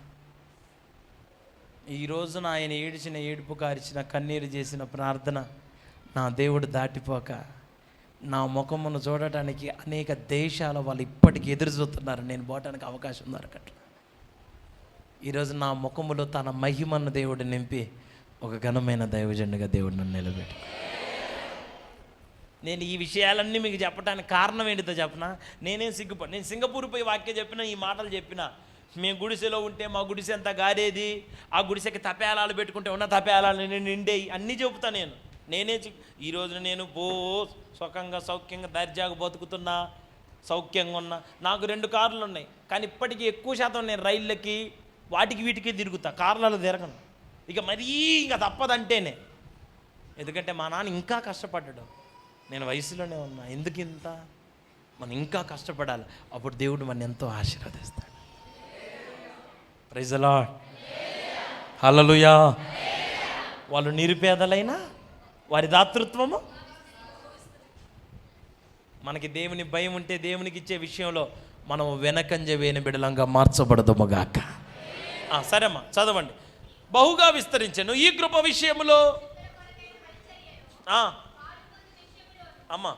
Speaker 2: ఈ రోజున ఆయన ఏడిచిన ఏడుపు, కారిచిన కన్నీరు, చేసిన ప్రార్థన నా దేవుడు దాటిపోక నా ముఖమును చూడటానికి అనేక దేశాల వాళ్ళు ఇప్పటికీ ఎదురు చూస్తున్నారు. నేను పోవటానికి అవకాశం దొరకట్లేదు. ఈరోజు నా ముఖములో తన మహిమను దేవుడు నింపి
Speaker 3: ఒక ఘనమైన దైవజనుడిగా దేవుడు నన్ను నిలబెట్టు. నేను ఈ విషయాలన్నీ మీకు చెప్పడానికి కారణం ఏంటితో చెప్పనా? నేను సింగపూర్ పోయి వాక్యం చెప్పిన, ఈ మాటలు చెప్పిన. మేము గుడిసెలో ఉంటే మా గుడిసె అంతా గారేది, ఆ గుడిసెకి తపేలాలు పెట్టుకుంటే ఉన్న తపేలాలు నేను నిండేవి అన్నీ చెబుతా. ఈరోజు నేను సుఖంగా సౌఖ్యంగా దర్జాగా బతుకుతున్నా, సౌఖ్యంగా ఉన్నా. నాకు 2 కార్లు ఉన్నాయి, కానీ ఇప్పటికీ ఎక్కువ శాతం నేను రైళ్ళకి వాటికి వీటికి తిరుగుతా, కార్లలో తిరగను. ఇక మరీ ఇంకా తప్పదంటేనే. ఎందుకంటే మా నాన్న ఇంకా కష్టపడ్డాడు, నేను వయసులోనే ఉన్నా. ఎందుకు ఇంత? మనం ఇంకా కష్టపడాలి, అప్పుడు దేవుడు మన ఎంతో ఆశీర్వదిస్తాడు. ప్రైజ్ ది లార్డ్, హల్లెలూయా. వాళ్ళు నిరుపేదలైనా వారి దాతృత్వము. మనకి దేవుని భయం ఉంటే దేవునికి ఇచ్చే విషయంలో మనం వెనకంజ వేని బిడలంగా మార్చబడదుముగాక. సరేమ్మా, చదవండి. బహుగా విస్తరించెను ఈ కృప విషయంలో. అమ్మా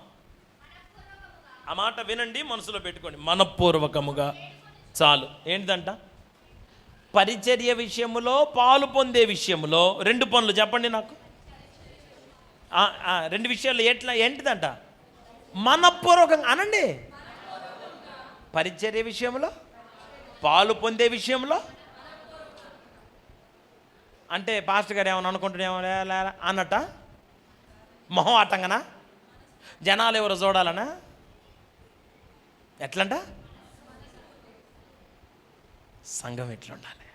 Speaker 3: ఆ మాట వినండి, మనసులో పెట్టుకోండి. మనఃపూర్వకముగా చాలు. ఏంటిదంట? పరిచర్య విషయములో, పాలు పొందే విషయంలో 2 పనులు చెప్పండి నాకు. 2 విషయాలు ఏంటిదంట? మనఃపూర్వకంగా అనండి. పరిచర్య విషయంలో, పాలు పొందే విషయంలో. అంటే పాస్టర్ గారు ఏమన్నా అనుకుంటున్నామో అన్నట, మొహం ఆటంగనా, జనాలు ఎవరో చూడాలనా, ఎట్లంట? సంఘం ఎట్లుండాలి?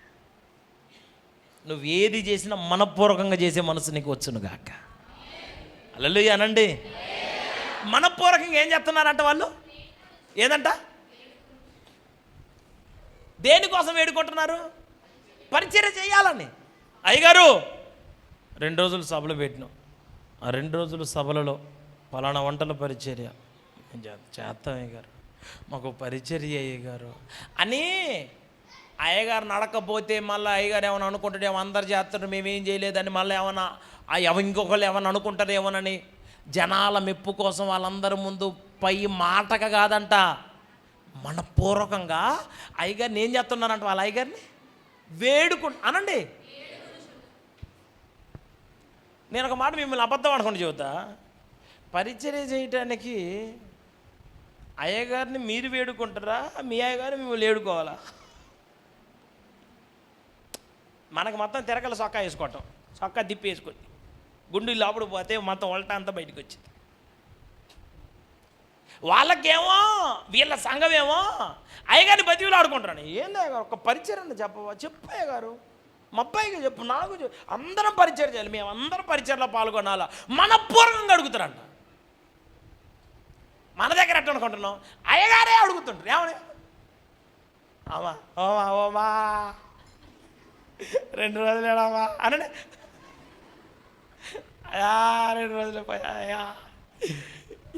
Speaker 3: నువ్వు ఏది చేసినా మనఃపూర్వకంగా చేసే మనసు నీకు వచ్చునుగాక. హల్లెలూయా అనండి. మనఃపూర్వకంగా ఏం చేస్తున్నారంట వాళ్ళు? ఏదంట? దేనికోసం వేడుకుంటున్నారు? పరిచర్య చేయాలని. అయ్యగారు 2 రోజులు సభలు పెట్టినాం, ఆ 2 రోజుల సభలలో పలానా వంటల పరిచర్య చేస్తాం అయ్యగారు, మాకు పరిచర్య అయ్యగారు అని. అయ్యగారు నడకపోతే మళ్ళీ అయ్యగారు ఏమైనా అనుకుంటాడేమో, అందరు చేస్తారు మేమేం చేయలేదని మళ్ళీ ఏమన్నా ఇంకొకళ్ళు ఏమన్నా అనుకుంటారేమోనని జనాల మెప్పు కోసం వాళ్ళందరి ముందు పై మాటక కాదంట, మనపూర్వకంగా అయ్యగారిని ఏం చేస్తున్నారంట? వాళ్ళ అయ్యగారిని అనండి. నేను ఒక మాట మిమ్మల్ని అబద్ధం అనుకుంటూ చెబుతా. పరిచర్య చేయటానికి అయ్యగారిని మీరు వేడుకుంటారా, మీ అయ్యగారు మిమ్మల్ని వేడుకోవాలా? మనకు మొత్తం తిరగల సొక్కా వేసుకోవటం, సొక్కా తిప్పి వేసుకొని గుండు లోపల పోతే మొత్తం ఉల్టా అంతా బయటకు వచ్చింది. వాళ్ళకేమో వీళ్ళ సంఘమేమో అయ్యగారిని బతికిలు ఆడుకుంటారు. ఏంది ఒక పరిచయం చెప్పవా? చెప్పయ్య గారు, మా అబ్బాయికి చెప్పు, నాకు చెప్పు, అందరం పరిచయం చేయాలి, మేము అందరం పరిచయంలో పాల్గొనాలా, మనపూర్వకంగా అడుగుతారంట. మన దగ్గర ఎట్లా అనుకుంటున్నాం? అయ్యగారే అడుగుతుంటారు. ఏమని? అమ్మా ఓమా ఓమా 2 రోజులు ఏడామా అనండి. అయ్యా 2 రోజులు పోయా,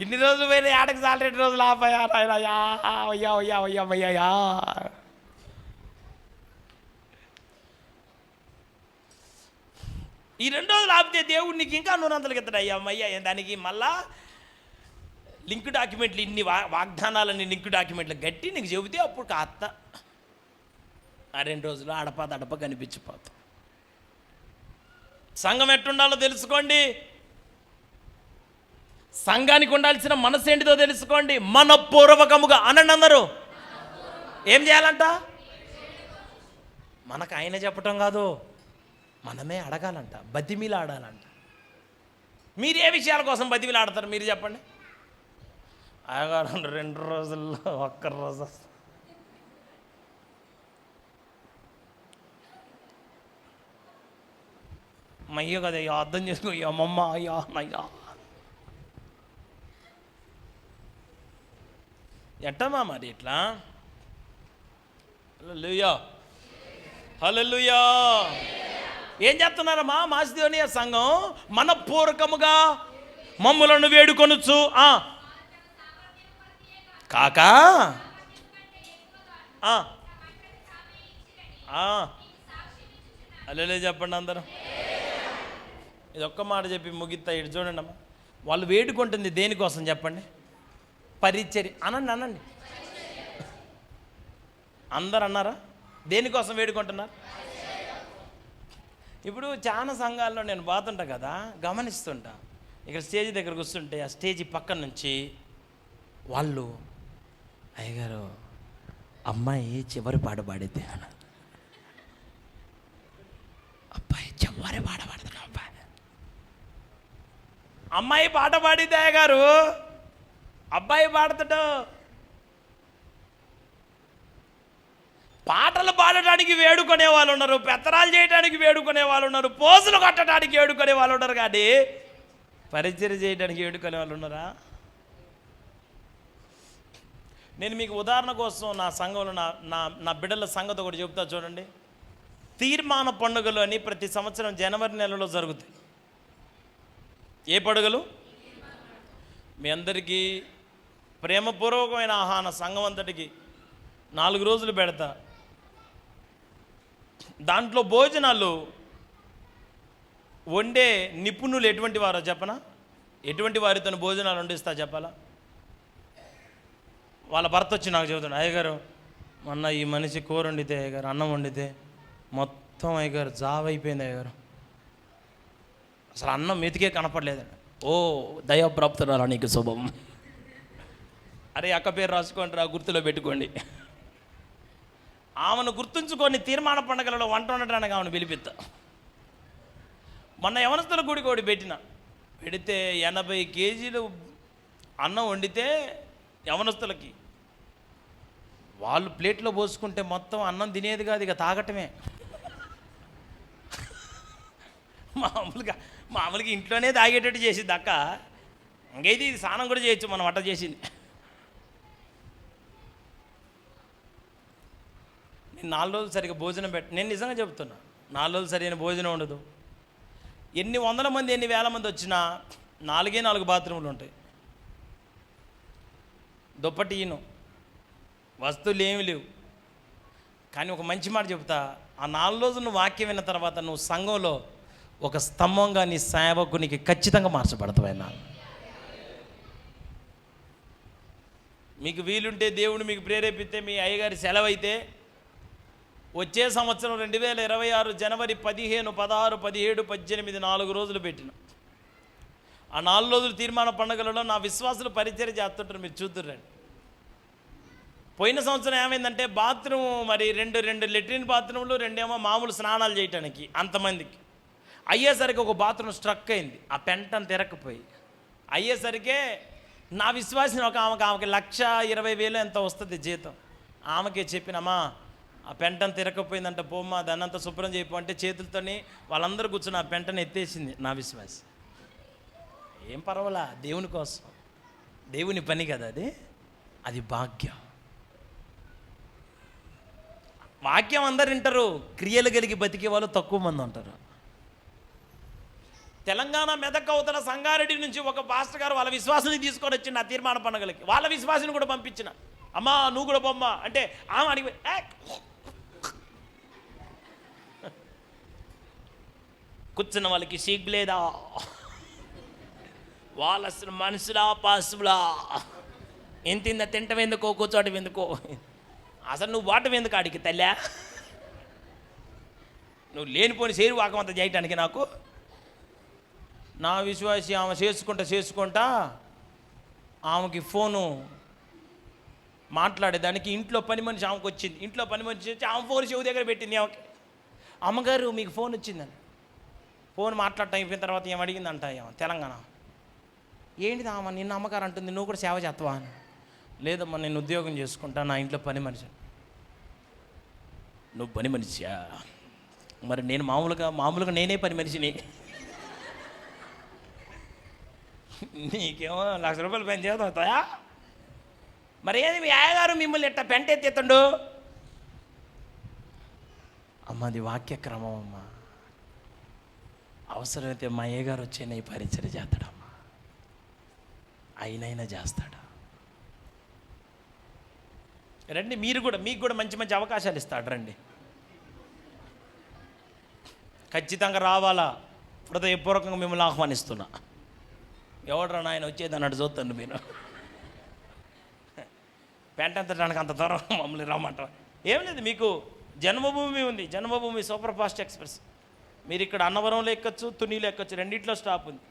Speaker 3: ఇన్ని రోజులు పోయినా ఏడకి చాలు 2 రోజులు ఆపోయా అయ్యా అయ్యా అయ్యా అయ్యా అయ్యా. ఈ 2 రోజులు ఆపితే దేవుడు నీకు ఇంకా 100 ఇస్తాడు. అయ్యా అయ్యా. దానికి మళ్ళా లింక్ డాక్యుమెంట్లు, ఇన్ని వాగ్దానాలని లింక్ డాక్యుమెంట్లు గట్టి నీకు చెబితే అప్పుడు కాస్త ఆ 2 రోజులు అడప కనిపించిపోతాం. సంఘం ఎట్టుండాలో తెలుసుకోండి. సంఘానికి ఉండాల్సిన మనసు ఏంటిదో తెలుసుకోండి. మనపూర్వకముగా అనండి అందరూ. ఏం చేయాలంట? మనకు ఆయన చెప్పటం కాదు, మనమే అడగాలంట, బతిమిలా ఆడాలంట. మీరు ఏ విషయాల కోసం బతిమిలా ఆడతారు మీరు చెప్పండి. అయ్యగారు 2 రోజుల్లో 1 రోజు వస్తుంది. అయ్యో కదా, అయ్యో అర్థం చేసుకో, అయ్యో అమ్మమ్మ, అయ్యో అయ్యా. ఎట్టమ్మా మరి ఇట్లా? హల్లెలూయా, హల్లెలూయా. ఏం చేస్తున్నారమ్మా? మాసిదోనియ సంఘం మనపూర్వకముగా మమ్ములను వేడుకొనుచు కాక హల్లెలూయా చెప్పండి అందరూ. ఇది ఒక్క మాట చెప్పి ముగిస్తా. ఇటు చూడండి అమ్మా, వాళ్ళు వేడుకుంటుంది దేనికోసం చెప్పండి? పరిచర్య. అనండి. అందరు అన్నారా? దేనికోసం వేడుకుంటున్నారు? ఇప్పుడు చాలా సంఘాల్లో నేను పోతుంటా కదా, గమనిస్తుంటా. ఇక్కడ స్టేజ్ దగ్గర కూర్చుంటే ఆ స్టేజ్ పక్కన నుంచి వాళ్ళు, అయ్యగారు అమ్మాయి చివరి పాట పాడితే, అబ్బాయి చివరి పాట పాడుతున్నా, అమ్మాయి పాట పాడితే అయ్యగారు అబ్బాయి పాడుతాడు. పాటలు పాడటానికి వేడుకునే వాళ్ళు ఉన్నారు, పెత్తనాలు చేయడానికి వేడుకునే వాళ్ళు ఉన్నారు, పోజులు కట్టడానికి వేడుకునే వాళ్ళు ఉన్నారు, కానీ పరిచయం చేయడానికి వేడుకునే వాళ్ళు ఉన్నారా? నేను మీకు ఉదాహరణ కోసం నా సంఘంలో నా బిడ్డల సంగతి ఒకటి చెప్తా చూడండి. తీర్మాన పండుగలు అని ప్రతి సంవత్సరం జనవరి నెలలో జరుగుతాయి. ఏ పండుగలు? మీ అందరికీ ప్రేమపూర్వకమైన ఆహ్వాన సంఘం అంతటికి 4 రోజులు పెడతా. దాంట్లో భోజనాలు వండే నిపుణులు ఎటువంటి వారో చెప్పనా? ఎటువంటి వారితో భోజనాలు వండిస్తా చెప్పాలా? వాళ్ళ భర్త వచ్చి నాకు చెబుతున్నాడు, అయ్యగారు మొన్న ఈ మనిషి కూర వండితే, అయ్యగారు అన్నం వండితే మొత్తం అయ్యగారు జావైపోయింది అయ్యగారు, అసలు అన్నం మెతికే కనపడలేదండి. ఓ దయాప్రాప్తురాలా నీకు శుభం. అరే అక్క పేరు రాసుకోండి రా, గుర్తులో పెట్టుకోండి. ఆమెను గుర్తుంచుకొని తీర్మాన పండుగలలో వంట వండటానికి ఆమెను పిలిపిస్తా. మొన్న యవనస్తుల గుడికి ఒకటి పెడితే 80 కేజీలు అన్నం వండితే యవనస్తులకి వాళ్ళు ప్లేట్లో పోసుకుంటే మొత్తం అన్నం తినేది కాదు, ఇక తాగటమే. మామూలుగా ఇంట్లోనే తాగేటట్టు చేసింది అక్క. ఇంకైతే ఇది స్నానం కూడా చేయొచ్చు మనం వంట చేసింది. నేను 4 రోజులు సరిగ్గా భోజనం నేను నిజంగా చెప్తున్నా, 4 రోజులు సరైన భోజనం ఉండదు. ఎన్ని వందల మంది ఎన్ని వేల మంది వచ్చినా 4 బాత్రూములు ఉంటాయి. దుప్పటీను వస్తువులు ఏమి లేవు. కానీ ఒక మంచి మాట చెప్తా, ఆ 4 రోజులు నువ్వు వాక్యం విన్న తర్వాత నువ్వు సంఘంలో ఒక స్తంభంగా నీ సేవకునికి ఖచ్చితంగా మార్చబడతావైనా. మీకు వీలుంటే దేవుడు మీకు ప్రేరేపిస్తే మీ అయ్యగారి సెలవు అయితే వచ్చే సంవత్సరం 2026 జనవరి 15, 16, 17, 18 4 రోజులు పెట్టిన. ఆ 4 రోజులు తీర్మాన పండుగలలో నా విశ్వాసులు పరిచయం చేస్తుంటారు, మీరు చూద్దురండి. పోయిన సంవత్సరం ఏమైందంటే బాత్రూమ్ మరి రెండు లెట్రిన్ బాత్రూమ్లు, 2 ఏమో మామూలు స్నానాలు చేయటానికి అంతమందికి అయ్యేసరికి ఒక బాత్రూమ్ స్ట్రక్ అయింది. ఆ పెంటను తిరగకపోయి అయ్యేసరికే నా విశ్వాసం ఆమెకి 1,20,000 ఎంత వస్తుంది జీతం. ఆమెకే చెప్పినమ్మా ఆ పెంటను తిరగకపోయిందంట, పోమ్మా దాన్నంతా శుభ్రం చేయపో అంటే చేతులతోని వాళ్ళందరూ కూర్చొని ఆ పెంటను ఎత్తేసింది నా విశ్వాసం. ఏం పర్వాలా, దేవుని కోసం, దేవుని పని కదా అది భాగ్యం. వాక్యం అందరు వింటారు, క్రియలు కలిగి బతికే వాళ్ళు తక్కువ మంది ఉంటారు. తెలంగాణ మెదక్ అవతల సంగారెడ్డి నుంచి ఒక పాస్టర్ గారు వాళ్ళ విశ్వాసాన్ని తీసుకొని వచ్చి నా తీర్మాన పండుగలకి వాళ్ళ విశ్వాసాన్ని కూడా పంపించిన. అమ్మా నువ్వు కూడా బొమ్మ అంటే ఆమె అడిగి కూర్చున్న వాళ్ళకి సిగ్గులేదా, వాళ్ళ అసలు మనుషులా పాసులా, ఎంతింద తింటం ఎందుకో కూర్చోటం ఎందుకో, అసలు నువ్వు వాటం ఎందుకు ఆడికి తల్లా, నువ్వు లేనిపోని సేరు వాకమంతా చేయటానికి. నాకు నా విశ్వాసి ఆమె చేసుకుంటా ఆమెకి ఫోను మాట్లాడేదానికి ఇంట్లో పని మనిషి ఆమెకు వచ్చింది. ఇంట్లో పని మనిషి వచ్చి ఆమె ఫోన్ చెవి దగ్గర పెట్టింది. ఆమెకి అమ్మగారు మీకు ఫోన్ వచ్చిందని. ఫోన్ మాట్లాడటం అయిపోయిన తర్వాత ఏం అడిగిందంట తెలంగాణ, ఏంటిది ఆమె నిన్న అమ్మగారు అంటుంది నువ్వు కూడా సేవ చేస్తావా అని. లేదమ్మా నేను ఉద్యోగం చేసుకుంటా, నా ఇంట్లో పని మనిషి. నువ్వు పని మనిషియా, మరి నేను మామూలుగా నేనే పని మనిషిని, నీకేమో ₹1,00,000 పని చేద్దాం అవుతాయా? మరి ఏది మీ అయ్యగారు మిమ్మల్ని ఎట్టా పెంట ఎత్తేతండు? అమ్మ అది వాక్యక్రమం అమ్మా, అవసరమైతే మా అయ్యగారు వచ్చే నీ పరిచయం చేస్తాడమ్మా, అయినైనా చేస్తాడు. రండి మీకు కూడా మంచి అవకాశాలు ఇస్తాడు. రండి, ఖచ్చితంగా రావాలా. హృదయపూర్వకంగా మిమ్మల్ని ఆహ్వానిస్తున్నా. ఎవడరా నాయన వచ్చేది అన్నట్టు చూస్తాను. మీరు పెంటెత్తడానికి అంత దూరం మమ్మల్ని రమ్మంటారు. ఏం లేదు, మీకు జన్మభూమి ఉంది, జన్మభూమి సూపర్ ఫాస్ట్ ఎక్స్ప్రెస్ మీరు ఇక్కడ అన్నవరంలో ఎక్కచ్చు, తునిలో ఎక్కచ్చు, రెండిట్లో స్టాప్ ఉంది.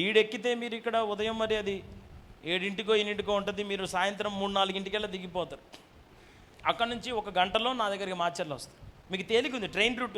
Speaker 3: ఈడెక్కితే మీరు ఇక్కడ ఉదయం మరి అది 7 8 ఉంటుంది, మీరు సాయంత్రం 3 4 దిగిపోతారు. అక్కడ నుంచి 1 గంటలో నా దగ్గరికి మాచర్ల వస్తారు. మీకు తేలిక ఉంది, ట్రైన్ రూట్ ఉంది.